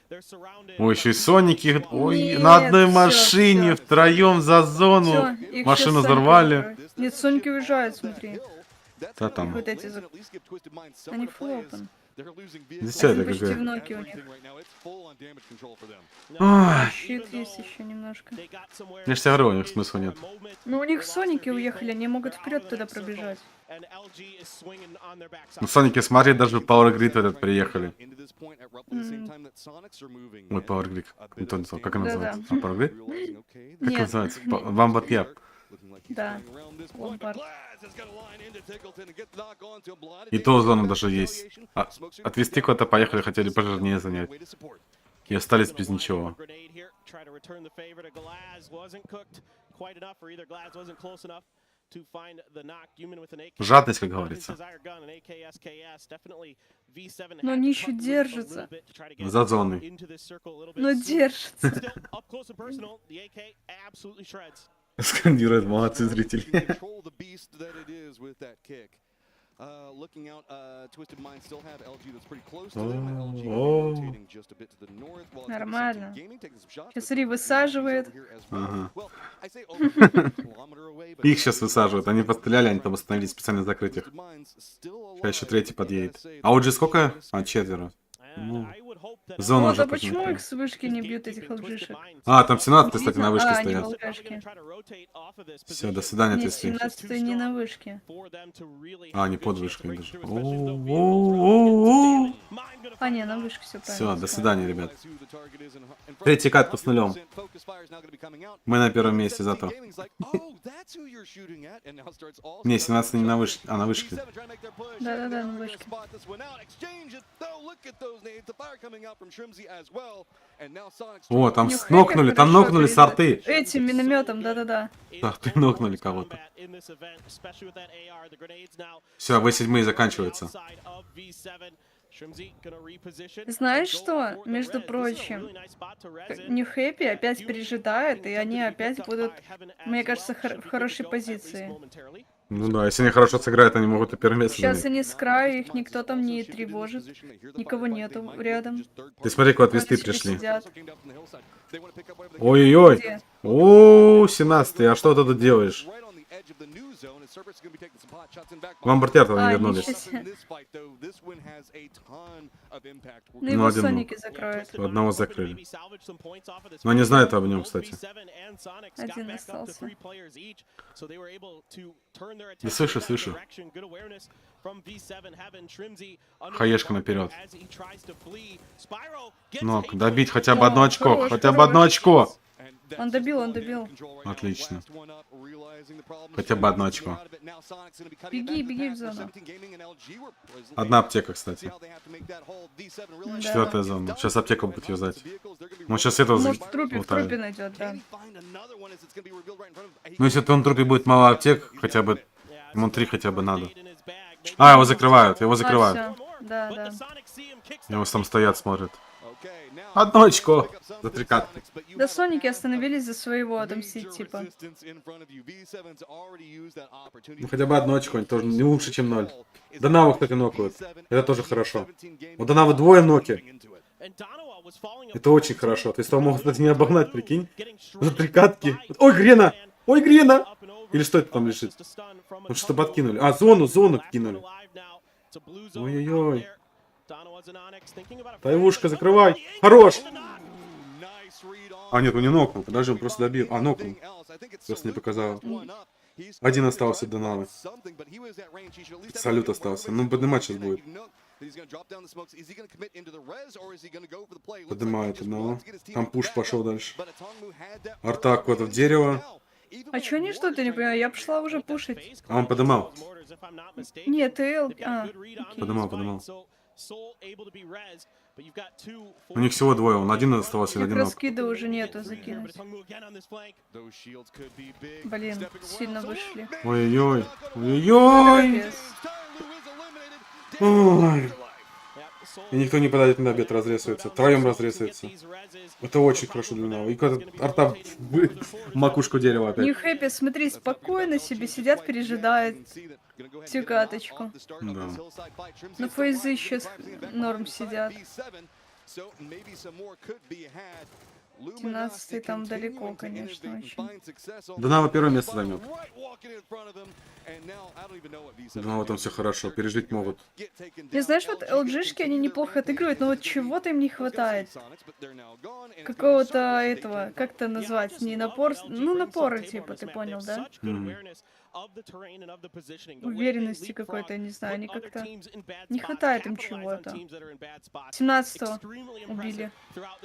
Ой, еще и соники. Ой, нет, на одной всё, машине, всё. втроем за зону. Всё, их Машину щас взорвали. Соники нет, соники уезжают, смотри. Да там. Вот эти они full open. Здесь все это Почти в как. ноке у них. Ой, Щит есть еще немножко. я же тебе говорю, у них смысла нет. Ну у них соники уехали, они могут вперед туда пробежать. Ну, Соники, смотри, даже Power Grid этот приехали. Ой, Power Grid. Как она называется? А, Power Grid? Как она называется? Вамбатьяп. Да. Ломбард. И то зона даже есть. Отвести куда-то поехали, хотели пожирнее занять. И остались без ничего. Жадность, как говорится. Но они еще держатся. За зоной. Но держатся. Скандируют, молодцы зрители. Looking out, Twisted Minds still have LG that's pretty close to them. LG rotating just a bit to the north. Нормально. Сейчас смотри, высаживает. Ага. Их сейчас высаживают. Они постреляли, они там остановились, специально закрыть их. Сейчас еще третий подъедет. А OG сколько? А, 4. Ну, зона Вот, уже а почему посмотрели. их с вышки не бьют, этих лжишек? А, там 17, кстати, на вышке они стоят. волкашки. Все, до свидания, Нет, Твисли. 17 не на вышке. А, они под вышкой даже. А, не, на вышке все правильно. Все, до свидания, ребят. Третий катку с нулем. Мы на первом месте зато. Не, 17 не на вышке, а на вышке. Да-да-да, на вышке. О, там нокнули с арты. Этим минометом, да-да-да. С арты нокнули кого-то. Все, В7 заканчивается. Знаешь что? Между прочим, New Happy опять пережидает, и они опять будут, мне кажется, в хорошей позиции. Ну да, если они хорошо сыграют, они могут и первое место Сейчас занять. они с краю, их никто там не тревожит. Никого нету рядом. Ты смотри, куда твисты пришли. Сидят. Ой-ой-ой. О, 17, а что ты тут делаешь? Бомбардир не вернулись. Ну его соники закроют. Одного закрыли. Но они знают об нем, кстати. Один остался. Да слышу, слышу. Хаешка наперед. Ну, добить хотя бы одно очко. Хорош, Хотя бы одно очко. Он добил, он добил. Отлично. Хотя бы одно очко. Беги, беги в зону. Одна аптека, кстати. Да. Четвертая зона. Сейчас аптеку будет юзать. Ну, сейчас это Может, в трупе найдет, да. Ну, если он в трупе будет мало аптек, хотя бы... Ему 3 хотя бы надо. А, его закрывают, его закрывают. А, всё. Да, да. Его там стоят, смотрят. Одно очко за 3 катки. Да соники остановились за своего отомстить, типа. Ну, хотя бы одно очко, тоже не лучше, чем 0. Донаву, кстати, нокают. Это тоже хорошо. У Донавы 2 ноки. Это очень хорошо. То есть его могут, кстати, не обогнать, прикинь. За 3 катки. Ой, Грена! Ой, Грена! Или что это там лежит? Ну, что подкинули. А, зону кинули. Ой-ой-ой. Тайвушка, закрывай. Хорош! А, нет, он не нокнул. Подожди, он просто добил. А, нокнул. Просто не показал. Один остался до Навы. Салют остался. Ну, поднимать сейчас будет. Поднимает одного. Там пуш пошел дальше. Арта куда-то в дерево. А чё они что-то не понимаю? Я пошла уже пушить. А он подымал. Нет, Эл... А, Подымал. У них всего 2, он один оставался, как один ног. раскида уже нету закинуть. Блин, сильно вышли. Ой-ой-ой. Ой-ой-ой. Ой. И никто не подойдет на обед, разрезается. Втроем разрезается. Это очень хорошо для него. И когда арта в макушку дерева опять. New Happy, смотри, спокойно себе сидят, пережидают всю каточку. Да. На фейзы сейчас норм сидят. 17-й там далеко, конечно, очень. Донава первое место займет. Донава там все хорошо, пережить могут. Не знаешь, вот LG-шки, они неплохо отыгрывают, но вот чего-то им не хватает. Какого-то этого, как это назвать, не напор, ну напора типа, ты понял, да? Уверенности какой-то, я не знаю, они как-то... Не хватает им чего-то. 17-го убили.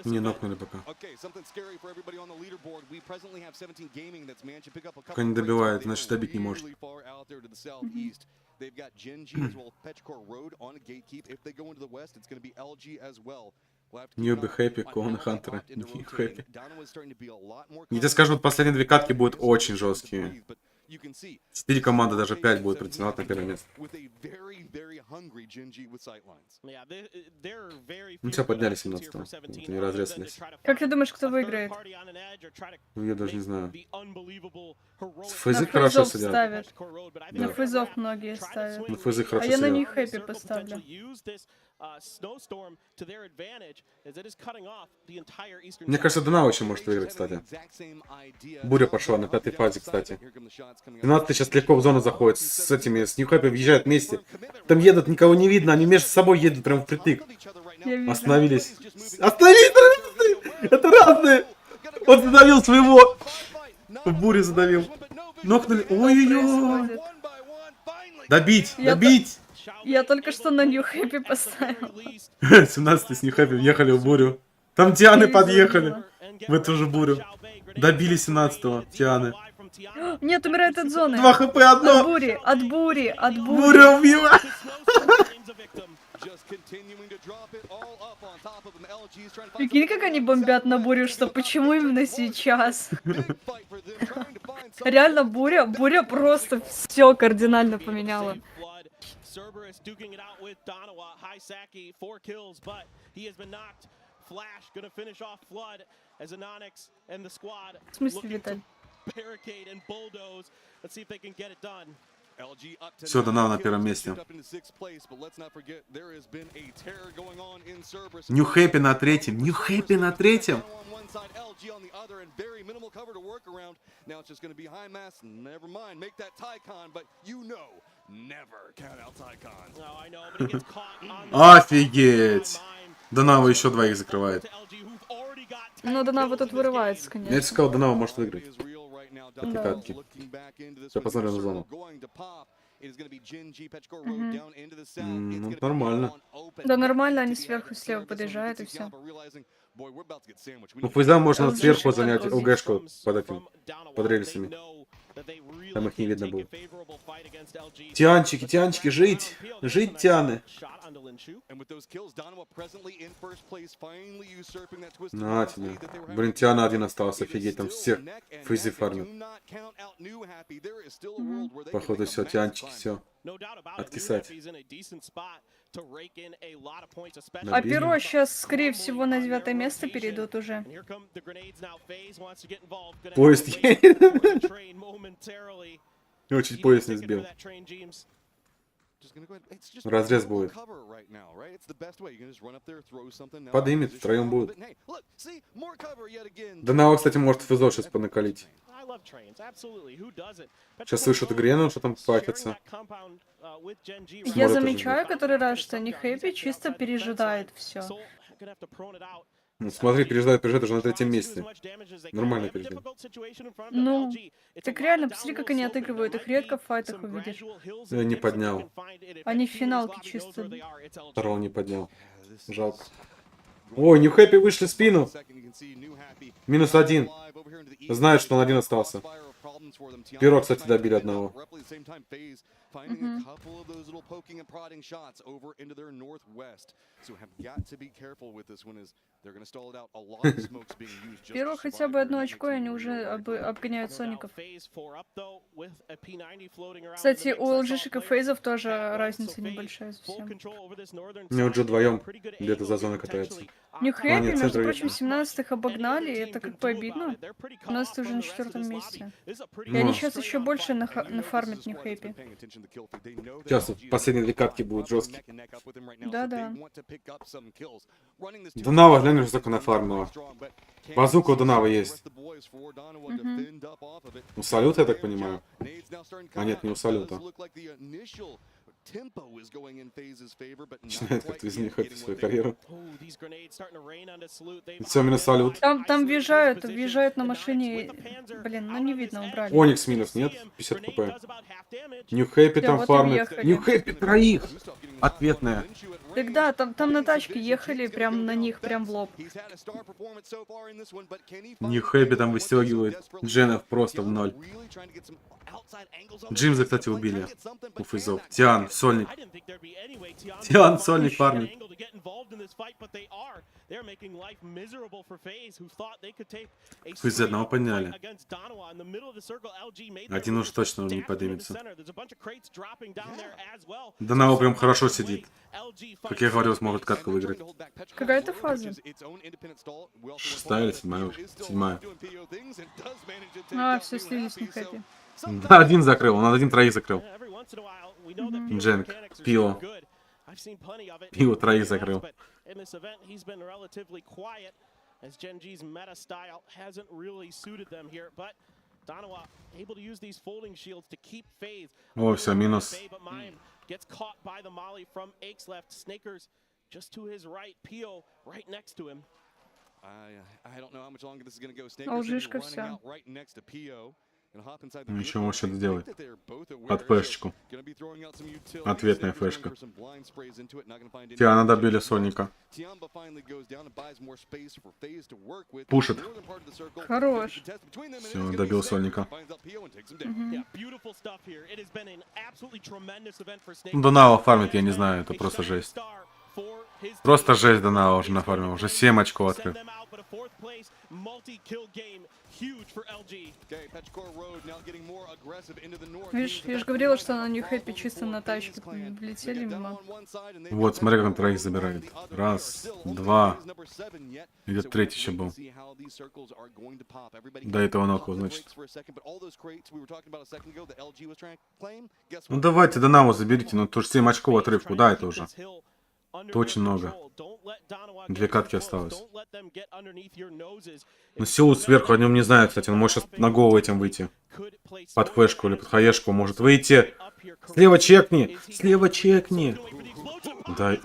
Не нокнули пока. Пока не добивает, значит добить не может. Ньюби хэппи, Коуна Хантера, Нью хэппи. Я тебе скажу, вот последние 2 катки будут очень жесткие. 4 команды, даже 5 будет претендовать на первое место. Ну, все подняли 17-го. Это не разрезались. Как ты думаешь, кто выиграет? Ну, я даже не знаю. На Фейзы хорошо сидят. ставят. Да. На фейзов многие ставят. На фейзы хорошо А я на сидят. них хэппи поставлю. Мне кажется, Донау еще может выиграть, кстати. Буря пошла на 5-й фазе, кстати. 12-й сейчас легко в зону заходит. С этими, с Ньюхэппи въезжают вместе. Там едут, никого не видно, они между собой едут прям впритык. Остановились. Остановились! Это разные! Он задавил своего! В буре задавил. Нокнули. Ой-ой-ой! Добить! Добить! Я только что на Ньюхэппи поставил. 17-й с Ньюхэппи въехали в бурю. Там Тианы подъехали в эту же бурю. Добили 17-го Тианы. Нет, умирает от зоны. 2 хп, одно. От бури, от бури, от бури. Буря убила. Прикинь, как они бомбят на бурю, что почему именно сейчас? Реально буря просто все кардинально поменяла. В смысле, Виталь? Все, Донау на первом месте. Ньюхэппи на третьем. Ньюхэппи на третьем. Офигеть. Донау еще 2 закрывает. Ну, Донау тут вырывается, конечно. Я же сказал, Донау может выиграть. Да. Катки. Сейчас посмотрим на зону. Ну, нормально. Да, нормально, они сверху слева подъезжают и все. Ну, фейзам можно сверху занять ЛГшку под этим, под рельсами. Там их не видно будет. Тианчики, Тианчики, жить! Жить, Тианы! На тебе. Блин, Тиана один остался, офигеть, там все фейзы фармят. Походу все, Тианчики, все. Откисать. А перо сейчас, скорее всего, на 9-е место перейдут уже. Поезд едет. Его чуть поезд не сбил. Разрез будет. Подымет, втроем будет. Донау, кстати, может физов сейчас понакалить. Сейчас слышат Грену, что там файтятся. Я замечаю который раз, что Ньюхэппи чисто пережидает все. Ну, смотри, пережидает уже на 3-м месте. Нормально пережидает. Ну, так реально, посмотри, как они отыгрывают. Их редко в файтах увидишь. Я не поднял. Они в финалке чисто. Второго не поднял. Жалко. Ой, Ньюхэппи вышли в спину. -1. Знает, что он один остался. Перо, кстати, добили одного. Перо хотя бы 1 очко, и они уже обгоняют Соников. Кстати, у LG-шек и фейзов тоже разница небольшая совсем. У него уже вдвоем где-то за зоной катается. Ньюхэппи, между прочим, 17-х обогнали, и это как бы обидно. 17-й уже на 4-м месте. И они сейчас еще больше нафармят Ньюхэппи. Сейчас последние 2 катки будут жесткие. Да-да. Донава, глянь, уже только нафармила. Базука у Донава есть. У Салюта, я так понимаю? А нет, не у Салюта. Начинает как-то из них свою карьеру. Все, минус Салют. Там въезжают на машине. Блин, ну не видно, убрали. Оникс минус, нет? 50 кп. Ньюхэппи там вот фармит. Ньюхэппи троих! Ответная. Тогда там на тачке ехали прям на них, прям в лоб. Ньюхэппи там выстегивает. Дженов просто в 0. Джимза, кстати, убили. У фейзов. Тиан, сольник. Тиан, сольник фармит. involved in this fight, but they are. They're making life miserable for FaZe, who thought they could take a одного подняли. against Donowa in the middle of the circle. LG made Один уж точно не поднимется. There's a bunch of crates dropping down there as well. Данао прям хорошо сидит. Как я говорил, сможет катку выиграть. Какая-то фаза. 6-я или 7-я уже? 7-я. А, все, слились не хэппи. Да, один закрыл, он один троих закрыл. Дженк, Пио. Пио троих закрыл. As Gen G's meta style hasn't really suited them here, but Donowa able to use these folding shields to keep FaZe. О, все, минус. Gets caught by the molly from Aches left. Snakers just to his right. Pio right next to him. I don't know how much longer this is going to go. Snakers running out right next to Pio. Ничего может сделать. Под флешечку. Ответная флешка. Тиана добили Соника. Пушит. Хорош. Все, добил Соника. Донао фармит, я не знаю, это просто жесть. Просто жесть Донао уже нафармил. Уже 7 очков открыл. Видишь, я же говорила, что на них хэппи чисто на тачке влетели мимо. Вот, смотри, как он троих забирает. Раз, два. Где-то третий еще был. До этого нокнул, значит. Ну давайте Донао заберите, ну тоже 7 очков отрыв. Куда это уже? Это очень много. 2 катки осталось. Но силу сверху о нем не знаю, кстати. Он может сейчас на голову этим выйти. Под флешку или под хаешку может выйти. Слева чекни! Слева чекни! Да.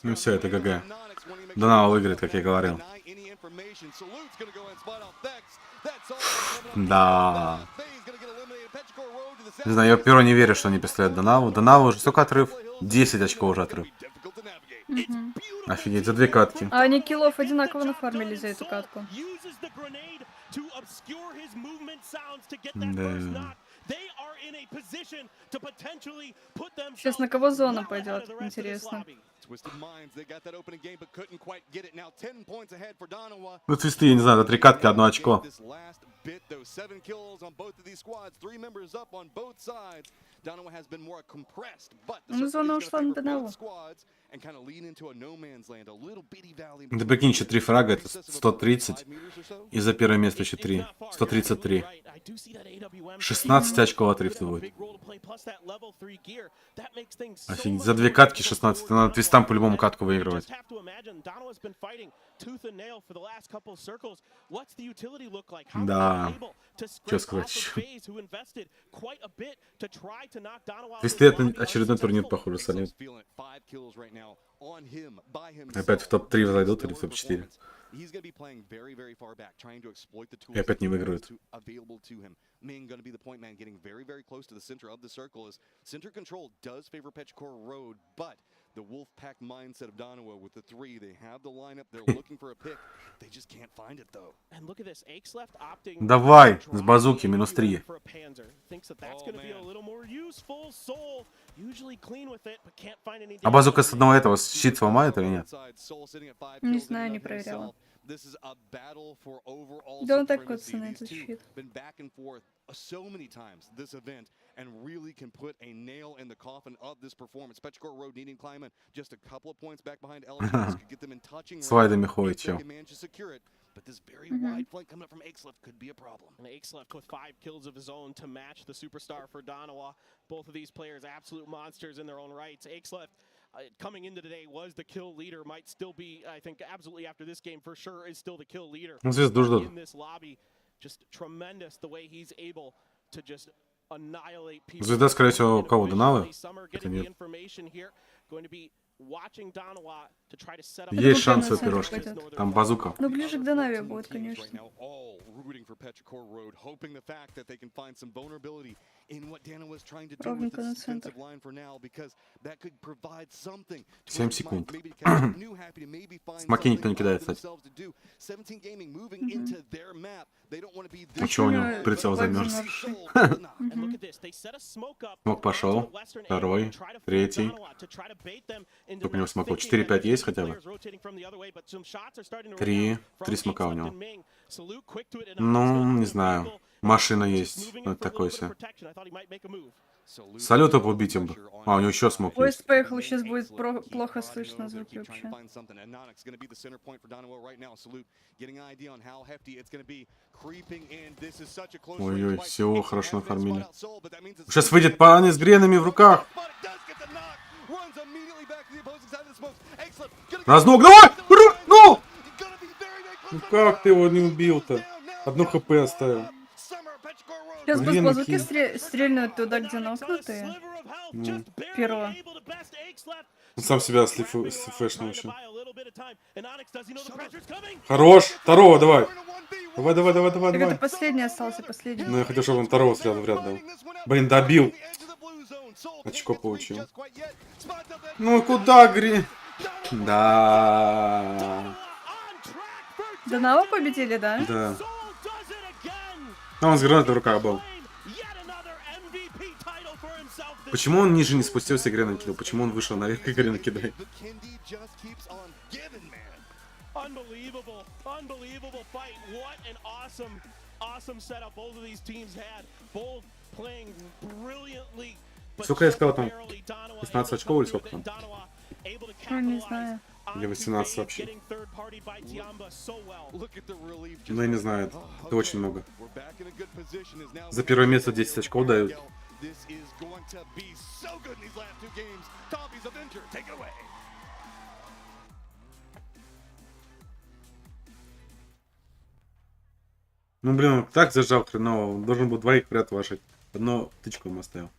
Ну все, это ГГ. Донао выиграет, как я говорил. Да. Не знаю, я перо не верю, что они пистолет Донао. Донао уже сколько отрыв? 10 очков уже отрыв. Офигеть, за 2 катки. А они киллов одинаково нафармили за эту катку. Да. Сейчас на кого зона пойдет? Интересно. Ну, твисты, я не знаю, за 3 катки 1 очко. Ну, зона ушла на Донао. Ты прикинь, еще 3 фрага, это 130. И за первое место еще 3. 133. 16 очков отрыв будет. Офигеть, за 2 катки 16. Надо твистам по-любому катку выигрывать. Да. Что сказать еще? Твисты это очередной турнир, похоже, солид. Опять в топ-3 зайдут или в топ-4. И опять не выиграют. Ming going to be the point man, getting very, very close to the center of the circle. As center control does favor Pechcore Road, but the Wolfpack mindset of Donowa with the 3, they have the lineup, they're looking for a pick, they just can't find it though. And look at this, Aches left opting. Давай, с базуки, минус 3. А базука с одного этого щит сломает или нет? Не знаю, не проверяла. Да он так кодится на этот щит. So many times this event and really can put a nail in the coffin of this performance. Pechcore Road needing climate just a couple of points back behind LG could get them in touching. Слайдами ходит, чел. But this very wide flank coming up from Aches left could be a problem. And Aches left with 5 kills of his own to match the superstar for Donowa. Both of these players absolute monsters in their own rights. Aches left coming into today was the kill leader, might still be, I think, absolutely after this game for sure is still the kill leader in this lobby. Just tremendous the way he's able to just annihilate people. Звезда, скорее всего, у кого? Донао? Это нет. Going to be watching Donowa Есть шансы у пирожки. Там базука. Ну, ближе к Донаве будет, конечно. Ровненько на центр. 7 секунд. Смоки никто не кидает, кстати. А что у него прицел замерз? Смок пошел. Второй. Третий. Сколько у него смоков? 4-5 есть хотя бы? 3 смока у него. Ну, не знаю. Машина есть. Ну, это такое себе. Салютов убить им бы. А, у него еще смог есть. Поезд поехал, сейчас будет плохо слышно звуки вообще. Ой-ой, все хорошо нафармили. Сейчас выйдет парни с гренами в руках. Разног, давай! Ну! Ну как ты его не убил-то? Одно хп оставил. Сейчас бы с базуки стрельнут туда, где нокнутые. Первого. Он сам себя слифэшнул еще. Хорош! Второго давай! Давай. Так это последний остался, последний. Ну я хотел, чтобы он второго сразу в ряд дал. Блин, добил. Очко получил. Ну куда, Гри? Да. Донава победили, да? Да. А он с гранатой в руках был. Почему он ниже не спустился и игры накидал? Почему он вышел наверх и игры накидает? Сколько я сказал там? 16 очков или сколько там? Ну, не знаю. Или 18 вообще. Ну, я не знаю, это очень много. За первое место 10 очков дают. Ну, блин, он так зажал хреново. Он должен был двоих в ряд вашить. Одно тычку ему оставил.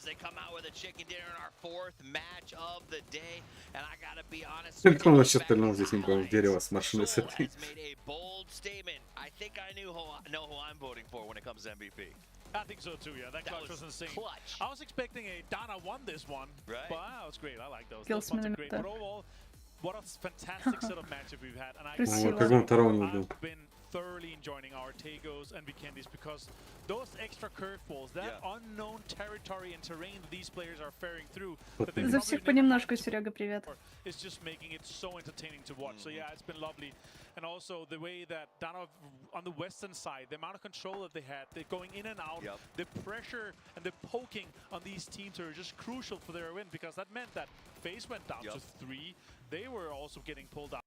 They come out with a chicken dinner in our fourth match of the day, and I gotta be honest. Как он вообще стрельнул здесь в дерево с машиной с этой? I think I know who I'm voting for when it comes to MVP. I think so too, yeah. That clutch was insane. I was expecting a Dana won this one, but that was great. I like those. Those ones are great. But overall, what a fantastic set of matchup we've had, and I've been thoroughly enjoying our Tagos and Vikendis because those extra curveballs, that unknown territory and terrain that these players are faring through, За всех понемножку, Серега, привет. It's just making it so entertaining to watch. So yeah, it's been lovely. And also the way that Dana on the western side, the amount of control that they had, they're going in and out, the pressure and the poking on these teams are just crucial for their win because that meant that FaZe went down to 3. They were also getting pulled out.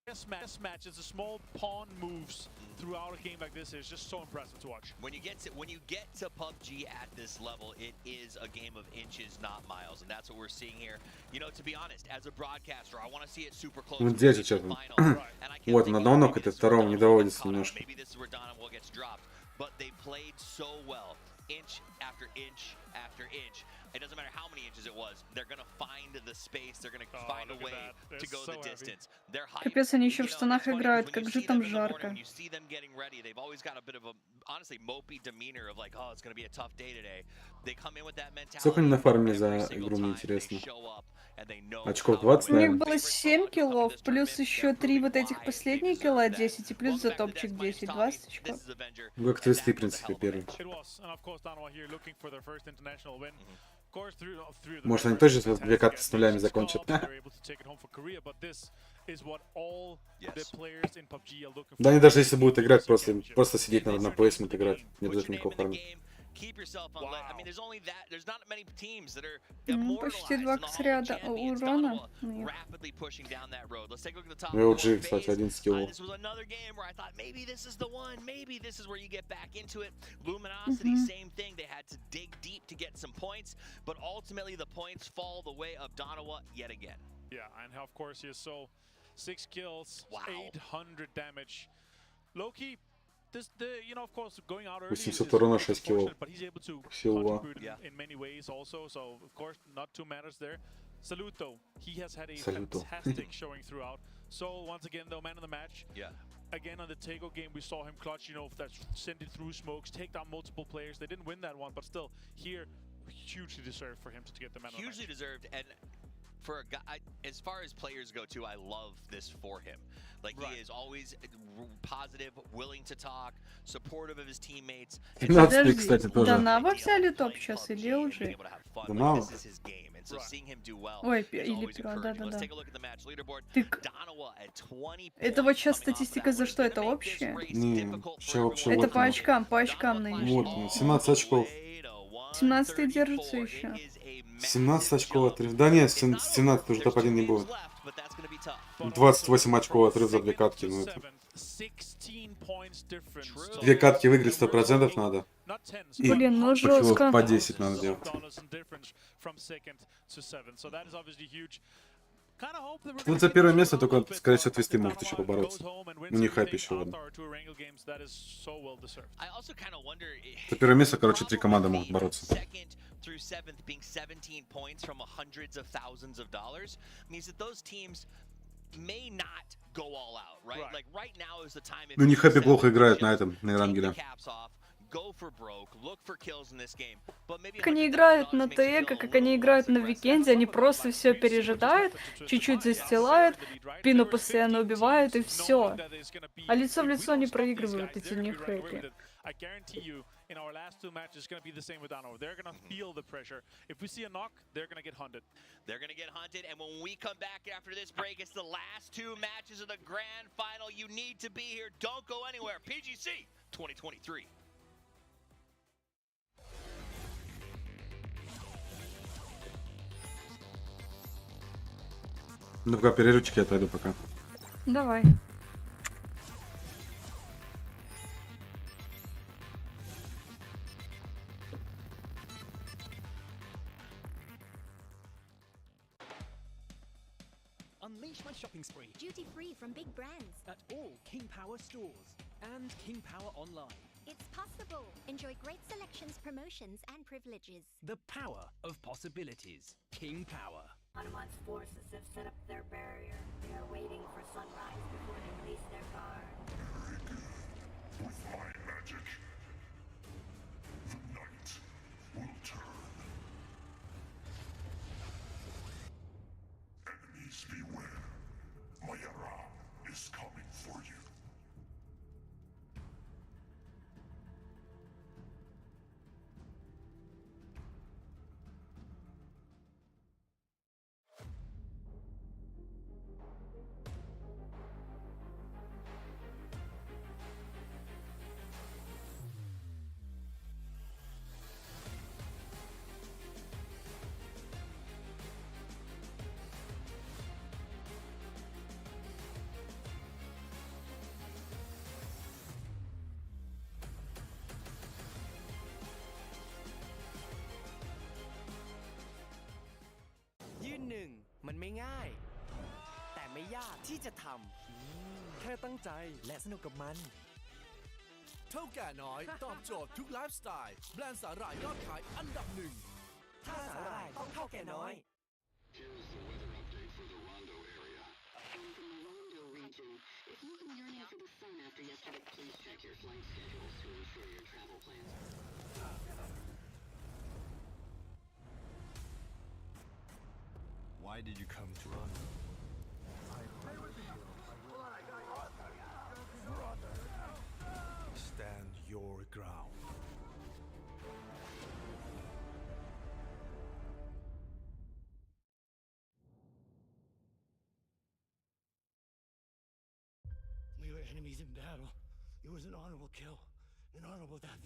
This match is the small pawn moves throughout a game like this is just so impressive to watch. When you get to PUBG at this level, it is a game of inches, not miles, and that's what we're seeing here. You know, to be honest, as a broadcaster, I want to see it super close. Вот здесь сейчас. Вот на одного ног, это второго не доводится немножко. Maybe this is where Donovan gets dropped, but they played so well, inch after inch after inch. It doesn't matter how many inches it was. They're gonna find the space. They're gonna find a way to go the distance. They're hyped. Капец, они еще в штанах играют, как же там жарко. When you see them getting ready, they've always got a bit of a, honestly, mopey demeanor of like, oh, it's gonna be a tough day today. They come in with that mentality. Сколько они нафармили за игру, мне интересно. Очков 20, У них наверное. было 7 киллов, плюс еще 3 вот этих последние килла 10, и плюс за топчик 10, 20 очков. Как твисты, в принципе, первый. Может, они тоже сейчас две карты с нулями закончат. Да они даже если будут играть, просто сидеть на плейсмент играть, не обязательно никого фармить. keep yourself on lit. I mean, there's only that. There's not many teams that are immortalized Почти in the 2 Hall of ряда Champions. урона. Donowa rapidly pushing down that road. Let's take a look at the top. LG, кстати, 1 скилл. This was another game where I thought maybe this is the one. Maybe this is where you get back into it. Luminosity, same thing. They had to dig deep to get some points, but ultimately the points fall the way of Donowa yet again. Yeah, and of course he is so 6 kills, 800 damage. Low-key, you know, of course, going out early is unfortunate, but he's able to contribute in many ways also. So of course, not two matters there. Salute though, he has had a fantastic showing throughout. So once again, though, man of the match. Yeah. Again, on the Tego game, we saw him clutch, you know, that send it through smokes, take down multiple players. They didn't win that one, but still, here, hugely deserved for him to get the man of the match. Hugely deserved, and for a guy, as far as players go too, I love this for him. Like, he is always positive, willing to talk, supportive of his teammates. Подожди, кстати, тоже. Данава взяли топ сейчас или уже? Данава. Ой, или Пиро, да-да-да. Это вот сейчас статистика за что? Это общая? Не, сейчас вообще это по очкам нынешние. Вот, 17 очков. 17-й держится еще. 17 очков отрыв. Да нет, с 17 уже топ-1 не будет. 28 очков отрыв за 2 катки. Ну это... 2 катки выиграть 100% надо. И блин, ну жестко. По 10 надо делать. Ну, за первое место только, скорее всего, твисты могут еще побороться. У них хайп еще, ладно. За первое место, короче, 3 команды могут бороться. Through 7th being 17 points from hundreds of thousands of dollars means that those teams may not go all out, right? Like right now is the time. Ну, не хэппи плохо играют на этом, на Эрангеле. Как они играют на ТЭ, как они играют на Викенде, они просто все пережидают, чуть-чуть застилают, спину постоянно убивают и все. А лицо в лицо они проигрывают эти нехэппи. In our last 2 matches, it's going to be the same with Donowa. They're going to feel the pressure. If we see a knock, they're going to get hunted. They're going to get hunted, and when we come back after this break, it's the last 2 matches of the grand final. You need to be here. Don't go anywhere. PGC 2023. Ну, пока перерывчик, я отойду пока. Давай. Unleash my shopping spree. Duty free from big brands. At all King Power stores and King Power online. It's possible. Enjoy great selections, promotions, and privileges. The power of possibilities. King Power. Hanuman's forces have set up their barrier. They are waiting for sunrise before they release their guard. With my magic, the night will turn. Enemies beware. My Era is coming for you.ยืนหนึ่งมันไม่ง่ายแต่ไม่ยากที่จะทำแค่ตั้งใจและสนุกกับมันเท่าแก่น้อยตอบโจทย์ทุกไลฟ์สไตล์แบรนด์สาหร่ายยอดขายอันดับ 1ถ้าสาหร่ายต้องเท่าแก่น้อย Here's the weather update for the Rondo area. From the Rondo region, if you've been yearning for the sun after yesterday, please check your flight schedules to ensure your travel plans. Why did you come to Rondo? Stand your ground. We were enemies in battle. It was an honorable kill, an honorable death.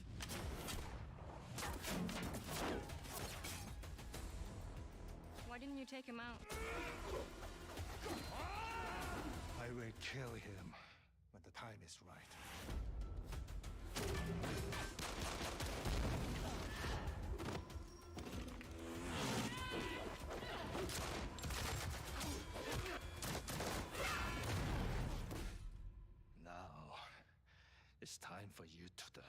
take him out. I will kill him when the time is right. Now, it's time for you to die.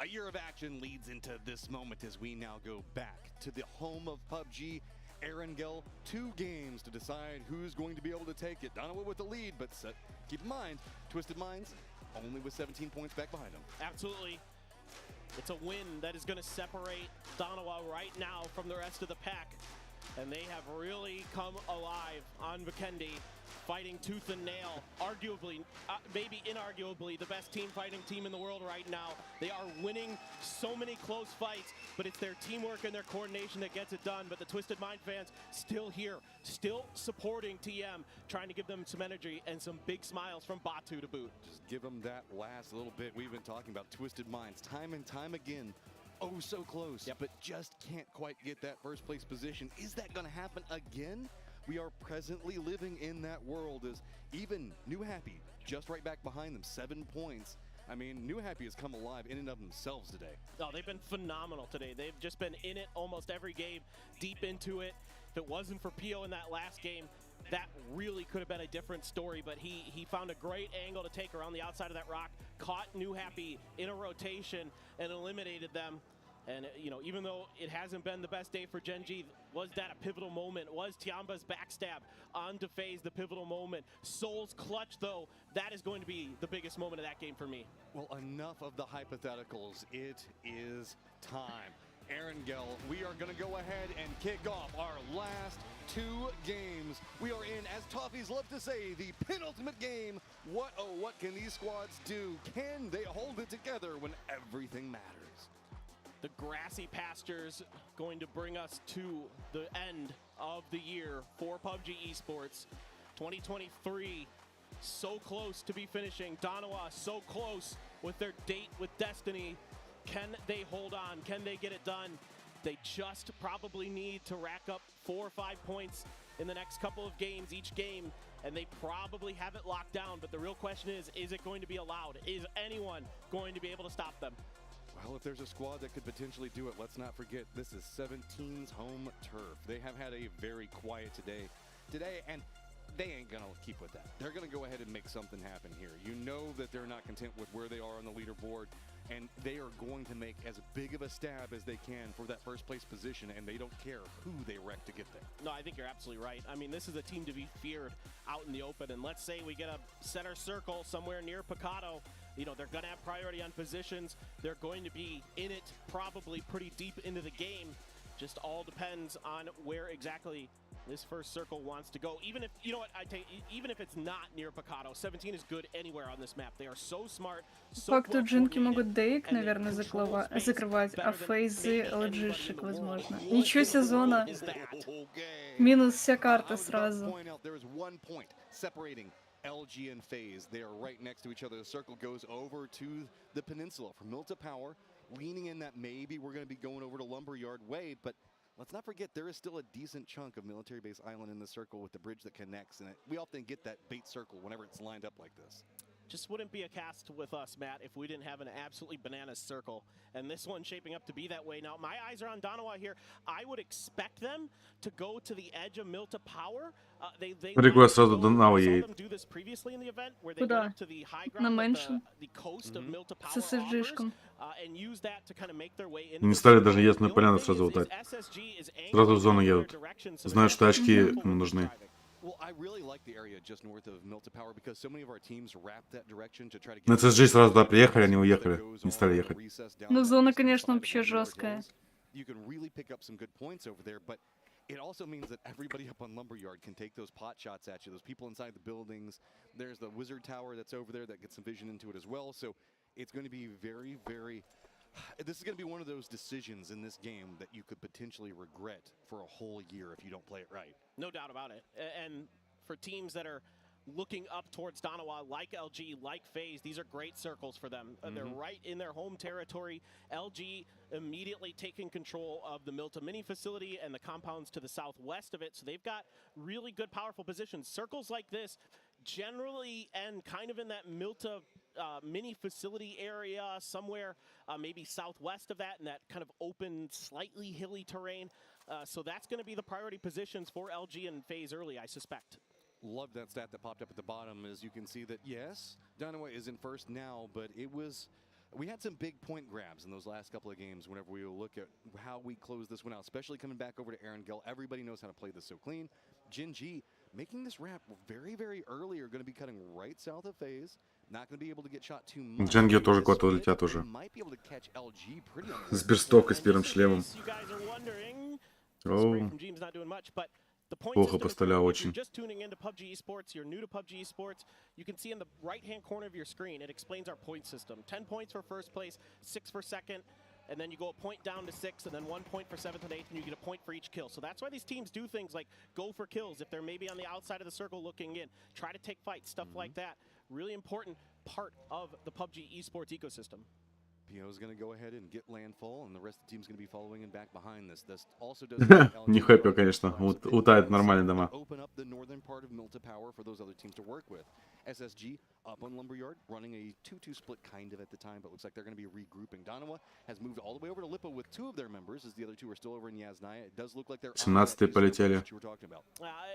A year of action leads into this moment as we now go back to the home of PUBG. Erangel, 2 games to decide who's going to be able to take it. Donowa with the lead, but keep in mind, Twisted Minds only with 17 points back behind him. Absolutely. It's a win that is going to separate Donowa right now from the rest of the pack. And they have really come alive on Vikendi, fighting tooth and nail. Arguably, maybe inarguably, the best fighting team in the world right now. They are winning so many close fights, but it's their teamwork and their coordination that gets it done. But the Twisted Mind fans still here, still supporting TM, trying to give them some energy and some big smiles from Batu to boot. Just give them that last little bit we've been talking about. Twisted Minds, time and time again. Oh, so close, but just can't quite get that first place position. Is that going to happen again? We are presently living in that world as even New Happy just right back behind them, 7 points. I mean, New Happy has come alive in and of themselves today. Oh, they've been phenomenal today. They've just been in it almost every game, deep into it. If it wasn't for Pio in that last game, that really could have been a different story, but he found a great angle to take around the outside of that rock, caught New Happy in a rotation, and eliminated them. And, you know, even though it hasn't been the best day for Gen G, was that a pivotal moment? Was Tiamba's backstab onto FaZe the pivotal moment? Soul's clutch, though, that is going to be the biggest moment of that game for me. Well, enough of the hypotheticals. It is time. Erangel, we are going to go ahead and kick off our last 2 games. We are in, as Toffees love to say, the penultimate game. What, oh, what can these squads do? Can they hold it together when everything matters? The grassy pastures going to bring us to the end of the year for PUBG Esports. 2023, so close to be finishing. Donowa so close with their date with Destiny. Can they hold on? Can they get it done? They just probably need to rack up 4 or 5 points in the next couple of games, each game, and they probably have it locked down. But the real question is it going to be allowed? Is anyone going to be able to stop them? Well, if there's a squad that could potentially do it, let's not forget this is 17's home turf. They have had a very quiet today, and they ain't gonna keep with that. They're gonna go ahead and make something happen here. You know that they're not content with where they are on the leaderboard, and they are going to make as big of a stab as they can for that first place position, and they don't care who they wreck to get there. No, I think you're absolutely right. I mean, this is a team to be feared out in the open, and let's say we get a center circle somewhere near Picado. You know, they're going to have priority on positions. They're going to be in it probably pretty deep into the game. Just all depends on where exactly this first circle wants to go. Even if, you know what, even if it's not near Picado, 17 is good anywhere on this map. They are so smart, so факту джинки могут дейк, наверное, закрывать, а фейзы LG-шек, возможно. Ничего себе зона. Минус вся карта сразу. LG and FaZe, they are right next to each other. The circle goes over to the peninsula from Milta Power, leaning in that maybe we're going to be going over to Lumberyard Way, but let's not forget there is still a decent chunk of Military Base Island in the circle with the bridge that connects, and we often get that bait circle whenever it's lined up like this. Just wouldn't be a cast with us, Matt, if we didn't have an absolutely bananas circle. And this one's shaping up to be that way. Now, my eyes are on Donawa here. I would expect them to go to the edge of Milta Power. Прикольно, сразу Донаwa едет. Куда? На Мэншн. С SSG-шком. Не стали даже ясную поляну сразу лутать. Сразу в зону едут. Знают, что очки нужны. На SSG сразу туда приехали, они уехали. Не стали ехать. Ну, зона, конечно, вообще жесткая. It also means that everybody up on Lumberyard can take those pot shots at you. Those people inside the buildings. There's the wizard tower that's over there that gets some vision into it as well. So it's going to be very, very... This is going to be one of those decisions in this game that you could potentially regret for a whole year if you don't play it right. No doubt about it. And for teams that are looking up towards Donawa, like LG, like FaZe, these are great circles for them. They're right in their home territory. LG immediately taking control of the Milta mini facility and the compounds to the southwest of it. So they've got really good, powerful positions. Circles like this generally end kind of in that Milta mini facility area, somewhere maybe southwest of that, in that kind of open, slightly hilly terrain. So that's going to be the priority positions for LG and FaZe early, I suspect. Love that stat that popped up at the bottom. As you can see that, yes, Donawa is in first now, but it was... We had some big point grabs in those last couple of games whenever we look at how we close this one out, especially coming back over to Aaron Gill. Everybody knows how to play this so clean. Jin G making this wrap very, very early, are going to be cutting right south of FaZe. Not going to be able to get shot too much. Дженги тоже куда-то улетят уже. С берстовкой, с первым шлемом. Оу. Плохо поставлял очень. Just tuning into PUBG Esports, you're new to PUBG Esports, you can see in the right-hand corner of your screen, it explains our point system. 10 points for first place, 6 for second, and then you go a point down to 6, and then 1 point for 7th and 8th, and you get a point for each kill. So that's why these teams do things like go for kills if they're maybe on the outside of the circle looking in, try to take fights, stuff like that. Really important part of the PUBG Esports ecosystem. Pio's going to go ahead and get landfall, and the rest of the team's going to be following in back behind this. This also does Не хэппи, конечно. Утает нормально дома. Open up the northern part of Milta Power for those other teams to work with. SSG up on Lumberyard, running a 2-2 split kind of at the time, but looks like they're going to be regrouping. Donawa has moved all the way over to Lippo with 2 of their members, as the other 2 are still over in Yasnaya. It does look like they're 17 полетели.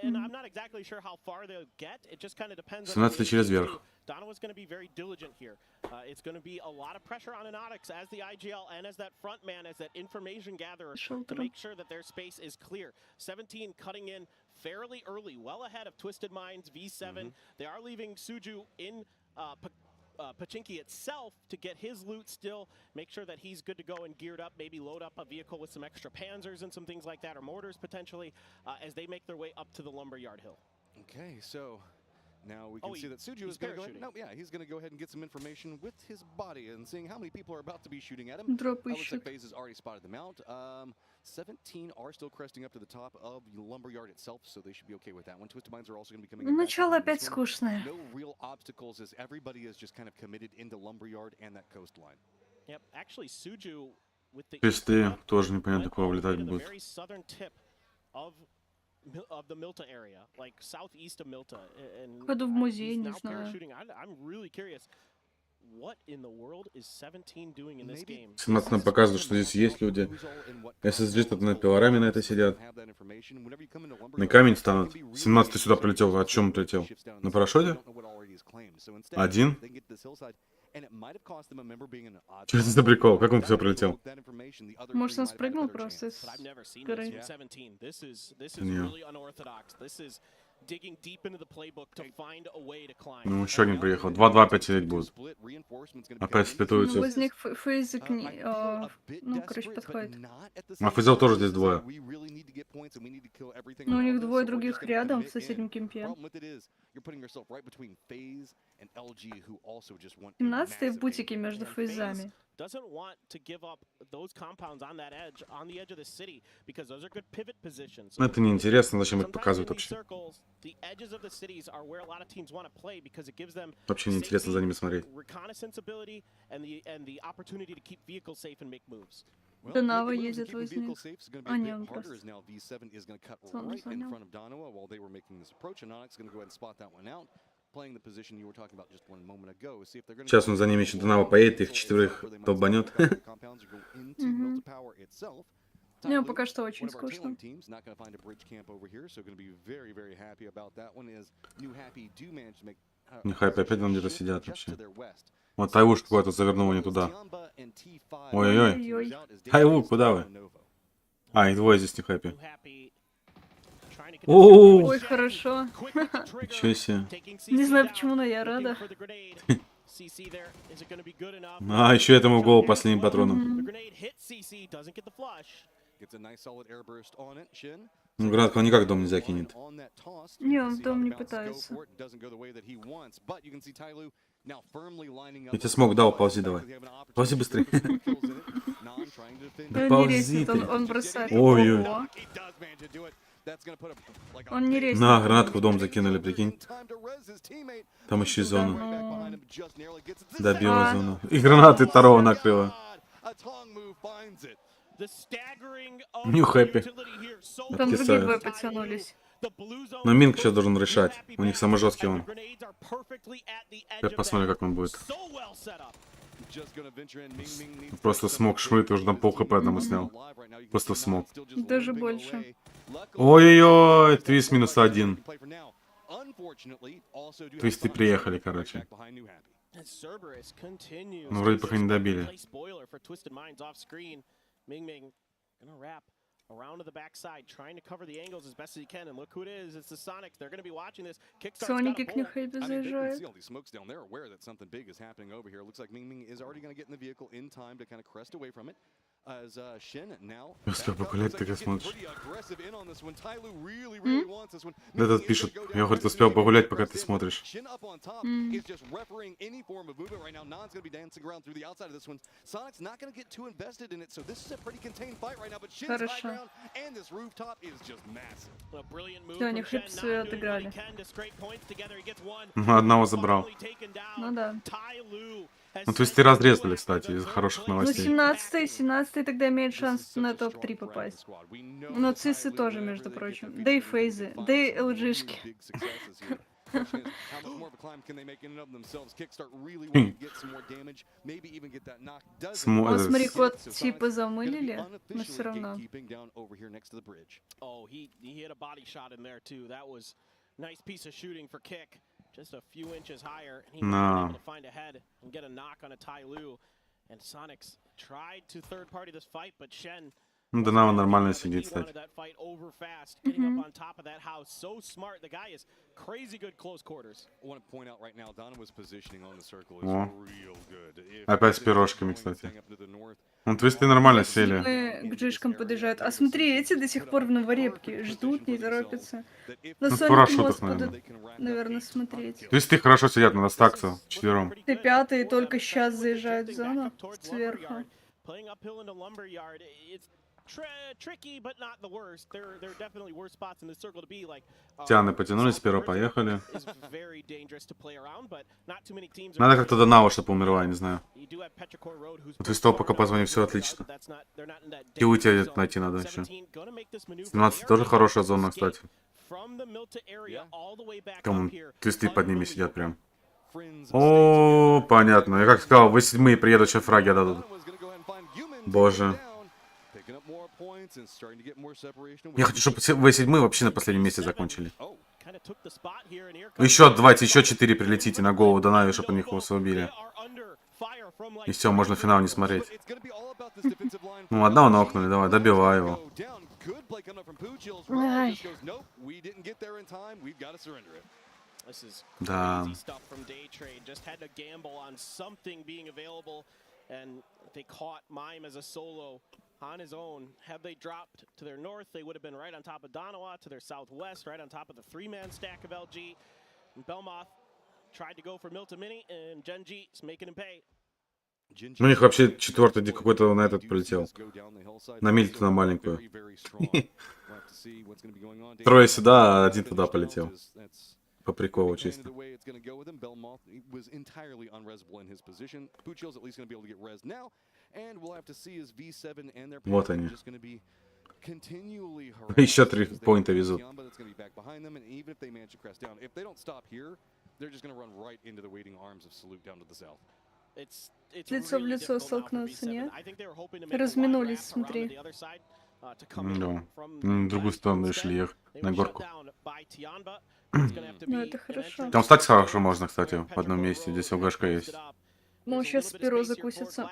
And I'm not exactly sure how far they'll get. It just kind of depends on 17 через верх. Donawa's going to be very diligent here. It's going to be a lot of pressure on Anonix as the IGL and as that front man, as that information gatherer, to make sure that their space is clear. 17 cutting in fairly early, well ahead of Twisted Minds, V7. They are leaving Suju in Pachinki itself to get his loot still, make sure that he's good to go and geared up, maybe load up a vehicle with some extra panzers and some things like that, or mortars potentially, as they make their way up to the Lumberyard Hill. Okay, so... Now we can see that Suju is going to go ahead. No, yeah, he's going to go ahead and get some information with his body and seeing how many people are about to be shooting at him. Looks like FaZe has already spotted them out. 17 are still cresting up to the top of the Lumberyard itself, so they should be okay with that one. Twisted Minds are also going to be coming in. Начало опять скучное. No real obstacles as everybody is just kind of committed into Lumberyard and that coastline. Yep, actually Suju Песты тоже непонятно, кого влетать будет. Ходу в музей, не знаю. 17 нам показывает, что здесь есть люди. SSG-то на пилораме на это сидят. На камень станут. 17 сюда прилетел. О чем прилетел? На парашюте? Один? Что это за прикол? Как он все прилетел? Может, он спрыгнул просто с горы? Ну, еще один приехал. 2-2 опять сидеть будут. Опять сплетуются. Ну, из них фейзик не... ну, короче, подходит. А фейзов тоже здесь двое. Ну, у них двое других рядом в соседнем кемпе. 17-е в бутике между фейзами. Doesn't want to give up those compounds on that edge, on the edge of the city, because those are good pivot positions. Это неинтересно, зачем это показывают вообще. Вообще неинтересно за ними смотреть. Данава едет возле них. А, нет, он просто. Сейчас он за ними еще Данава поедет, их четверых долбанет. Не, пока что очень скучно. Не хайп, опять там где-то сидят вообще. Вот Тайвуш какой-то завернул не туда. Ой-ой-ой. Тайву, куда вы? А, и двое здесь не хайпи. Ой, хорошо. Ничего себе. Не знаю почему, но я рада. А, еще этому в голову последним патроном. Ну, гранатку он никак дом не закинет. Не, он в дом не пытается. Я тебе смог дал, ползи давай. Ползи быстрее. Да ползи ты. Он бросает. Ой-ой. Он не рейсит. На, гранатку в дом закинули, прикинь. Там еще и зона. Добила зону. И гранаты второго накрыла. Нью хэппи. Там другие двое подтянулись. Но Минг сейчас должен решать. У них самый жесткий он. Теперь посмотрим, как он будет. Просто смог шмыт, уже там пол хп одному снял. Просто смог. Даже больше. Ой-ой-ой, твист минус 1. Твисты приехали, короче. Ну, вроде пока не добили. Around to the backside, trying to cover the angles as best as he can, and look who it is. It's the Sonics. They're going to be watching this. Соники к ним хайпе заезжают. See all these smokes down there, aware that something big is happening over here. Looks like Ming is already going to get in the vehicle in time to kind of crest away from it. As Shen now. Успел погулять, ты как смотришь. Этот пишет, я, говорит, успел погулять, пока ты смотришь. Хорошо. Все, они хипсы отыграли. Одного забрал. Ну да. Ну, то есть ты разрезали, кстати, из хороших новостей. Ну, 17-й тогда имеет шанс на топ-3 попасть. Но цисы тоже, между прочим. Да и фейзы, да и LG-шки. Вот смотри, код типа замылили, но все равно. Just a few inches higher, and he No. was able to find a head and get a knock on a Tai Lu. And Sonics tried to third party this fight, but Shen Ну, Данава нормально сидит, кстати. О. Опять с пирожками, кстати. Ну, твисты нормально сели. Мы к джишкам подъезжают. А смотри, эти до сих пор в новорепке. Ждут, не торопятся. На Ну, Соники парашютах, мост будут, наверное, смотреть. Твисты хорошо сидят, надо стакса четвером. Ты пятый, только сейчас заезжают в зону сверху. Тианы потянулись, сперва поехали. Надо как-то до Нава, чтобы умерла, я не знаю. Вот из того, пока позвоню, все отлично. Киллы тебе найти надо еще. 17 тоже хорошая зона, кстати. Там твисты под ними сидят прям. О, понятно. Я как сказал, вы седьмые приедут, сейчас фраги отдадут. Боже. Я хочу, чтобы вы седьмые вообще на последнем месте закончили. Еще, давайте, еще 4 прилетите на голову до Нави, чтобы них вас убили. И все, можно финал не смотреть. Ну, одного нокнули, давай, добивай его. Да. On his own. Had they dropped to their north, they would have been right on top of Donawa, to their southwest, right on top of the three-man stack of LG. And Belmoth tried to go for Milta Mini, and Genji is making him pay. У них вообще четвертый где какой-то на этот полетел. На мильту на маленькую. Трое сюда, а один туда полетел. По приколу, чисто. Вот они. Еще 3 поинта везут. Лицо в лицо столкнуться, нет? Разминулись, смотри. Да. На другую сторону шли их, на горку. Ну, это хорошо. Там стать хорошо можно, кстати, в одном месте. Здесь ЛГшка есть. Ну, сейчас перо закусится.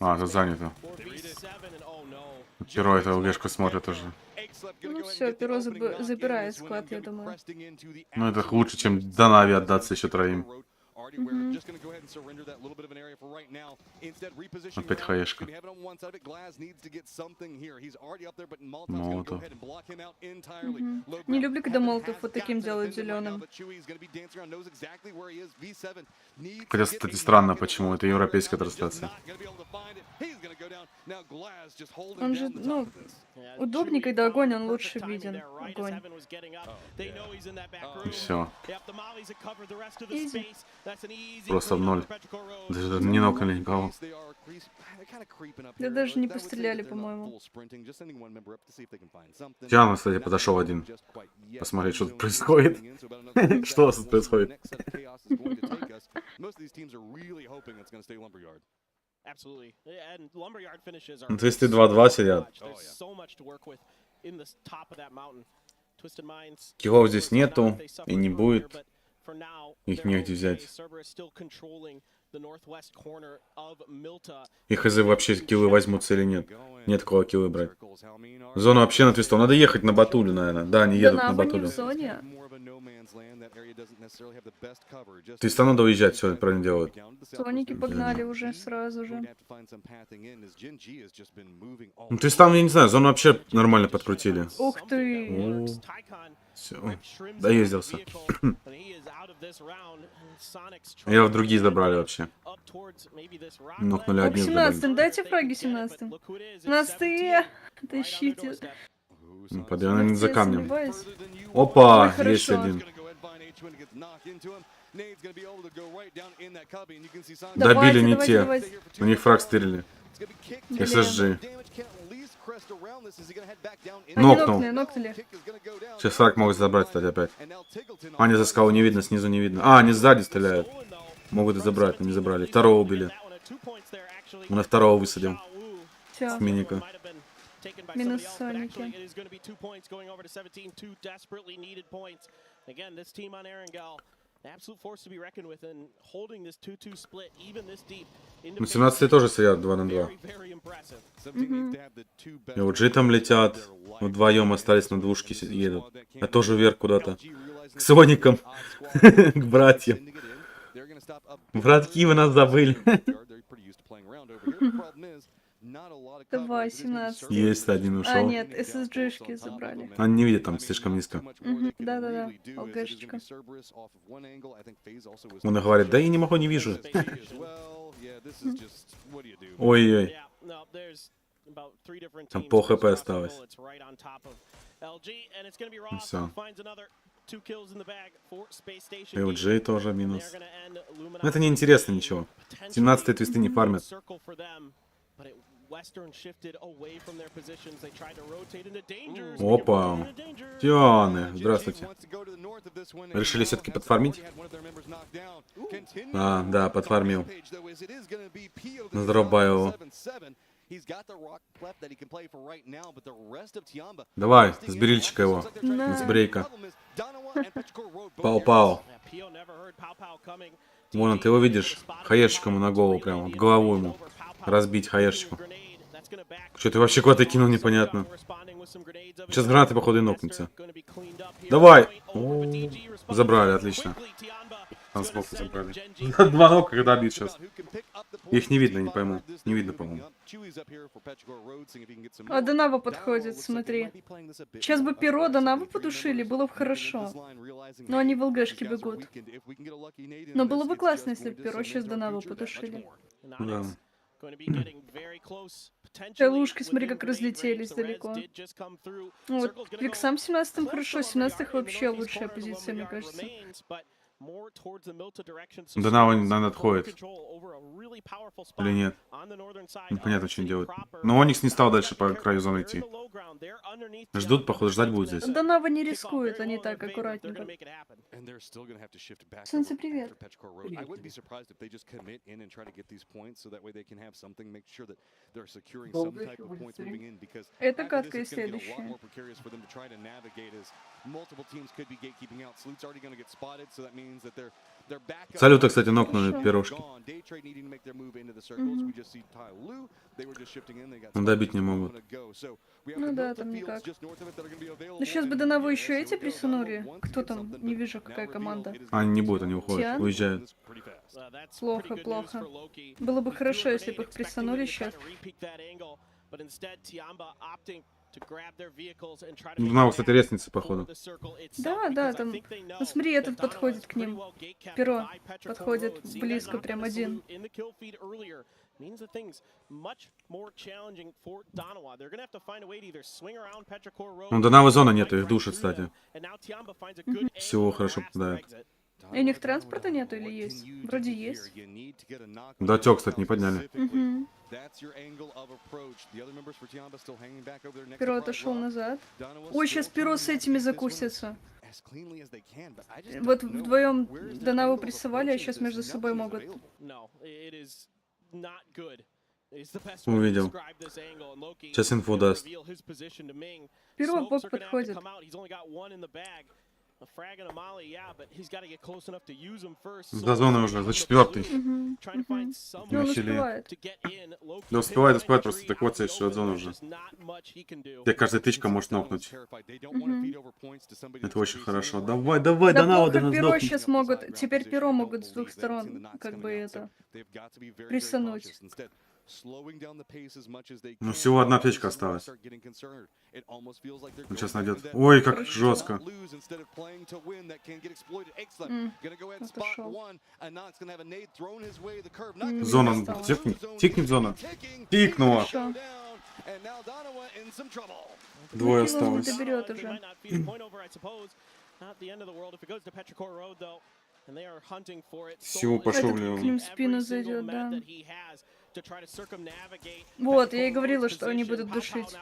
А, тут занято. Перо это ЛГшка смотрит уже. Ну все, перо забирает склад, я думаю. Ну, это лучше, чем до Нави отдаться еще троим. Опять хаешка. Молотов. Не люблю, когда молотов вот таким делают зеленым. Хотя, кстати, странно, почему. Это европейская трансляция. Он же, ну, удобнее, когда огонь, он лучше виден. Огонь. И все. Изи. Просто в ноль. Даже не нокнули никого. Да даже не постреляли, по-моему. Тиана, кстати, подошел один. Посмотреть, что тут происходит. Что у вас тут происходит? 202-2 сидят. Киллов здесь нету и не будет. Их негде взять. И хз вообще киллы возьмутся или нет. Нет кого киллы брать. Зона вообще на твистов. Надо ехать на Батулю, наверное. Да, они едут на Батулю. Твиста надо уезжать, все правильно делают. Соники погнали уже сразу же. Ну, твистам, я не знаю, зону вообще нормально подкрутили. Ух ты! Все, доездился. Я в другие забрали вообще. Нокнули Пубг одни. 17-м, дайте фраги 17-м. 17-е! Тащите. Подъем за камнем. Опа, есть один. Добили не те. У них фраг стырили. ССЖ. Нокнули. Сейчас фраг могут забрать, кстати, опять. А, не за скалу не видно, снизу не видно. А, они сзади стреляют. Могут и забрать, но не забрали. Второго убили. Мы на второго высадим. Все. С миника. Минус Соники. Ну, 17 тоже стоят 2 на 2. И OG там летят. Вдвоем остались на двушке едут. Я тоже вверх куда-то. К Соникам. К братьям. Братки, вы нас забыли. Давай, 17. Есть, один ушел. А, нет, SSG-шки забрали. Они не видят, там слишком низко. Да-да-да, ЛГшечка. Он и говорит, да я не могу, не вижу. Ой-ой. Там пол хп осталось. Все. LG тоже минус. Но это не интересно ничего. 17-й твисты не фармят. Опа. Тёны, здравствуйте. Решили все-таки подфармить? А, да, подфармил. Задробаю. Давай, с брильчика его. С брейка. Пау-пау. Вон, ты его видишь? Хаешечку ему на голову прямо. В голову ему. Разбить хаешечку. Что ты вообще куда-то кинул, непонятно. Сейчас гранаты, походу, и нокнутся. Давай! О, забрали, отлично. Там сбоку забрали. Два нока, когда бьют сейчас. Их не видно, не пойму. Не видно, по-моему. А Донава подходит, смотри. Сейчас бы перо Донаву подушили, было бы хорошо. Но они в ЛГшке бегут. Но было бы классно, если бы перо сейчас Донаву подушили. Да. Лужки, смотри, как разлетелись далеко. Вот, Виксам 17-м хорошо, 17-х вообще лучшая позиция, мне кажется. Донава, наверное, отходит. Или нет? Непонятно, что они делают. Но Оникс не стал дальше по краю зоны идти. Ждут, походу, ждать будут здесь. Донава не рискует, они так аккуратненько. Солнце, привет. Это катка и следующая. Салюта, кстати, нокнули пирожки. Но добить не могут. Ну да, там никак. Ну сейчас бы Донаву еще эти присунули. Кто там? Не вижу, какая команда. Они не будут, они уходят, Тиан? уезжают. Плохо, плохо. Было бы хорошо, если бы их присунули сейчас. Донава, кстати, лестница, походу. Да, да, там... Ну смотри, этот подходит к ним. Перо подходит близко, прям один. Ну, Донавы зона нету, их душит, кстати. Всего хорошо попадает. И у них транспорта нету или есть? Вроде есть. Да, тёк, кстати, не подняли. Перо отошел назад. Ой, сейчас перо с этими закусятся. Вот вдвоем Донаву прессовали, а сейчас между собой могут. Увидел. Сейчас инфу даст. Перо в бок подходит. За зоной уже, за четвертый. Ну, он успевает. Да успевает, просто так вот еще от зоны уже. Тебе каждая тычка может нокнуть. Это очень хорошо. Давай, давай, да Донава, плохо, перо сейчас могут, теперь перо могут с двух сторон, как бы это, прессануть. Ну, всего одна аптечка осталась. Он сейчас найдет. Ой, как жестко. Зона. Тикнет зона. Тикнула. Двое осталось. Доберет уже. Всего пошел Этот к ним в спину зайдет, да. Вот, я и говорила, что они будут душить.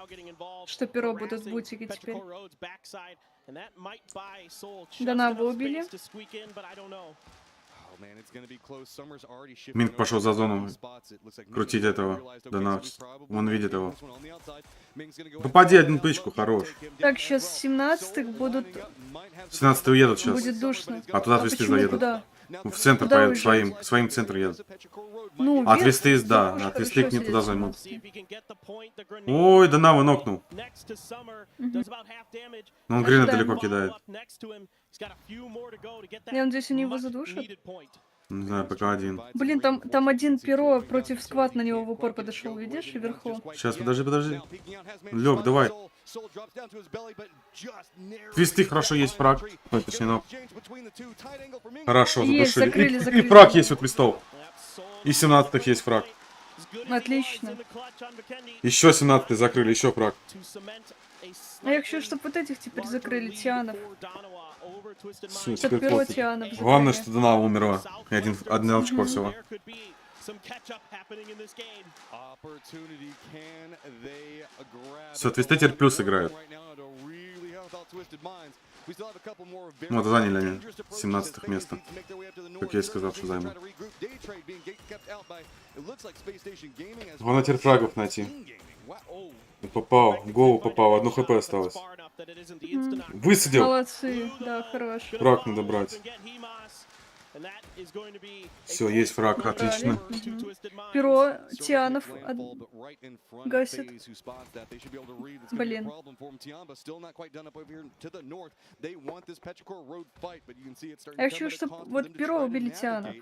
Что перо будут бутики теперь. Донаву убили. Минк пошел за зону крутить этого. Донав. Он видит его. Попади одну пычку, хорош. Так, сейчас 17-х будут... 17-й уедут сейчас. Будет душно. А туда твисты заедут. Куда? В центр Куда поедут, своим центром едут. Ну, от твисты, да, от твисты к ним туда займут. Ой, Донава нокнул. Но он гринет далеко кидает. Я надеюсь, они его задушат. Не знаю, пока один. Блин, там один перо против сквад на него в упор подошел, видишь, вверху. Сейчас, подожди. Лёг, давай. Твисты, хорошо, есть фраг. Ой, точнее, ног. Хорошо, задушили. И фраг есть у твистов. И 17-х есть фраг. Отлично. Еще 17-й закрыли, еще фраг. А я хочу, чтобы вот этих теперь закрыли, Тианов. Все, теперь пофиг. Главное, что Дана умерла. И один очко всего. Все, твисты теперь плюс играют. Вот, заняли они 17 место. Как я и сказал, что займут. Главное теперь фрагов найти. Попал, в голову попал, 1 хп осталось. Высадил! Молодцы, да, хорошо. Фраг надо брать. Все, есть фраг, отлично. Перо Тианов гасит. Блин. Я хочу, чтобы вот перо убили Тианов.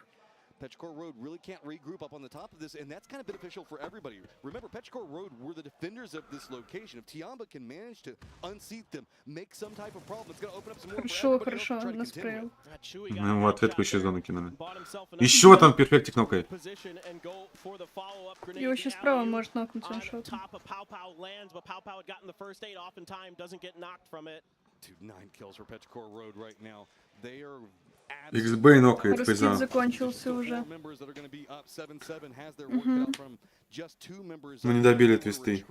Pubg Road really can't regroup up on the top of this, and that's kind of beneficial for everybody. Remember, Pubg Road were the defenders of this location. If Tiamba can manage to unseat them, make some type of problem, it's going to open up some more for everybody else to try to continue. Мы ему ответку еще зону кинули. Еще там перфектик нокает. Его сейчас справа может нокнуть он шот. 9 kills for Pubg Road right now. They are XB нокает Фейза. Раскид закончился уже. Мы не добили твисты.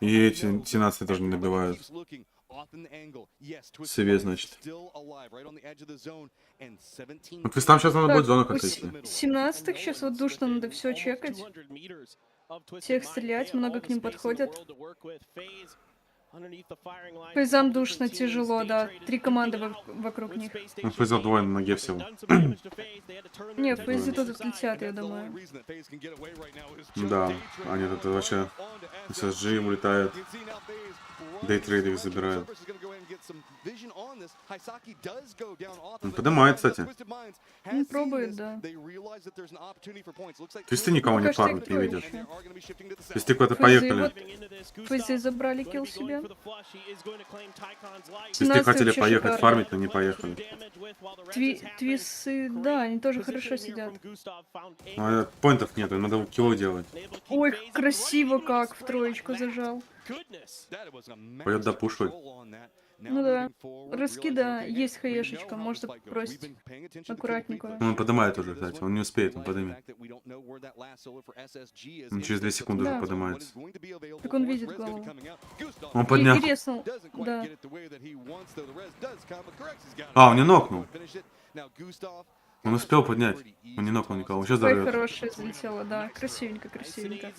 И эти 17 тоже не добивают. Себе, значит. Ну, твистам сейчас надо будет зону какая-то. 17-х сейчас вот душно, надо все чекать. Всех стрелять, много к ним подходят. Фейзам душно, тяжело, да. 3 команды вокруг них. Ну, Фейза двое на ноге всего. Не, Фейзы тут отлетят, я думаю. Да, они тут вообще SSG улетают. Дейтрейд их забирают. Он поднимает, кстати. Он пробует, да. Твисты никого не фармят, не видят. Твисты куда-то поехали. Фейзы забрали килл себе. Твисты хотели поехать фармить, но не поехали. Твисы, да, они тоже хорошо сидят. Но поинтов нету, надо кило делать. Ой, красиво как в троечку зажал. Пойдет допушивать. Ну да. Раскида есть хаешечка, можно бросить аккуратненько. Он поднимает уже, кстати, он не успеет, он поднимет. Он через 2 секунды уже поднимается. Так он видит голову. Он поднял. И резнул, да. А, он не нокнул. Он успел поднять. Он не нокнул никого. Сейчас Ой, взорвет. хорошая залетела, да. Красивенько, красивенько.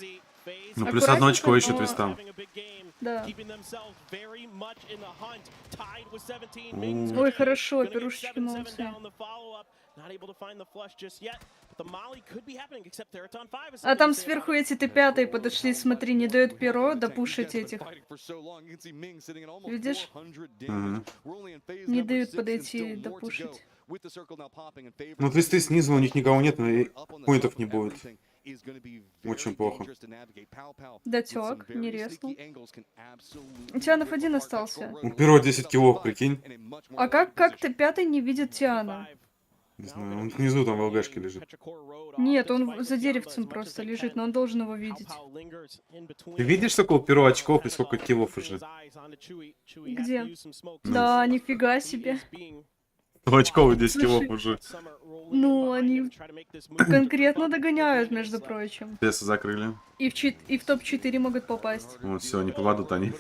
Ну, плюс 1 очко еще твистам. Да. Ой, хорошо, перушечки молодцы. А там сверху эти Т5 подошли, смотри, не дают перо допушить этих. Видишь? Не дают подойти допушить. Ну, твисты снизу, у них никого нет, но и поинтов не будет. Очень плохо. Дотек, не резнул. Тианов 1 остался. У перо 10 килов, прикинь. А как Т5 не видит Тиана? Не знаю, он внизу там в ЛГшке лежит. Нет, он за деревцем просто лежит, но он должен его видеть. Ты видишь, сколько у перо очков и сколько килов уже? Где? Да, нифига себе. 100 очков и 10 килов уже. Ну, они конкретно догоняют, между прочим. Леса закрыли. И в топ-4 могут попасть. Вот, все, не попадут они.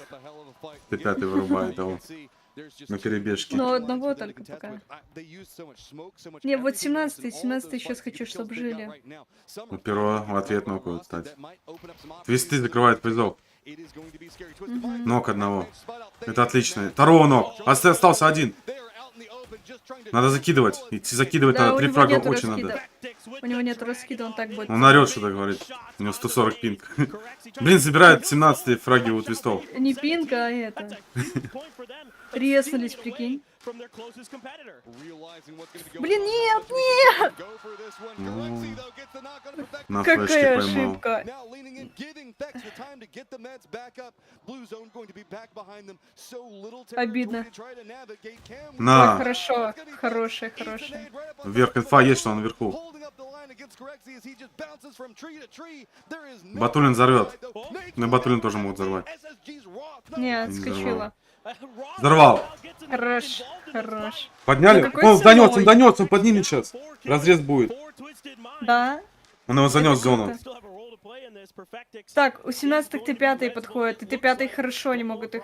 Т5 вырубает его. На перебежке. Но одного только пока. Не, вот 17-й сейчас хочу, чтобы жили. У перо в ответ нокают, кстати. Твисты закрывают призов. Нок одного. Это отлично. Второго нок. Остался один. Надо закидывать. Идти закидывать, да, надо 3 фрага очень надо. У него нет раскида, он так будет. Он орёт, что-то говорит. У него 140 пинг. Блин, забирает 17-й фраги у твистов. Не пинг, а это. Резнулись, прикинь. Блин, нет, нет! На флешке Какая поймал. ошибка. Обидно. На. Ой, хорошо, хорошая, хорошая. Вверх инфа есть, что он наверху. Батулин взорвет. Ну и Батулин тоже могут взорвать. Не, Не отскочила. Взорвал. Хорош, хорош. Подняли? Ну, какой Он ценой? донес, он поднимет сейчас. Разрез будет. Да. Он его занес в зону. Так, у 17-х Т5 подходят, и Т5 хорошо не могут их.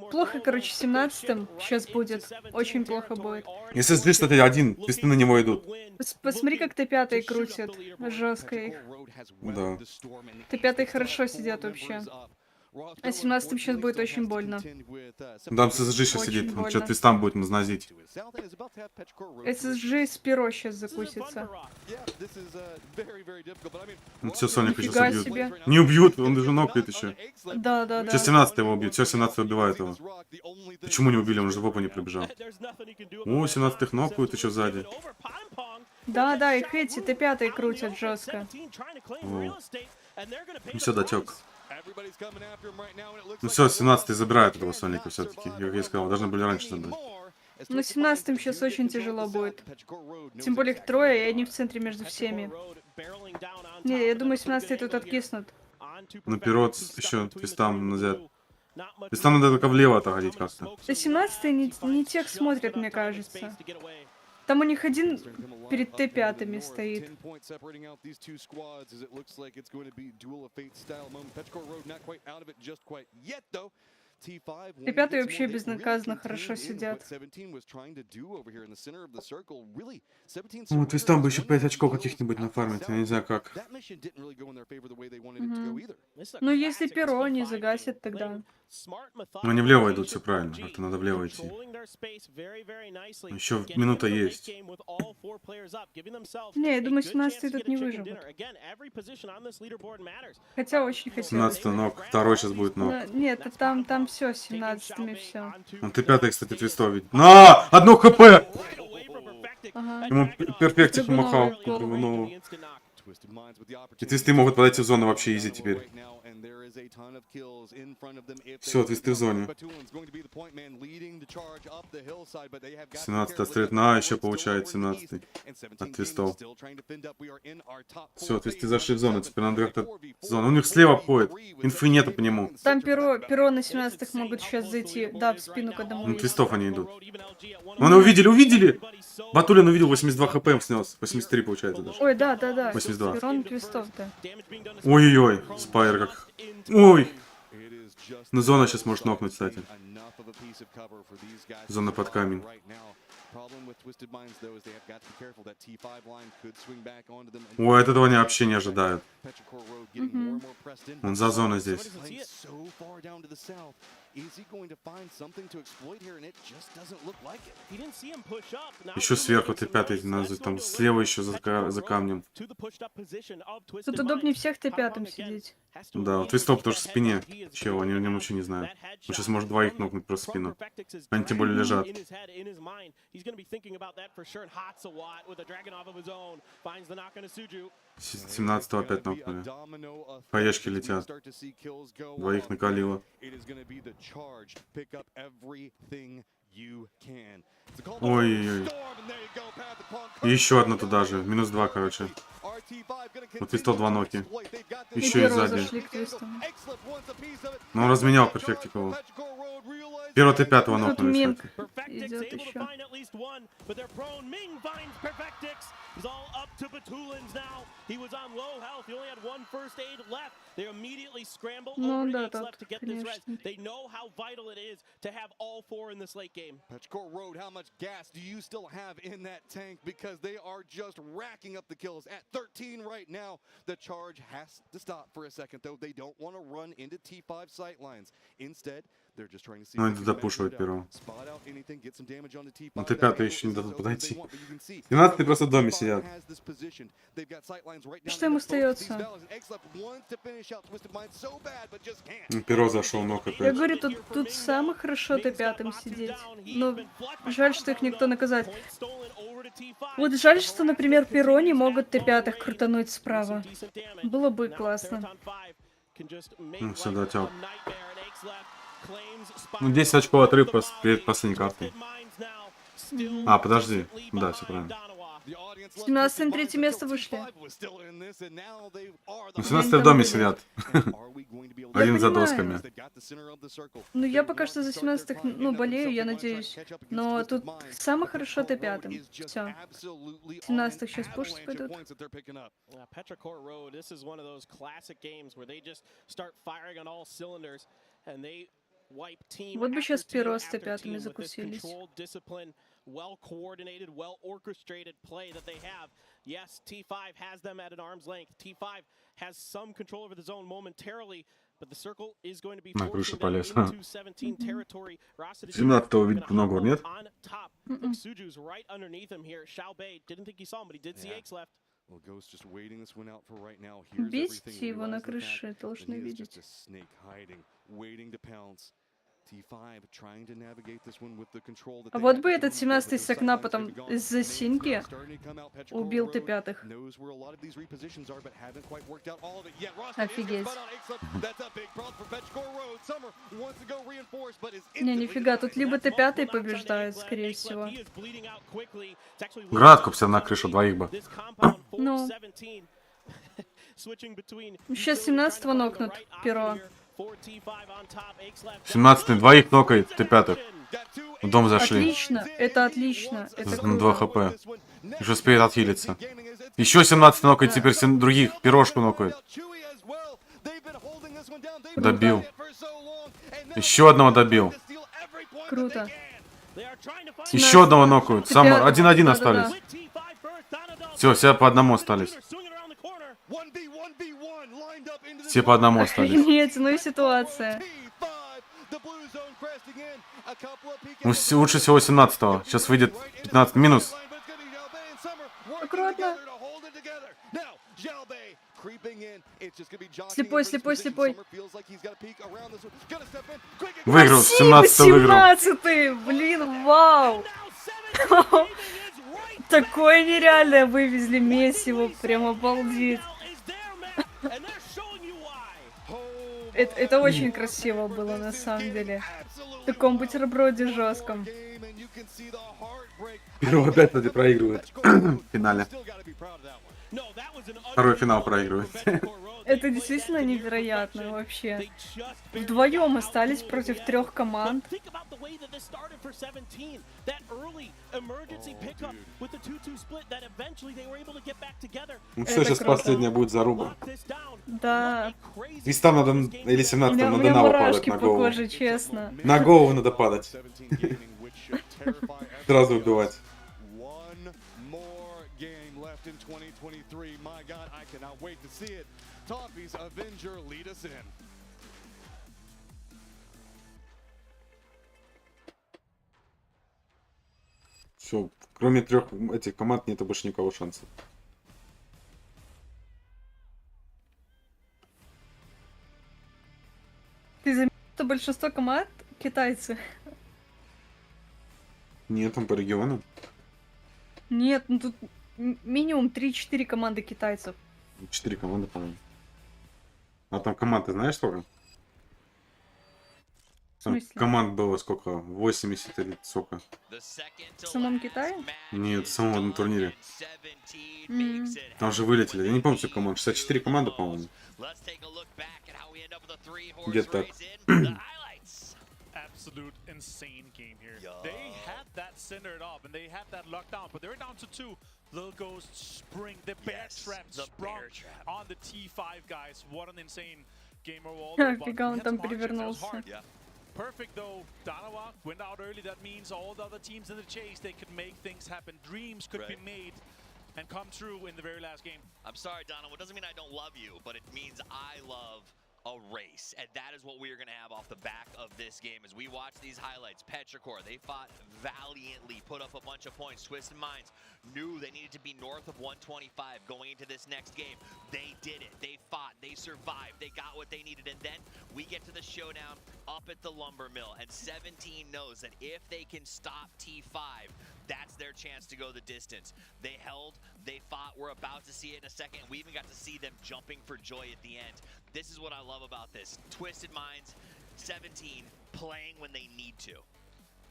Плохо, короче, 17-м сейчас будет. Очень плохо будет. Если здесь что-то один, твисты на него идут. Посмотри, как Т5 крутят. Жестко их. Да. Т5 хорошо сидят вообще. А 17-м сейчас будет очень больно. Там ССЖ сейчас Очень сидит, он больно. что-то твистам будет назнозить. ССЖ с перо сейчас закусится. Ну все, Соника сейчас Нифига убьют. себе. Не убьют, он даже нокает еще. Да, да, да. Сейчас 17 его убьет, все 17 убивает его. Почему не убили, он же в опа не пробежал. О, 17-х нокают еще сзади. Да, да, их эти Т5 крутят жестко. Ну все, дотек. Ну все, 17-й забирает этого Соника все-таки. Как я сказал, должны были раньше забрать. Но 17-м сейчас очень тяжело будет. Тем более их трое, и они в центре между всеми. Не, я думаю, 17-й тут откиснут. Ну пирот еще твистам назад. Твистам надо только влево отходить как-то. Да 17-й не тех смотрят, мне кажется. Там у них один перед Т5 стоит. Т5 вообще безнаказанно хорошо сидят. Ну, твистам бы еще 5 очков каких-нибудь нафармить, я не знаю как. Ну, если перо не загасит, тогда... Ну, они влево идут, все правильно. Это надо влево идти. Еще минута есть. Не, я думаю, 17-й тут не выживут. Хотя очень хотелось. 17 ног, второй сейчас будет ног. Но, нет, там все, с 17-ми все. Он Т5, кстати, твистов видит. На! 1 хп! Ага. Ему перфектик помахал. Ну. И твисты могут подойти в зону вообще изи теперь. Все, твисты в зоне. 17 стрелит на, еще получает 17 от твистов. Все, твисты зашли в зону, теперь надо как-то зону. У них слева обходит, инфы нету по нему. Там перо на 17-х могут сейчас зайти, да, в спину к одному. Ну, твистов они идут. Вон, увидели! Батулин увидел, 82 хп им снес. 83 получается даже. Ой, да. 82. Перо на твистов, да. Ой-ой-ой, Спайер как... Ой! Ну, зона сейчас может нокнуть, кстати. Зона под камень. Ой, от этого они вообще не ожидают. Он за зоной здесь. Еще сверху Т5, там слева еще за камнем. Тут удобнее всех Т5 сидеть. Да, вот твистов тоже в спине. Чего, они о нем вообще не знают. Он сейчас может двоих нокнуть просто в спину. Они тем более лежат. 17-го опять нокнули. Хаешки летят. Двоих накалило. Ой-ой-ой. И еще одна туда же. Минус 2, короче. Вот твистов 2 ноки. Еще и сзади. Но он разменял перфектикову. Первого Т5 нокнули, кстати. Идет еще. Ну да, так, конечно. How much gas do you still have in that tank? Because they are just racking up the kills at 13 right now. The charge has to stop for a second, though. They don't want to run into T5 sightlines. Instead, Ну, это допушивать первого. Ну, Т5 еще не дадут подойти. 17-й просто в доме сидят. Что ему остается? Перо зашел, ног опять. Я говорю, тут самое хорошо Т5 сидеть. Но жаль, что их никто наказать. Вот жаль, что, например, перо не могут Т5 крутануть справа. Было бы классно. Ну, все, дотёп. Ну, 10 очков отрыв перед последней картой. А, подожди. Да, все правильно. 17 на 3 место вышли. Ну, 17 в доме сидят. Один за досками. Ну, я пока что за 17-х, ну, болею, я надеюсь. Но тут самое хорошо Т5. Все. 17-х сейчас пушить пойдут. Вот бы сейчас перо с Т5 закусились. Well-coordinated, well-orchestrated play that they have. Yes, T5 has them at an arm's length. T5 has some control over the zone momentarily, but the circle is going to be forcing them into 17 territory. 17-го видит много, нет? Suju's right underneath him here. Xiaobei didn't think he saw him, but he did see X left. Видите его на крыше, должны видеть. А вот бы этот 17-й с окна потом из-за синьки убил Т5. Офигеть. Не, нифига, тут либо Т5 побеждает, скорее всего. Гранатку все на крышу, двоих бы. Ну. Сейчас 17-го нокнут перо. 17-й двоих нокает, Т5. В дом зашли. Отлично, это отлично. Это на 2 хп. Еще успеет отхилиться. Еще 17-й нокает, теперь других. Пирожку нокает. Добил. Еще одного добил. Круто. Еще одного нокают. 1-1 остались. Все по одному остались. Все по одному остались. Нет, ну и ситуация. Ну, лучше всего 17-го. Сейчас выйдет 15 минус. Аккуратно. Слепой, слепой, слепой. Выиграл, 17-й выиграл. 17-й, блин, вау. Такое нереальное вывезли месиво, прям обалдеть. Это очень красиво было на самом деле. В таком бутерброде жестком. Первый опять вроде проигрывает в финале. Второй финал проигрывает. Это действительно невероятно вообще. Вдвоем остались против 3 команд. Ну все, сейчас последняя будет заруба. Да. И там надо, или 17-м надо на падать на голову. Похоже, честно. На голову надо падать. Сразу убивать. Все, кроме 3 этих команд нет больше никого шансов. Ты заметил, что большинство команд китайцы? Нет, там по регионам. Нет, ну тут минимум 3-4 команды китайцев. 4 команды, по-моему. А там команд, ты знаешь сколько? Там команд было сколько? 80 или сколько? В самом Китае? Нет, в самом на турнире. Там же вылетели. Я не помню, сколько команд. 64 команды, по-моему. Где-то так. Absolute insane game here. They had that centered up and they had that locked down, but they're down to 2. Little Ghost spring, the bear trap sprung on the T5 guys. What an insane game overall. Фига, он там перевернулся. Perfect though. Danawa went out early. That means all the other teams in the chase, they could make things happen. Dreams could be made and come true in the very last game. I'm sorry, Danawa. It doesn't mean I don't love you, but it means I love a race, and that is what we are going to have off the back of this game. As we watch these highlights, Petrichor, they fought valiantly, put up a bunch of points. Twisted Minds knew they needed to be north of 125 going into this next game. They did it. They fought. They survived. They got what they needed. And then we get to the showdown up at the lumber mill, and 17 knows that if they can stop T5, that's their chance to go the distance. They held, they fought. We're about to see it in a second. We even got to see them jumping for joy at the end. This is what I love about this. Twisted Minds, 17, playing when they need to.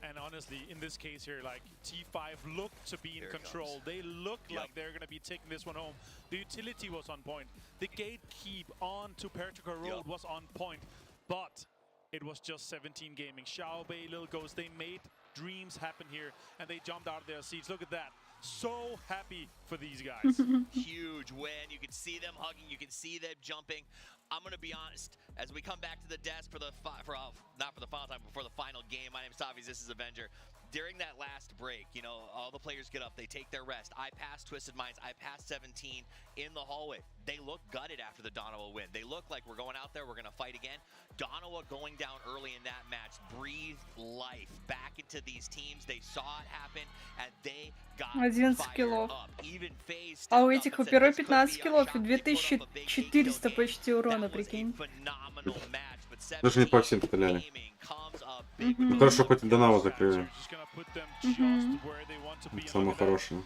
And honestly, in this case here, like, T5 looked to be in control. They looked like they're going to be taking this one home. The utility was on point. The gatekeep onto Petrichor Road was on point. But it was just 17 gaming. Xiaobei, Little Ghost, they made dreams happen here, and they jumped out of their seats. Look at that. So happy for these guys. Huge win. You can see them hugging. You can see them jumping. I'm going to be honest, as we come back to the desk for the not for the final time, but for the final game. My name's Tavis, this is Avenger. During that last break, you know, all the players get up, they take their rest. I passed Twisted Minds, I passed 17 in the hallway. They look gutted after the Donowa win. They look like we're going out there, we're going to fight again. Donowa going down early in that match breathed life back into these teams. They saw it happen, and they got 11 киллов. А у этих у Перо 15 киллов и 2400 почти урона, прикинь. Даже не по всем стреляли. Ну хорошо, хоть и Донава закрыли. Самое хорошее.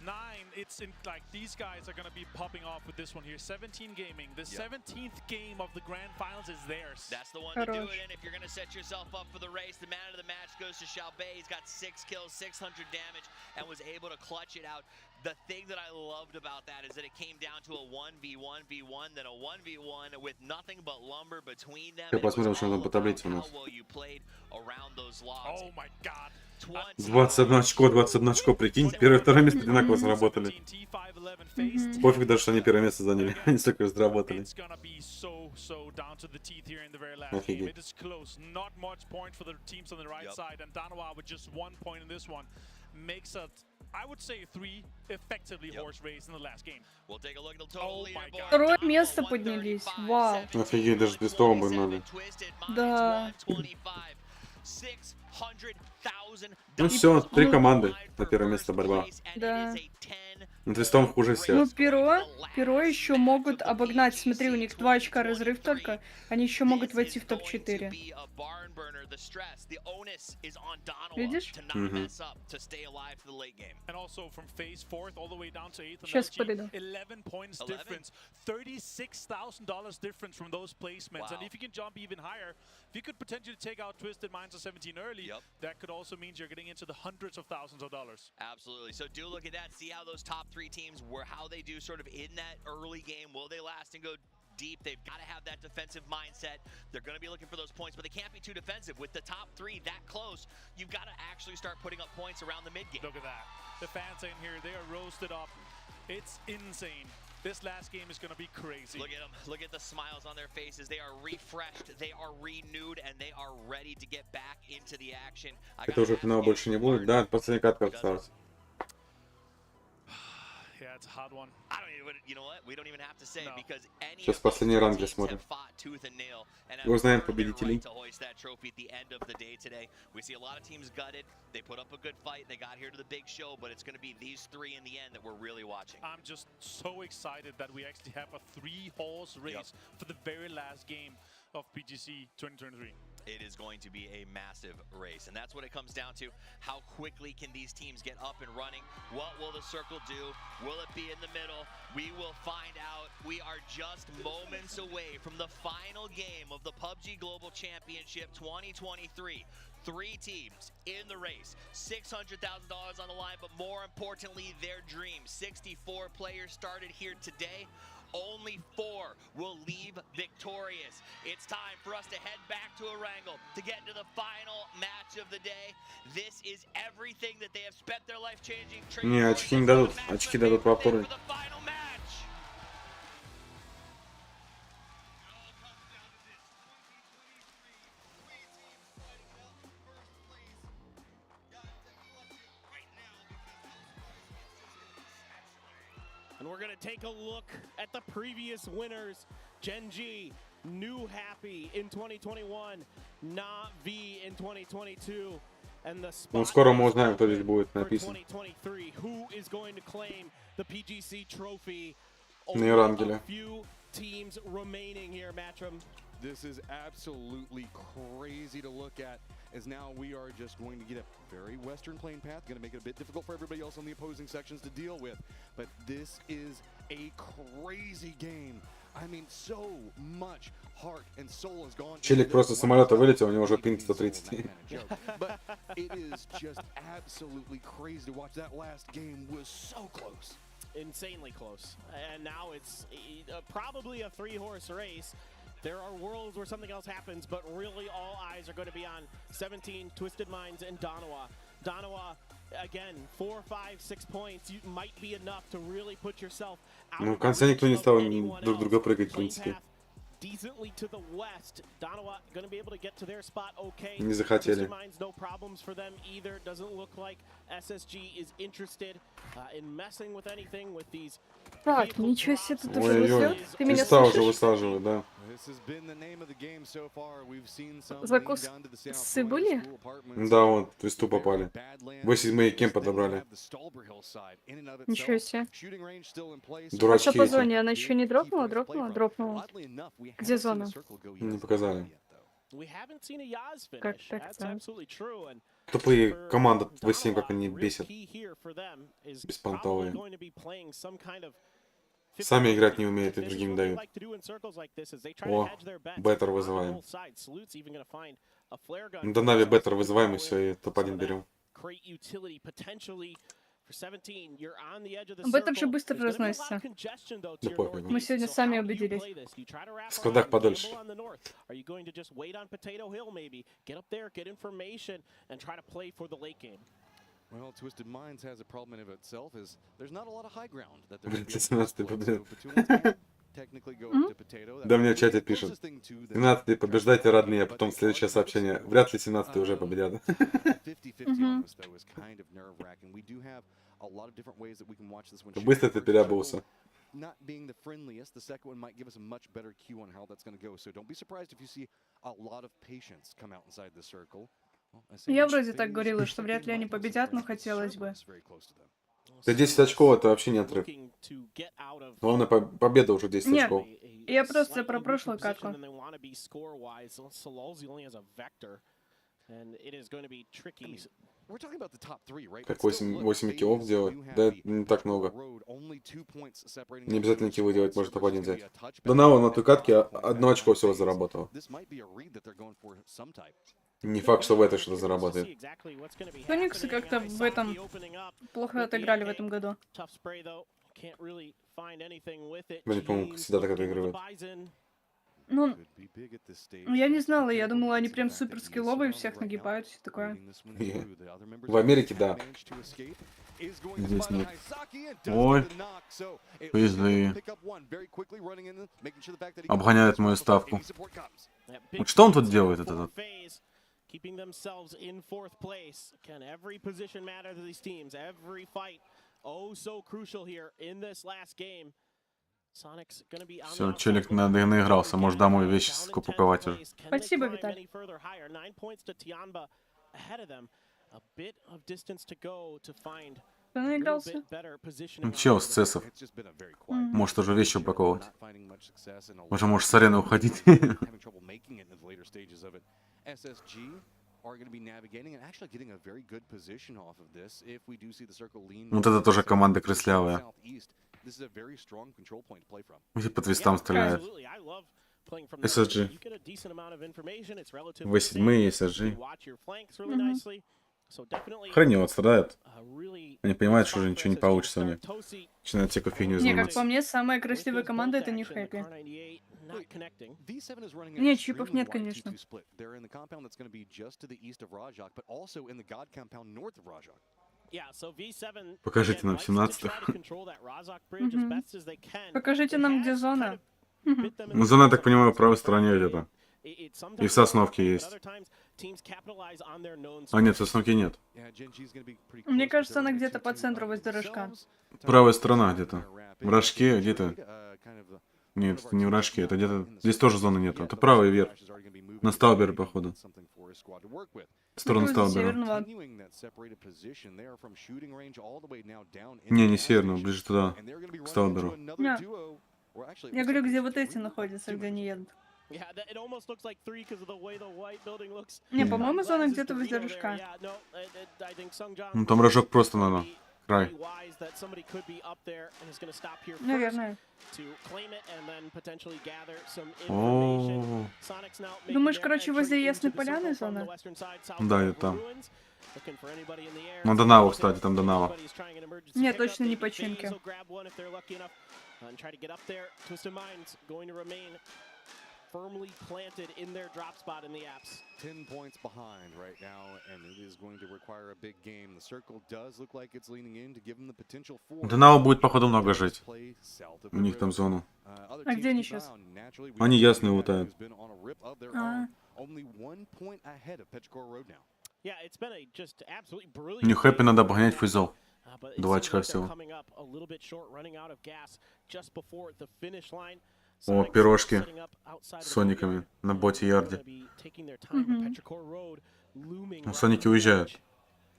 Nine, it's in, like, these guys are going to be popping off with this one here. 17 gaming. The 17th game of the grand finals is theirs. That's the one to do it in. If you're going to set yourself up for the race, the man of the match goes to Xiaobei. He's got 6 kills, 600 damage, and was able to clutch it out. The thing that I loved about that is that it came down to a 1v1v1, then a 1v1 with nothing but lumber between them. Посмотрим, что там по таблице у нас. Oh my god. 21 очко, 21 очко, прикинь, первое и второе место одинаково заработали. Пофиг даже, что они первое место заняли, они столько заработали. Офигеть. I would say 3 effectively horse race in the last game. We'll take a look at the total leaderboard. Второе место поднялись. Вау. Офигеть, даже крестовым бы надо. Да. Ну все, 3 команды на первое место борьба. Да. На Твистом хуже всех. Ну, Перо еще могут обогнать. Смотри, у них 2 очка разрыв только. Они еще могут войти в топ-4. Видишь? Сейчас подойду. $36,000 difference from those placements. And if you can jump even higher, if you could potentially take out Twisted Minds of 17 early, that could also mean you're getting into the hundreds of thousands of dollars. Absolutely. So do look at that. See how those top 3 teams were, how they do sort of in that early game. Will they last and go deep? They've got to have that defensive mindset. They're going to be looking for those points, but they can't be too defensive. With the top 3 that close, you've got to actually start putting up points around the mid game. Look at that. The fans in here, they are roasted up. It's insane. This last game is going to be crazy. Look at them. Look at the smiles on their faces. They are refreshed. They are renewed, and they are ready to get back into the action. Это уже финал больше не будет. Да, последняя катка осталась. Yeah, it's a hard one. I don't even, you know what? We don't even have to say because any Сейчас последний ранг смотрим. Узнаем победителей. We see a lot of teams gutted. They put up a good fight. They got here to the big show, but it's going to be these 3 in the end that we're really watching. I'm just so excited that we actually have a 3-horse race for the very last game of PGC 2023. It is going to be a massive race, and that's what it comes down to. How quickly can these teams get up and running? What will the circle do? Will it be in the middle? We will find out. We are just moments away from the final game of the PUBG Global Championship 2023. 3 teams in the race, $600,000 on the line, but more importantly, their dream. 64 players started here today. Only 4 will leave victorious. It's time for us to head back to Erangel to get into the final match of the day. This is everything that they have spent their life changing. Не, очки не дадут. Очки дадут во второй. And we're going to take a look at the previous winners. Gen.G, new happy in 2021, not V in 2022. And the Ну, скоро мы узнаем, кто здесь будет написан. 2023, who is going to claim the PGC trophy? На Евангелие. Few teams remaining here, Matchroom. This is absolutely crazy to look at, as now we are just going to get a very western playing path, going to make it a bit difficult for everybody else on the opposing sections to deal with. But this is a crazy game. I mean, so much heart and soul has gone. Челик просто с самолета вылетел, у него уже пинг 130. But it is just absolutely crazy to watch. That last game was so close. Insanely close. And now it's probably a three-horse race. There are worlds where something else happens, but really all eyes are going to be on 17, Twisted Minds, and Donawa. Donawa, again, 4, 5, 6 points might be enough to really put yourself out. Ну, в конце никто не стал друг друга прыгать, в принципе. Decently to the west. Donawa going to be able to get to their spot okay. Не захотели. No problems for them either. Doesn't look like SSG is interested in messing with anything with these. Так, ничего себе, тут уже Ой-ой-ой, высылает. Ты меня Креста уже слышишь? высаживают, да. Закусы были? Да, вот, в твисту попали. 8 кем подобрали. Ничего себе. А Дурачки что по эти. зоне? Она еще не дропнула? Дропнула. Где зона? Не показали. Как так? Тупые команды 8, как они бесят. Беспонтовые. Сами играть не умеют и другим дают. О, беттер вызываем. Да нави беттер вызываем и все, и топ-1 берем. Беттер же быстро разносится. Да пофигу. Мы сегодня сами убедились. Складах подольше. Well, Twisted Minds has a problem in of itself is there's not a lot of high ground that they're Блин, 17-й победит. technically go to potato. Да мне в чате пишут. 17-й побеждайте, родные, а потом следующее сообщение. Вряд ли 17-й уже победят. Быстро ты переобулся. Not being the friendliest, the second one might give us a much better cue on how that's going to go. So don't be surprised if you see a lot of patience come out inside the circle. Я вроде так говорила, что вряд ли они победят, но хотелось бы. Да 10 очков это вообще не отрыв. Главное, победа уже 10 Нет, очков. я просто про прошлую катку. Как 8 киллов делать? Да, это не так много. Не обязательно киллы делать, может топ-1 взять. Донава на той катке 1 очко всего заработал. Не факт, что в этой что-то заработает. Фениксы как-то в этом плохо отыграли в этом году. Они, по-моему, всегда так отыгрывают. Ну, я не знала, я думала, они прям супер скилловые, всех нагибают, все такое. В Америке, да. Здесь нет. Ой, пизды. Обгоняет мою ставку. Вот что он тут делает, этот? Keeping themselves in 4th place. Can every position matter to these teams? Every fight, oh so crucial here in this last game. Sonic's gonna be on. Все, челик наигрался, может домой вещи скупаковать уже. Спасибо, Виталий. 9 points to Tianba ahead of them. A bit of distance to go to find. Кто наигрался? Ну, чел с цессов. Может уже вещи упаковывать. Уже можешь с арены уходить. SSG are going to be navigating and actually getting a very good position off of this if we do see the circle lean. Вот это тоже команда крыслявая. Где по твистам стреляют. SSG. 8 и SSG. Храни вот страдают. Они понимают, что уже ничего не получится у них. Начинают всякую фигню Не, заниматься. как по мне, самая красивая команда — это не Хэппи. Нет, чипов нет, конечно. Покажите нам 17-х. Покажите нам, где зона. Ну, зона, я так понимаю, в правой стороне где-то. И в Сосновке есть. А нет, в Сосновке нет. Мне кажется, она где-то по центру возле рожка. Правая сторона где-то. В рожке где-то. Нет, это не в рожке, это где-то... Здесь тоже зоны нету. Это правый вверх. На Стаубере, походу. В сторону Стаубера. Не северного, ближе туда, к Стауберу. Нет. Я говорю, где вот эти находятся, где они едут. Не, по-моему, зона где-то возле рожка. Ну там рожок просто надо. Край. Наверное. О. Думаешь, короче, возле Ясной Поляны зона? Да, это там. Ну, Донава, кстати, там Донава. Нет, точно не починки. Firmly planted in their drop spot in the apps. 10 points behind right now, and it is going to require a big game. The circle does look like it's leaning in to give them the potential for. Донава будет, походу, много жить. У них там зону. А где они сейчас? Они ясные лутают. Нью Хэппи надо обгонять фейзол. 2 очка всего. О, пирожки с сониками на боте ярде. Ну, соники уезжают.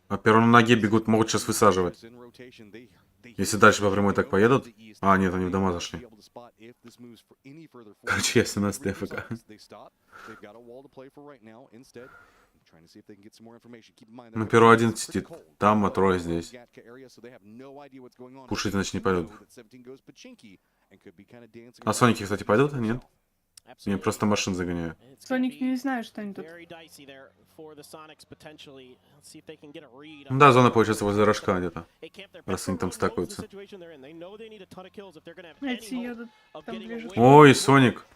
А перо на ноге бегут, могут сейчас высаживать. Если дальше по прямой так поедут... А, нет, они в дома зашли. Короче, я 17 ФК. Ну, перо 11 сидит. Там, а трое здесь. Пушить, значит, не пойдут. А соники, кстати, пойдут? Нет? Я просто машин загоняю. Соник не знаю, что они тут. Ну да, зона получается возле рожка где-то. Раз они там стакаются. Эти едут. Там ближе. Ой, Соник.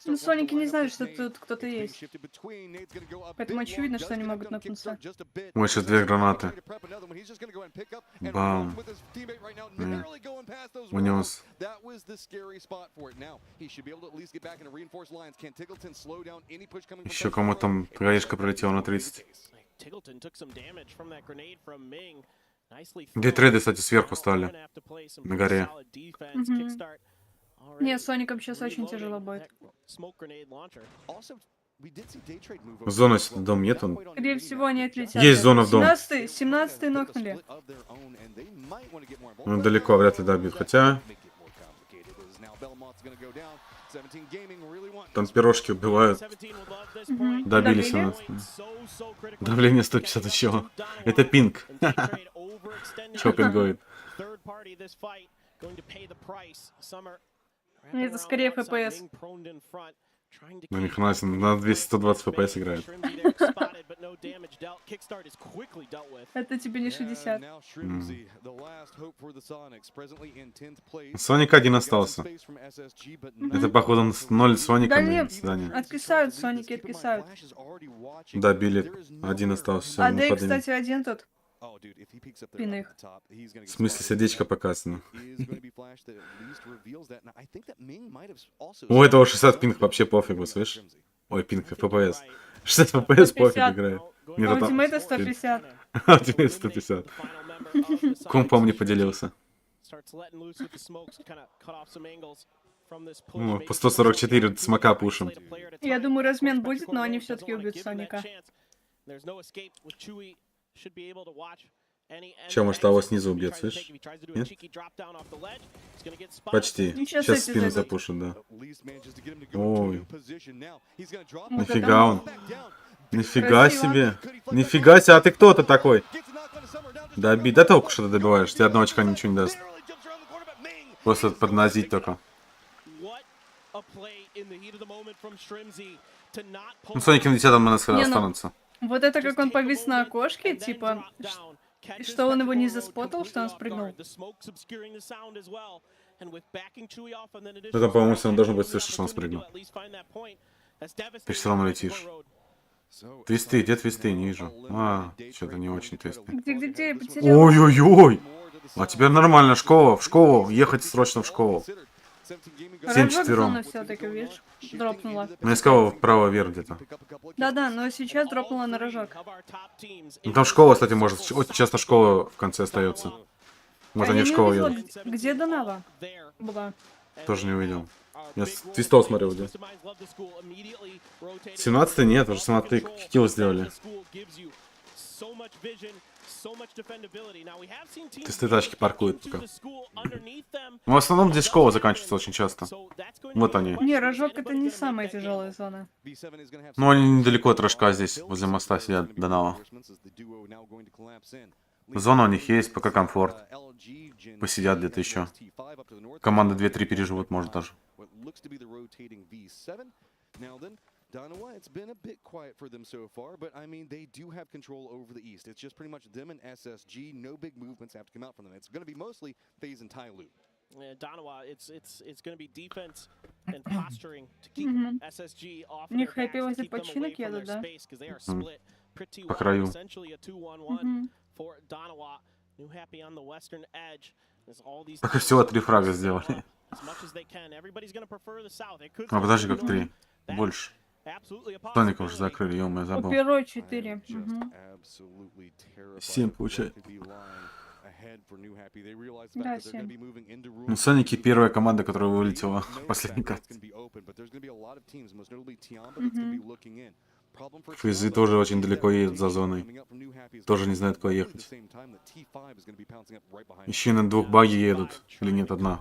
Ну, Соники не знают, что тут кто-то есть. Поэтому очевидно, что они могут напнуться. Ой, сейчас 2 гранаты. Бам. Унес. Еще кому там гаишка пролетела на 30. Где трейды, кстати, сверху стали. На горе. Не, с Соником сейчас очень тяжело будет. Зона в дом нет, он. Скорее всего, они отлетят. Есть зона в дом. 17-й нокнули. Ну, далеко, вряд ли добьют. Хотя... Там пирожки убивают. Добили 17. Давление 150 еще. Это пинг. Чё пингует? Это скорее ФПС. Ну, ни хрена себе, на 200-120 ФПС играет. Это тебе не 60. Соник 1 остался. Это, походу, 0 Соника. Да нет, откисают, Соники откисают. Добили. 1 остался. А Дэй, кстати, 1 тут. Пин их. В смысле, сердечко показано. У этого 60 пинг вообще пофигу, слышишь? Ой, пинг, ФПС. 60 ФПС пофиг играет. Нет, а у Тиммейта 150. А у Тиммейта 150. Компом не поделился. Ну, по 144 смока пушим. Я думаю, размен будет, но они все-таки убьют Соника. Че, может, того снизу убьет, слышишь? Нет? Почти. Сейчас спину запушит, да. Ой. Нифига он. Нифига себе. Нифига себе, а ты кто-то такой? Доби. Да толку, что ты добиваешь. Тебе 1 очка ничего не даст. Просто поднозить только. Ну, Соники на 10-м на нас останутся. Вот это как он повис на окошке, типа, что он его не заспотал, что он спрыгнул. Это, по-моему, все равно должно быть слышно, что он спрыгнул. Ты все равно летишь. Твисты, где твисты? Не вижу. А, что-то не очень твисты. Где, я потерял. Ой-ой-ой! А теперь нормально, школа, в школу, ехать срочно в школу. 7-4. Все-таки, видишь, дропнула. Ну, я сказал вправо-вверх где-то. Да-да, но сейчас дропнула на рожок. Ну, там школа, кстати, может, очень часто школа в конце остается. Вот они в школу едут. Где Донава была? Тоже не увидел. Я твистов смотрел где. 17-й нет, уже 17-й килл сделали. Твисты тачки паркуют пока. Ну, в основном здесь школа заканчивается очень часто. Вот они. Не, рожок это не самая тяжелая зона. Ну, они недалеко от рожка здесь, возле моста сидят, Донава. Зона у них есть, пока комфорт. Посидят где-то еще. Команды 2-3 переживут, может даже. Danawa, it's been a bit quiet for them so far, but I mean, they do have control over the East. It's just pretty much them and SSG. No big movements have to come out from them. It's going to be mostly FaZe and Tyloo. Danawa, it's going to be defense and posturing to keep SSG off their backs, to keep them away from their space, because they are split pretty well. Essentially a 2-1-1 for Danawa. New happy on the western edge. Пока всего 3 фрага сделали. А подожди, как 3? Больше. Тоник уже закрыли, ё-моё, забыл. Первой 4. 7 получается. Да, 7. Ну, Соники первая команда, которая вылетела в последний кат. Фейзы тоже очень далеко едут за зоной. Тоже не знают, куда ехать. Еще на 2 баги едут. Или нет, одна.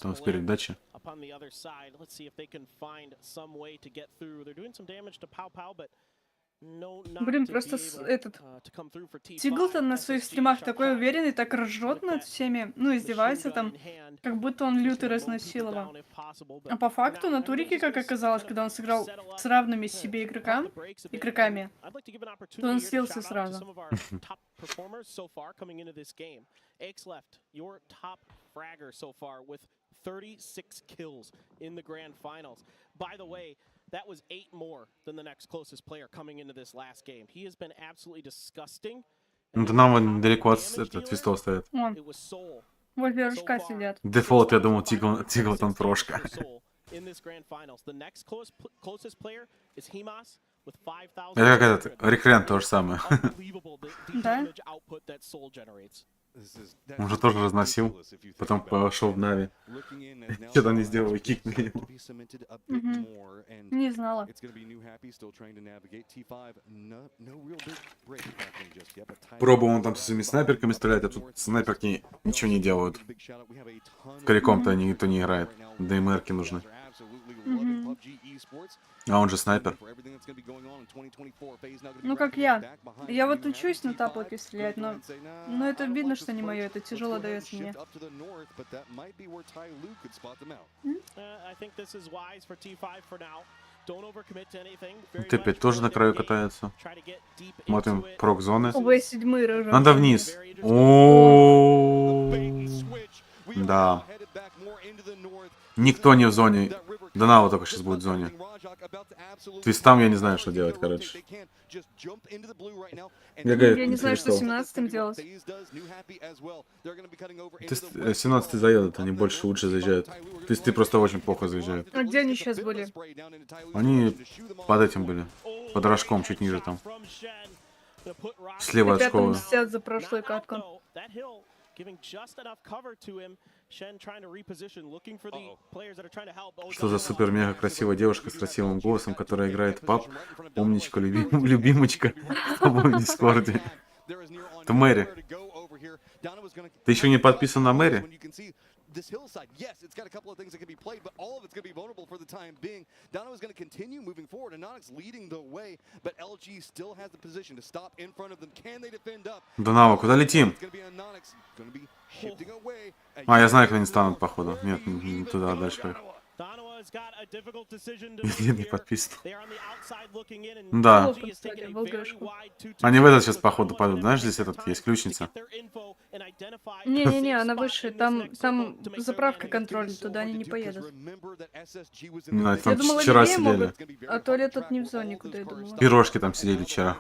Там спереди дача. Блин, просто этот Тиглтон на своих стримах такой уверенный, так ржет над всеми, ну, издевается там, как будто он лютый разносилова. А по факту на турике, как оказалось, когда он сыграл с равными себе игроками, то он слился сразу. That was 8 more than the next closest player coming into this last game. He has been absolutely disgusting. Ну, нам далеко от твистов стоят. Возле рожка сидят. Дефолт, я думал, Тиглтон прошка. Это как этот, Рекрен то же самое. Да? Он же тоже разносил, потом пошел в Нави. Что-то не сделал и кикнули. Не знала. Пробовал он там со своими снайперками стрелять, а тут снайперки ничего не делают. Коляком-то никто не играет. ДМРки нужны. А он же снайпер. Ну как я. Я вот учусь на таблоке стрелять, но это видно, что не мое, это тяжело дается мне. Т5 тоже на краю катается. Смотрим прок зоны. ОВ7 рожок. Надо вниз. О, да. Никто не в зоне. Донава только сейчас будет в зоне. Твистам я не знаю, что делать, короче. Я не знаю, что 17-м делать. 17-й заедут, они больше лучше заезжают. Твисты просто очень плохо заезжают. А где они сейчас были? Они под этим были. Под рожком, чуть ниже там. Слева от школы. Опять мстят за прошлую катку. Что за супер-мега красивая девушка с красивым голосом, которая играет паб? Умничка, любимочка. В Дискорде. Это Мэри. Ты еще не подписан на Мэри? This hillside, yes, it's got a couple of things that can be played, but all of it's going to be vulnerable for the time being. Dano is going to continue moving forward, and Nonix leading the way, but LG still has the position to stop in front of them. Can they defend up? Донава, куда летим? А, я знаю, как они станут, походу. Нет, не туда, дальше поехал. Не подписан. Да. Они в этот сейчас, походу, пойдут. Знаешь, здесь этот есть ключница. Не-не-не, она выше. Там заправка контроль, туда они не поедут. Ну, там Я думала, вчера левее сидели. могут, а туалет тут не в зоне, куда я думала. Пирожки там сидели вчера.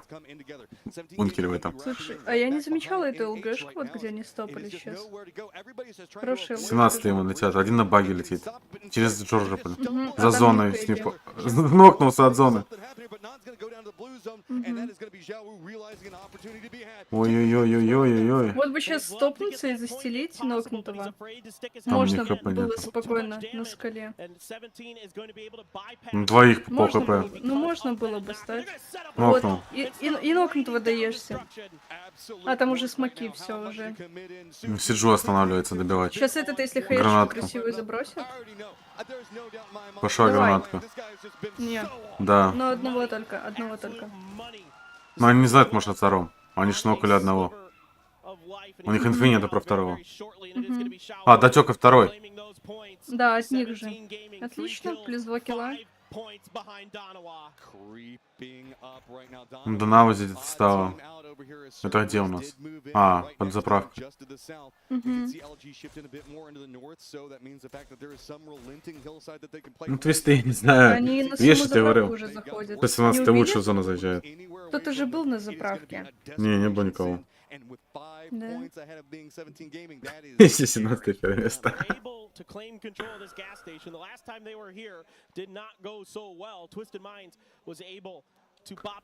В бункере в этом. Слушай, а я не замечала эту ЛГшку, вот где они стопали сейчас. Хорошая ЛГшка. 17 ему летят, один на баге летит. Через Джорджа. А За там зоной. никто Нокнулся от зоны. Ой-ой-ой-ой-ой-ой. Вот бы сейчас стопнуться и застелить нокнутого. Можно было спокойно на скале. Двоих по Можно ХП. было, ну можно было бы стать. Нокнул. Вот, и нокнутого даешься. А там уже смоки, все уже. Сиджу останавливается добивать. Сейчас этот, если хаешку Гранатку. красивую забросит. Пошла Давай. гранатка. Не. Да. Но одного только, одного только. Но они не знают, может, о втором. Они шнокали одного. У них инфы нету про второго. А, дотека второй. Да, от них же. Отлично, плюс 2 килла. Донава здесь стало. Это где у нас? А, под заправку. Ну, твисты, не знаю. Они на Есть, саму что я говорил. заправку уже заходят. 117 лучше в зону заезжает. Кто-то же был на заправке. Не было никого. Да. Если 17 первое место.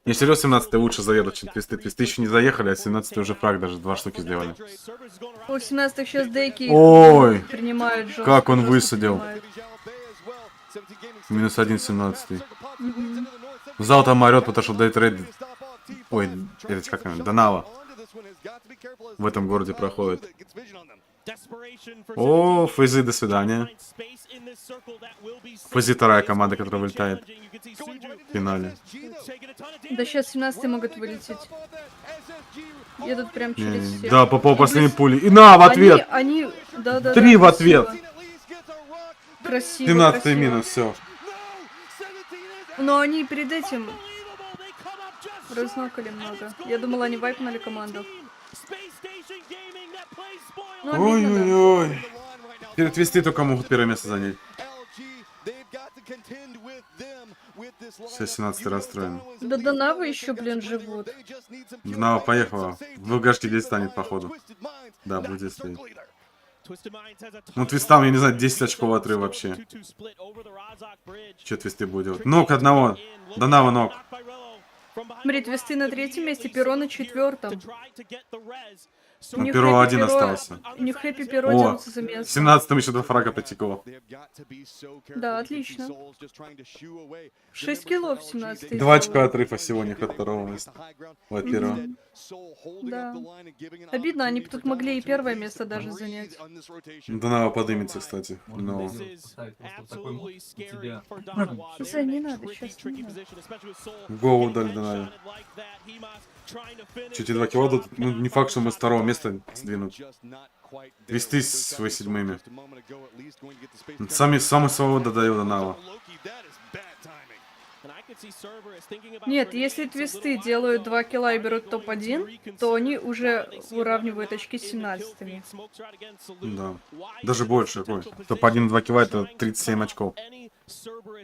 Я серьезно 17 лучше заедут, чем твисты. Твисты еще не заехали, а 17 уже фраг даже 2 штуки сделали. У 17 сейчас дейки Ой, принимают жестко. как он жестко высадил. принимают. Минус 1, 17. Зал там орет, потому что дейтрейд... Ой, это как она? Донава. В этом городе проходит. О, Фейзи, до свидания. Фейзи вторая команда, которая вылетает в финале. Да сейчас 17 могут вылететь. Едут прям через всех. Да, попал последней пули. И на, в ответ! Да, 3 в ответ! Красиво, 17 красиво. минус, все. Но они перед этим разнокали много. Я думала, они вайпнули команду. Ну, обидно, да. Ой-ой-ой. Теперь твисты только могут первое место занять. Все 17 расстроен. Да Донавы еще, блин, живут. Донава поехала. В ЛГшке здесь станет, походу. Да, будет здесь стоять. Ну, твистам, я не знаю, 10 очков отрыв вообще. Че твисты будут делать? Нок одного. Донава нок. Смотри, твисты на 3-м месте, Перо на 4-м. Ну, Перо один остался. У них хэппи Перо О, дерутся за место. в 17-м еще 2 фрага потекло. Да, отлично. 6 киллов 17-й. 2 очка отрыва сегодня от второго места. Вот первого. Да. Обидно, они бы тут могли и первое место даже занять. Донава подымется, кстати. Но... Зай, не надо, сейчас не надо. Голову дали Донаве. Чуть и 2 кило дадут. Ну, не факт, что мы с второго места сдвинут. Твисты с 7-ми. Самый свободу дает Донава. Нет, если твисты делают 2 килла и берут топ-1, то они уже уравнивают очки с 17-ми. Да. Даже больше. Топ-1 2 килла это 37 очков.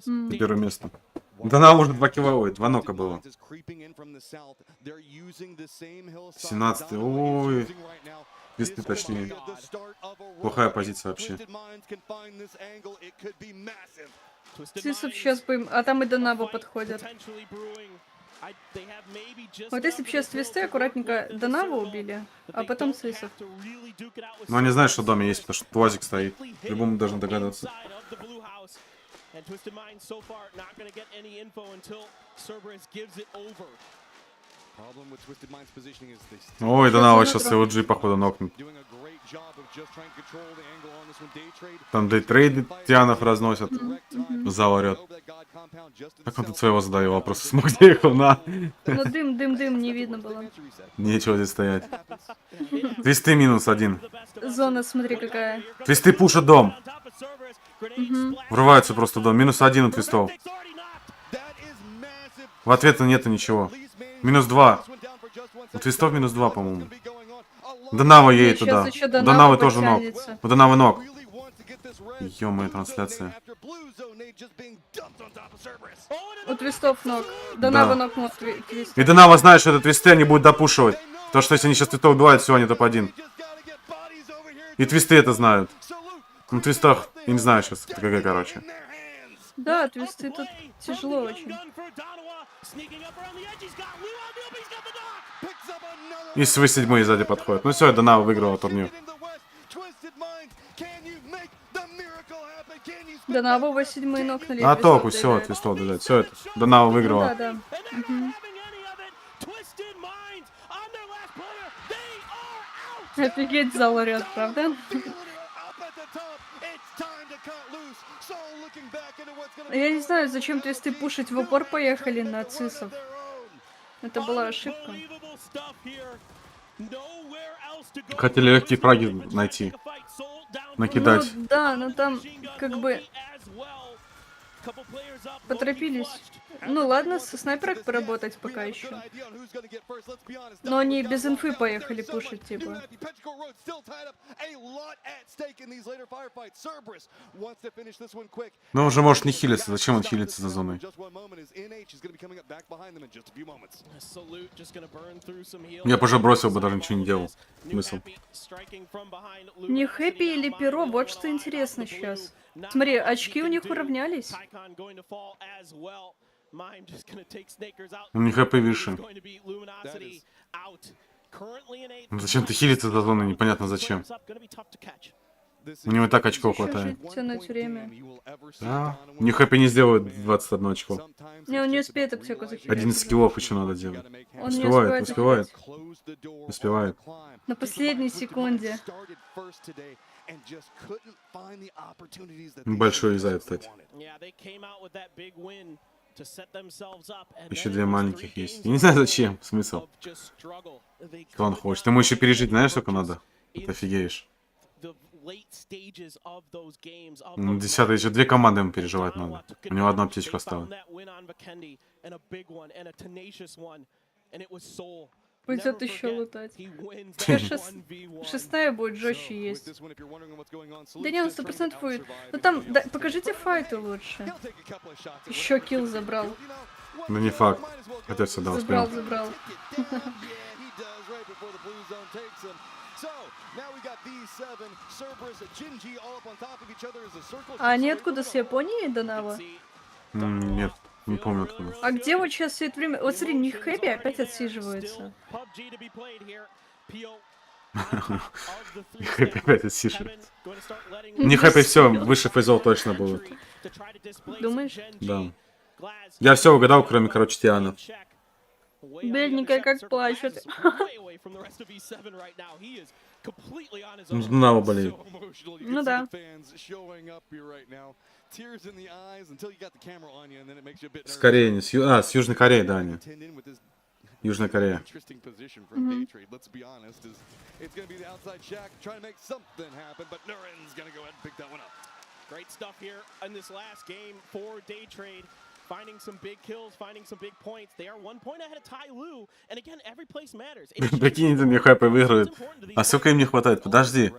Первое место. Донава уже 2 килла, ой, 2 нока было. 17-й, ой. Твисты точнее. Плохая позиция вообще. Свисов сейчас бы... А там и Донава подходят. Вот если бы сейчас твисты аккуратненько Донава убили, а потом Свисов. Ну они знают, что в доме есть, потому что Туазик стоит. Любому должен догадаться. Ой, Донава сейчас его G походу нокнут. Там дейтрейды Тианов разносят. Зал орет. Как он тут своего задает вопрос? Смог ехал на... Ну дым, не видно было. Нечего здесь стоять. Твисты минус 1. Зона, смотри какая. Твисты пушат дом. Врываются просто в дом. -1 у твистов. В ответ нету ничего. -2. У твистов -2, по-моему. Данава едет туда. У Данавы тоже ног. У Данавы ног. Ё-моё, трансляция. У твистов ног. Данава ног, ног твист. И Данава знает, что это твисты, они будут допушивать. Потому что если они сейчас твистов убивают, все, они топ-1. И твисты это знают. Ну, твистах, я не знаю сейчас, КГ, короче. Да, твисты тут тяжело очень. И с 7 сзади подходит. Ну все, Данава выиграла турнир. Данава 8 нокнули. А толку, все, твистов додать. Все это. Данава выиграла. Ну, да, да. Офигеть, зал орёт, правда? Я не знаю, зачем твисты пушить в упор поехали на цисов. Это была ошибка. Хотели легкие фраги найти. Накидать. Ну, да, но там как бы поторопились. Ну ладно, со снайперок поработать пока еще. Но они без инфы поехали пушить, типа. Ну, уже может не хилиться. Зачем он хилится за зоной? Я бы уже бросил бы, даже ничего не делал. Смысл. Не хэппи или перо, вот что интересно сейчас. Смотри, очки у них уравнялись. У них хэппи выше. Ну, зачем ты хилиться за зоной? Непонятно зачем. У него и так очков хватает. Тянуть время. Да. У них хэппи не сделает 21 очко. Не, он не успеет аптеку захилить. 11 скиллов еще надо делать. Он успевает, не успевает. Успевает. На последней секунде. Большой заяц, кстати. Еще 2 маленьких есть. Я не знаю зачем, смысл. Что он хочет. Ему еще пережить, знаешь, сколько надо? Ты офигеешь. Ну, 10-й еще 2 команды ему переживать надо. У него 1 аптечка осталась. Пойдет еще лутать. 6-я будет жестче есть. Да не, он 100% будет. Ну там, да, покажите файты лучше. Еще килл забрал. Ну не факт. Хотя всегда успел. Забрал. А они откуда, с Японии, Данава? Нет, не помню откуда. А где вот сейчас все это время? Вот смотри, не хэппи опять отсиживается. Хэппи опять отсиживается. Не хэппи все, выше фейзол точно будет. Думаешь? Да. Я все угадал, кроме, короче, Тиана. Бедненькая как плачет. Нава болеет. Ну да. С Кореей, не с с Южной Кореей, да, они. Южная Корея. Прикинь, мне хайпы выиграют. А сколько им не хватает? Подожди.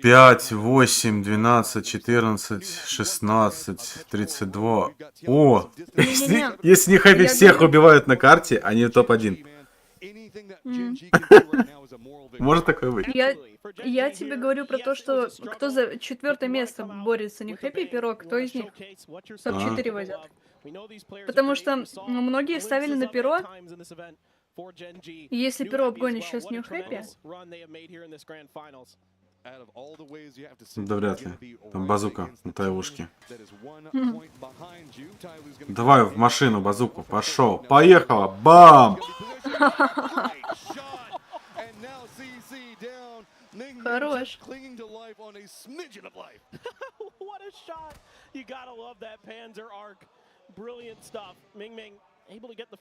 5, 8, 12, 14, 16, 32. О! Если не хайпи всех убивают на карте, они топ-1. Может такое быть? Я тебе говорю про то, что кто за 4-е место борется, не хэппи пирог, кто из них топ-4 возят. Потому что многие ставили на перо. И если перо обгонит сейчас не хэппи. Да вряд ли. Там базука на тайвушке. Давай в машину базуку. Пошел. Поехала. Бам! Хорош.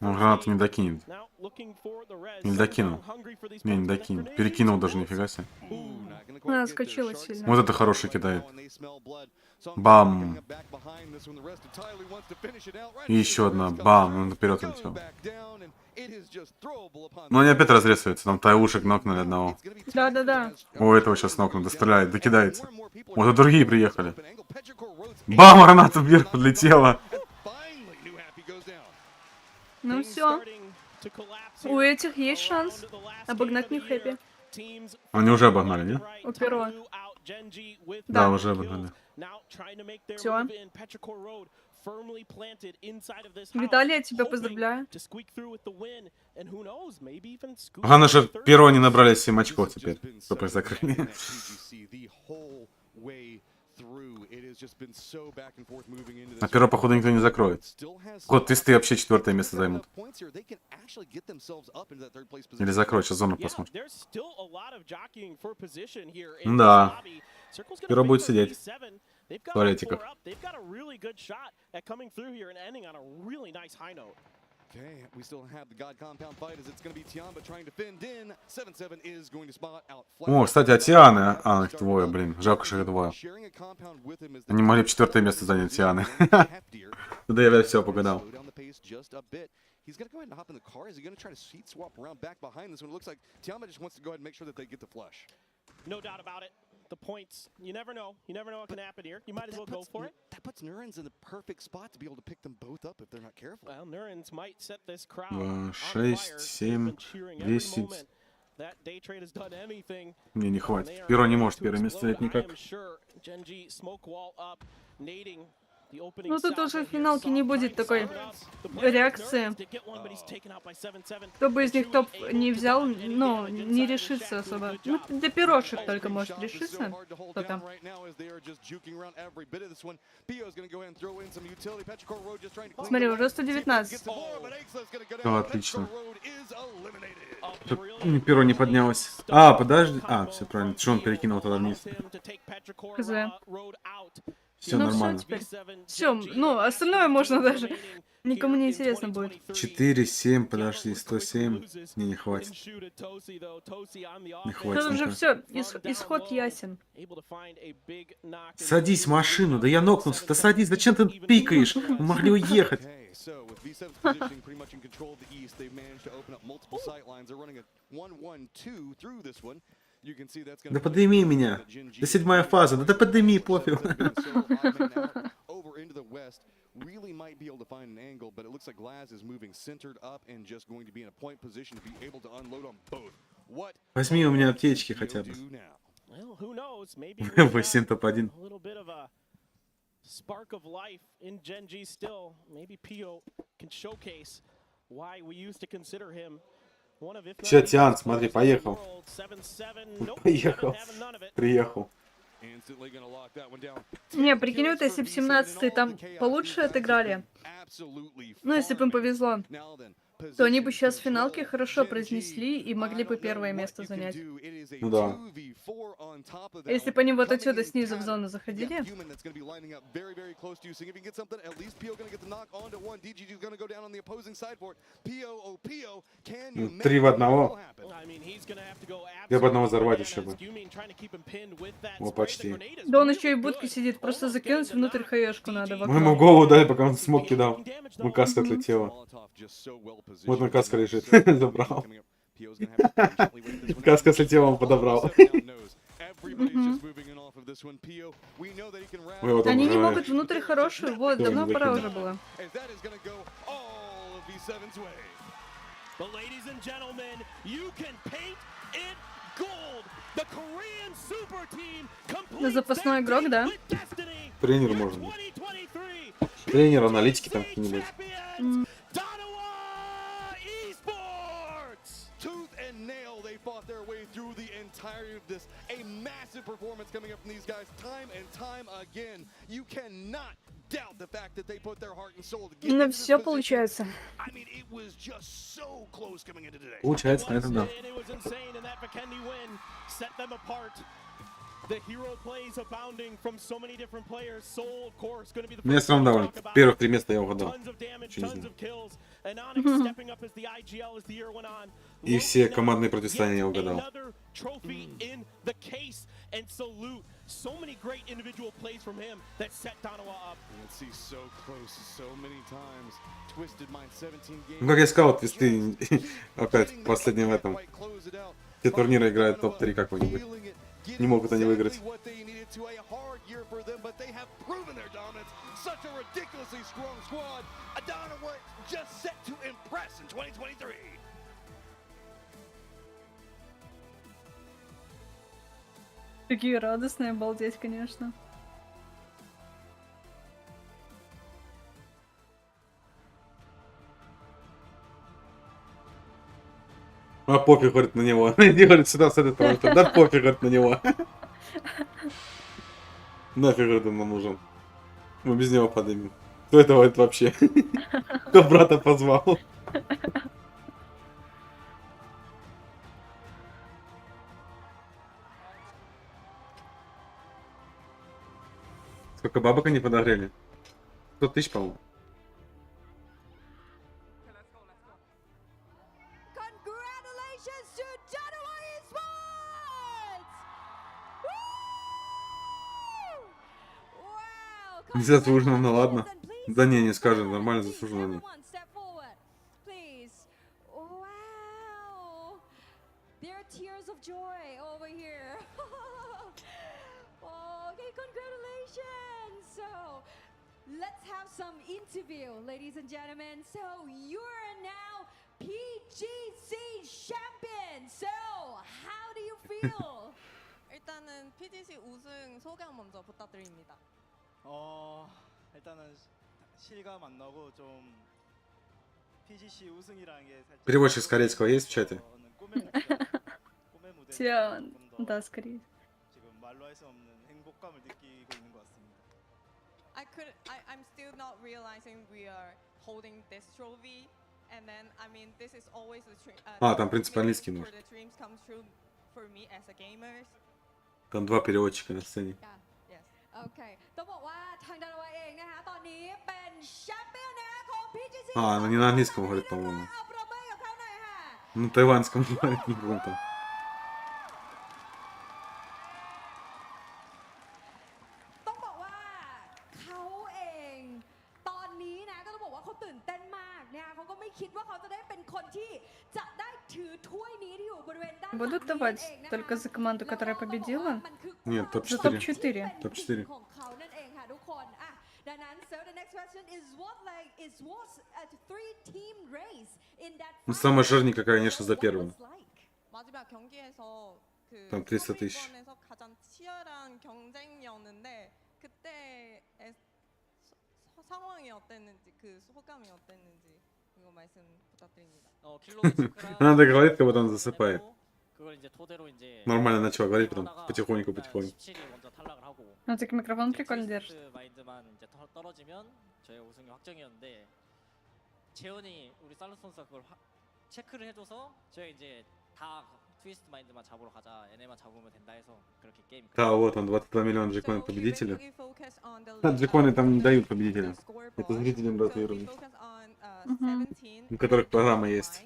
Он гранату не докинет. Не докинул. Не докинул. Перекинул даже, нифига себе. Она скочила сильно. Вот это хороший кидает. Бам. И еще одна. Бам. Он наперед улетел. Но они опять разрезаются. Там тайушек нокнули одного. Да-да-да. О, этого сейчас нокнут. Достреляет. Докидается. Вот и другие приехали. Бам. Граната вверх подлетела. Ну все. У этих есть шанс обогнать New Happy. Они уже обогнали, не? У Перо. Да, уже обогнали. Все. Виталий, я тебя поздравляю. Главное, что Перо не набрали 7 очков теперь. Чтобы их закрыли. А Перо, походу, никто не закроет. Вот, твисты вообще 4-е место займут. Или закроют, сейчас зону посмотрим. Да. Перо будет сидеть в туалетиках. Okay, we still have the God Compound fight as it's going to be Tiamba trying to fend in. 7-7 is going to spot out. О, кстати, а Тианы. А, их двое, блин. Жалко, что их двое. Они могли бы 4-е место занять, Тианы. Да я все погадал. He's going to go ahead and hop in the car. Is he going to try to seat swap around back behind this one? It looks like Tiamba just wants to go ahead and make sure that they get the flush. No doubt about it. The points, you never know. You never know what can happen here. You might as well go for it. That puts Nurens in the perfect spot to be able to pick them both up if they're not careful. Well, Nurens might set this crowd 6, 7, 10. That day trade has done anything. Мне не хватит. Перо не может первое место взять никак. Ну тут уже в финалке не будет такой реакции. Кто бы из них топ не взял, но не решится особо. Ну, для пирошек только может решиться. Кто там? Смотри, уже 119. Ну, отлично. Тут Перо не поднялось. А, подожди. А, все правильно. Что он перекинул тогда вниз? Хз. Все ну, нормально. Все, ну, остальное можно даже. Никому не интересно будет. 4, 7, подожди, 107. Мне не хватит. Не хватит. Тут уже все, исход ясен. Садись в машину, да я нокнулся. Да садись, зачем ты пикаешь? Мы могли уехать. Да подними меня. Да 7-я фаза. Да подними, пофиг. Really might be able to find an angle, but it looks like Glaz is moving centered up and just going to be in a point position to be able to unload on both. What? Возьми у меня аптечки хотя бы. Well, who knows? Maybe 8 топ-1. a little bit of a spark of life in Gen G still. Maybe Pio can showcase why we used to consider him one of, if not, Че, Тиан, смотри, поехал. Поехал. Приехал. Не, прикинь, вот если бы 17-й там получше отыграли, ну, если бы им повезло, то они бы сейчас в финалке хорошо произнесли и могли бы первое место занять. Ну да. Если бы они вот отсюда снизу в зону заходили. 3 в 1. Я бы одного взорвать еще бы. О, почти. Да он еще и в будке сидит, просто закинуть внутрь хаешку надо. Мы ему в голову дали, пока он смог кидал. Ну, каска отлетела. Вот на каска лежит. Забрал. Каска слетела, он подобрал. Они не могут внутрь хорошую, вот, давно пора уже было. Запасной игрок, да? Тренер может быть. Тренер, аналитики там какие-нибудь. Fought their way through the entirety of this. A massive performance coming up from these guys time and time again. You cannot doubt the fact that they put their heart and soul to get Ну все получается. I mean, it was just so close coming into today. Получается, это да. Мне сам довольно. Первых 3 места я угадал. И все командные противостояния я угадал. So many great individual plays from him that set Donowa up. Let's see, so close so many times. Twisted Mind 17 games. Ну, как я сказал, твисты опять последним в этом. Те турниры играют топ-3 как-нибудь. Не могут они выиграть. Такие радостные, обалдеть, конечно. А пофиг, говорит, на него. Иди, говорит, сюда с этой стороны. Да пофиг, говорит, на него. Нафиг, говорит, он нам нужен. Мы без него подымем. Кто это, говорит, вообще? Кто брата позвал? Сколько бабок они подогрели? 100 тысяч, по-моему. Не заслуженно, ну ладно. Да не скажем, нормально заслуженно они. Let's have some interview, ladies and gentlemen. So you're now PGC champion. So how do you feel? 일단은 PGC 우승 소감 먼저 부탁드립니다. 일단은 실감 안 나고 좀 PGC 우승이라는 게 살짝 Переводчик с корейского есть в чате? Да, скорее. 지금 말로 할 수 없는 행복감을 느끼고 있는 것 같습니다. I'm still not realizing we are holding this trophy, and then I mean this is always the там принцип английский нужен. Там 2 переводчика на сцене. Okay. ต้องบอกว่าทางดานวาเองนะคะตอนนี้เป็นแชมเปี้ยนนะคะของ PGC. Она не на английском говорит, по-моему. На тайванском говорит, не помню там. ต้องบอกว่าเขาเองตอนนี้นะก็ต้องบอกว่าเขาตื่นเต้นมากนะคะเขาก็ไม่คิดว่าเขาจะได้เป็นคนที่จะได้ถือถ้วยนี้ที่อยู่บริเวณด้าน Будут давать только за команду, которая победила? Нет, за топ-4. топ-4. Топ-4. ทุกคนอ่ะดังนั้น so the next question is what a 3-team race in that Ну, самая жирненькая, конечно, за первым. 마지막 경기에서 그 там 300 тысяч. 선에서 가장 치열한 경쟁이었는데 그때 상황이 어땠는지 그 소감이 어땠는지 이거 말씀 부탁드립니다. Надо говорить, как будто он засыпает. Нормально начал говорить, потом потихоньку. Ну, так микрофон прикольно держит. 재현이 우리 살루스 선수가 그걸 체크를 해줘서 저희 이제 다 트위스트 마인드만 잡으러 가자, 얘네만 잡으면 된다 해서 그렇게 게임. Да, вот он, 22 миллиона джекоинов победителя. Джекоины там не дают победителям. Это зрителям разыгрывают. У которых программа есть.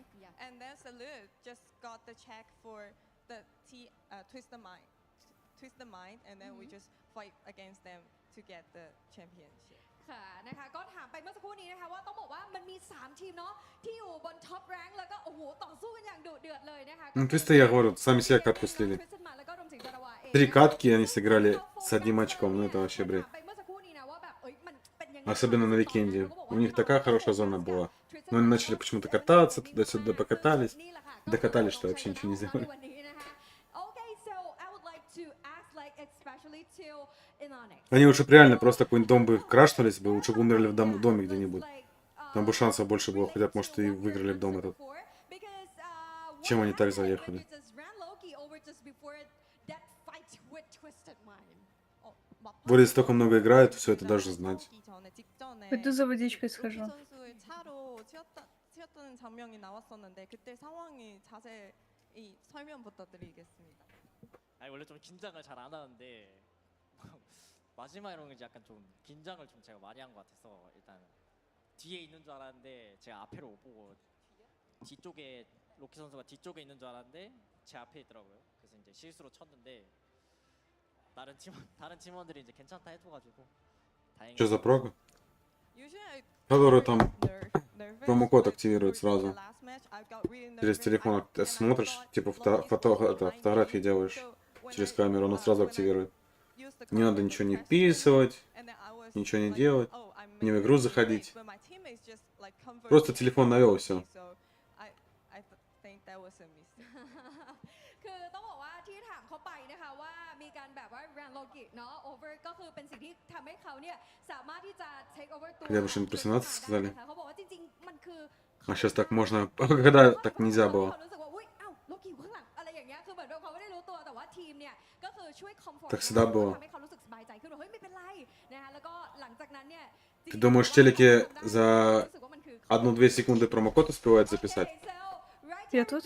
Twist the mind, and then we just fight against them to get the championship. ค่ะนะคะก็ถามไปเมื่อสักครู่นี้นะคะว่าต้องบอกว่ามันมี3ทีมเนาะที่อยู่บนท็อปแรงค์แล้วก็โอ้โหต่อสู้กันอย่างดุเดือดเลยนะคะ Ну, твисты, я говорю, сами себя катку слили. 3 катки они сыграли с 1 очком, ну это вообще бред. Особенно на викенде. У них такая хорошая зона была. Но они начали почему-то кататься, туда-сюда покатались. Докатались, что вообще ничего не сделали. Они лучше бы реально просто какой-нибудь дом бы крашнулись бы, лучше бы умерли в доме где-нибудь. Там бы шансов больше было, хотя бы, может, и выиграли в дом этот. Чем они так заехали. Вроде столько много играют, все это даже знать. Пойду за водичкой схожу. 아니 원래 좀 긴장을 잘 안 하는데 마지막에 이제 약간 좀 긴장을 좀 제가 많이 한 것 같아서 일단 뒤에 있는 줄 알았는데 제가 앞에를 못 보고 뒤쪽에 로키 선수가 뒤쪽에 있는 줄 알았는데 제 앞에 있더라고요. 그래서 이제 실수로 쳤는데 다른 팀원들이 이제 괜찮다 해줘가지고 다행히. Что за прога? Который там промокод активирует сразу. Через телефон ты смотришь, типа фотографии делаешь через камеру, он сразу активирует. Не надо ничего не вписывать, ничего не делать, не в игру заходить. Просто телефон навел и все. คือต้องบอกว่าที่ถามเขาไปนะคะว่ามีการแบบว่า run logit เนาะ over ก็คือเป็นสิ่งที่ทำให้เขาเนี่ยสามารถที่จะ take over ตัว Хотя бы что-нибудь про 17 сказали. เขาบอกว่าจริงๆมันคือ А сейчас так можно, когда так нельзя было. เขารู้สึกว่าอุ้ยเอ้าโลกิอยู่ข้างหลังอะไรอย่างเงี้ยคือเหมือนเขาไม่ได้รู้ตัวแต่ว่าทีมเนี่ยก็คือช่วย comfort Так всегда было. ทำให้เขารู้สึกสบายใจขึ้นว่าเฮ้ยไม่เป็นไรนะคะแล้วก็หลังจากนั้นเนี่ย Ты думаешь, телеки за 1-2 секунды промокод успевают записать? Я тут.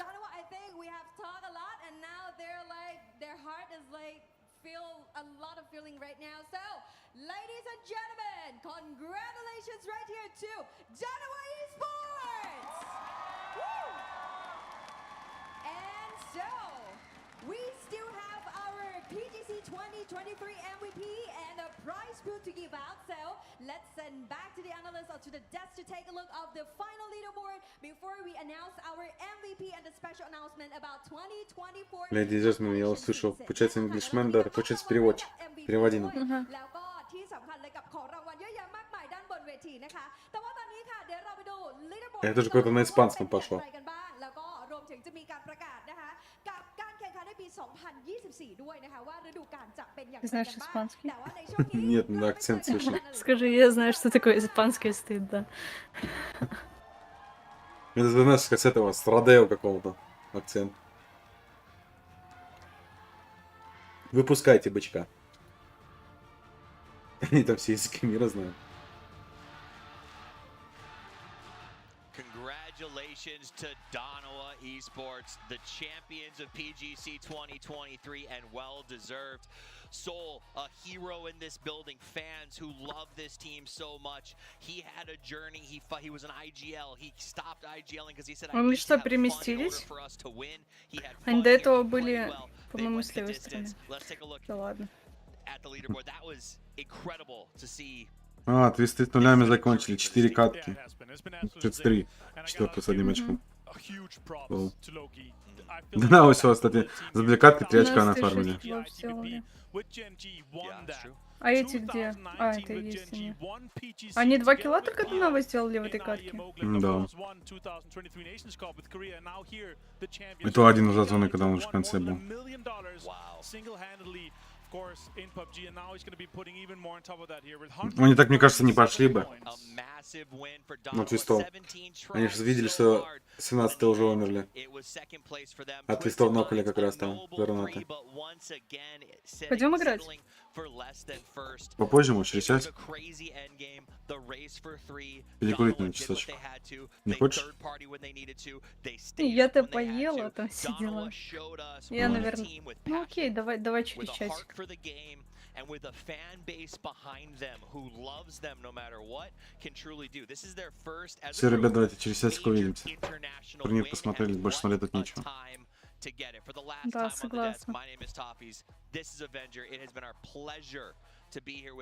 Ladies and gentlemen, congratulations right here to Danawa Esports! Woo! And so, we still have our PGC 2023 MVP and a prize pool to give out. So, let's send back to the analysts or to the desk to take a look of the final leaderboard before we announce our MVP and the special announcement about 2024. Ladies and gentlemen, я услышал, получается Englishman, да, получается переводчик. Переводи нам. ที่สำคัญเลยกับของรางวัลเยอะแยะมากมายด้านบนเวทีนะคะแต่ว่าตอนนี้ค่ะเดี๋ยวเราไปดู leaderboard Это же какое-то на испанском пошло. กันบ้างแล้วก็รวมถึงจะมีการประกาศนะคะกับการแข่งขันในปี 2024 ด้วยนะคะว่าฤดูกาลจะเป็นอย่างไรกันบ้างแต่ว่าในช่วงนี้ Нет, надо акцент слышно. Скажи, я знаю, что такое испанский стыд, да. Это, знаешь, как с этого, с Родео какого-то акцент. Выпускайте бычка. Они там все языки мира знают. Congratulations to Danawa Esports, the champions of PGC 2023, and well-deserved. Soul, a hero in this building, fans who love this team so much. He had a journey, he was an IGL, he stopped IGLing because he said, Мы что, переместились? Они до этого были, по-моему, с левой стороны. Да ладно. At the leaderboard, that was incredible to see. А, 300 нулями закончили, 4 катки. 33, 4 с одним очком. Да, вот все, кстати, за 2 катки 3 очка нафармили. А эти где? А, это и есть они. Они 2 килла только Динава сделали в этой катке? Да. Это один из зоны, когда он уже в конце был. Они так, мне кажется, не пошли бы. Ну, твистов. Они же видели, что 17 уже умерли. А твистов нокали как раз там, вернуты. Пойдем играть? Попозже, может, через час. Перекурить на часочек. Не хочешь? Я-то поела, там сидела. Я, наверное... Ну окей, давай через часик. And with a fan base behind them who loves them no matter what, can truly do. This is their first as Все, ребят, давайте через часик увидимся. Турнир посмотрели, больше смотреть тут нечего. Да, согласна. My name is Toffees. This is Avenger. It has been our pleasure to be here with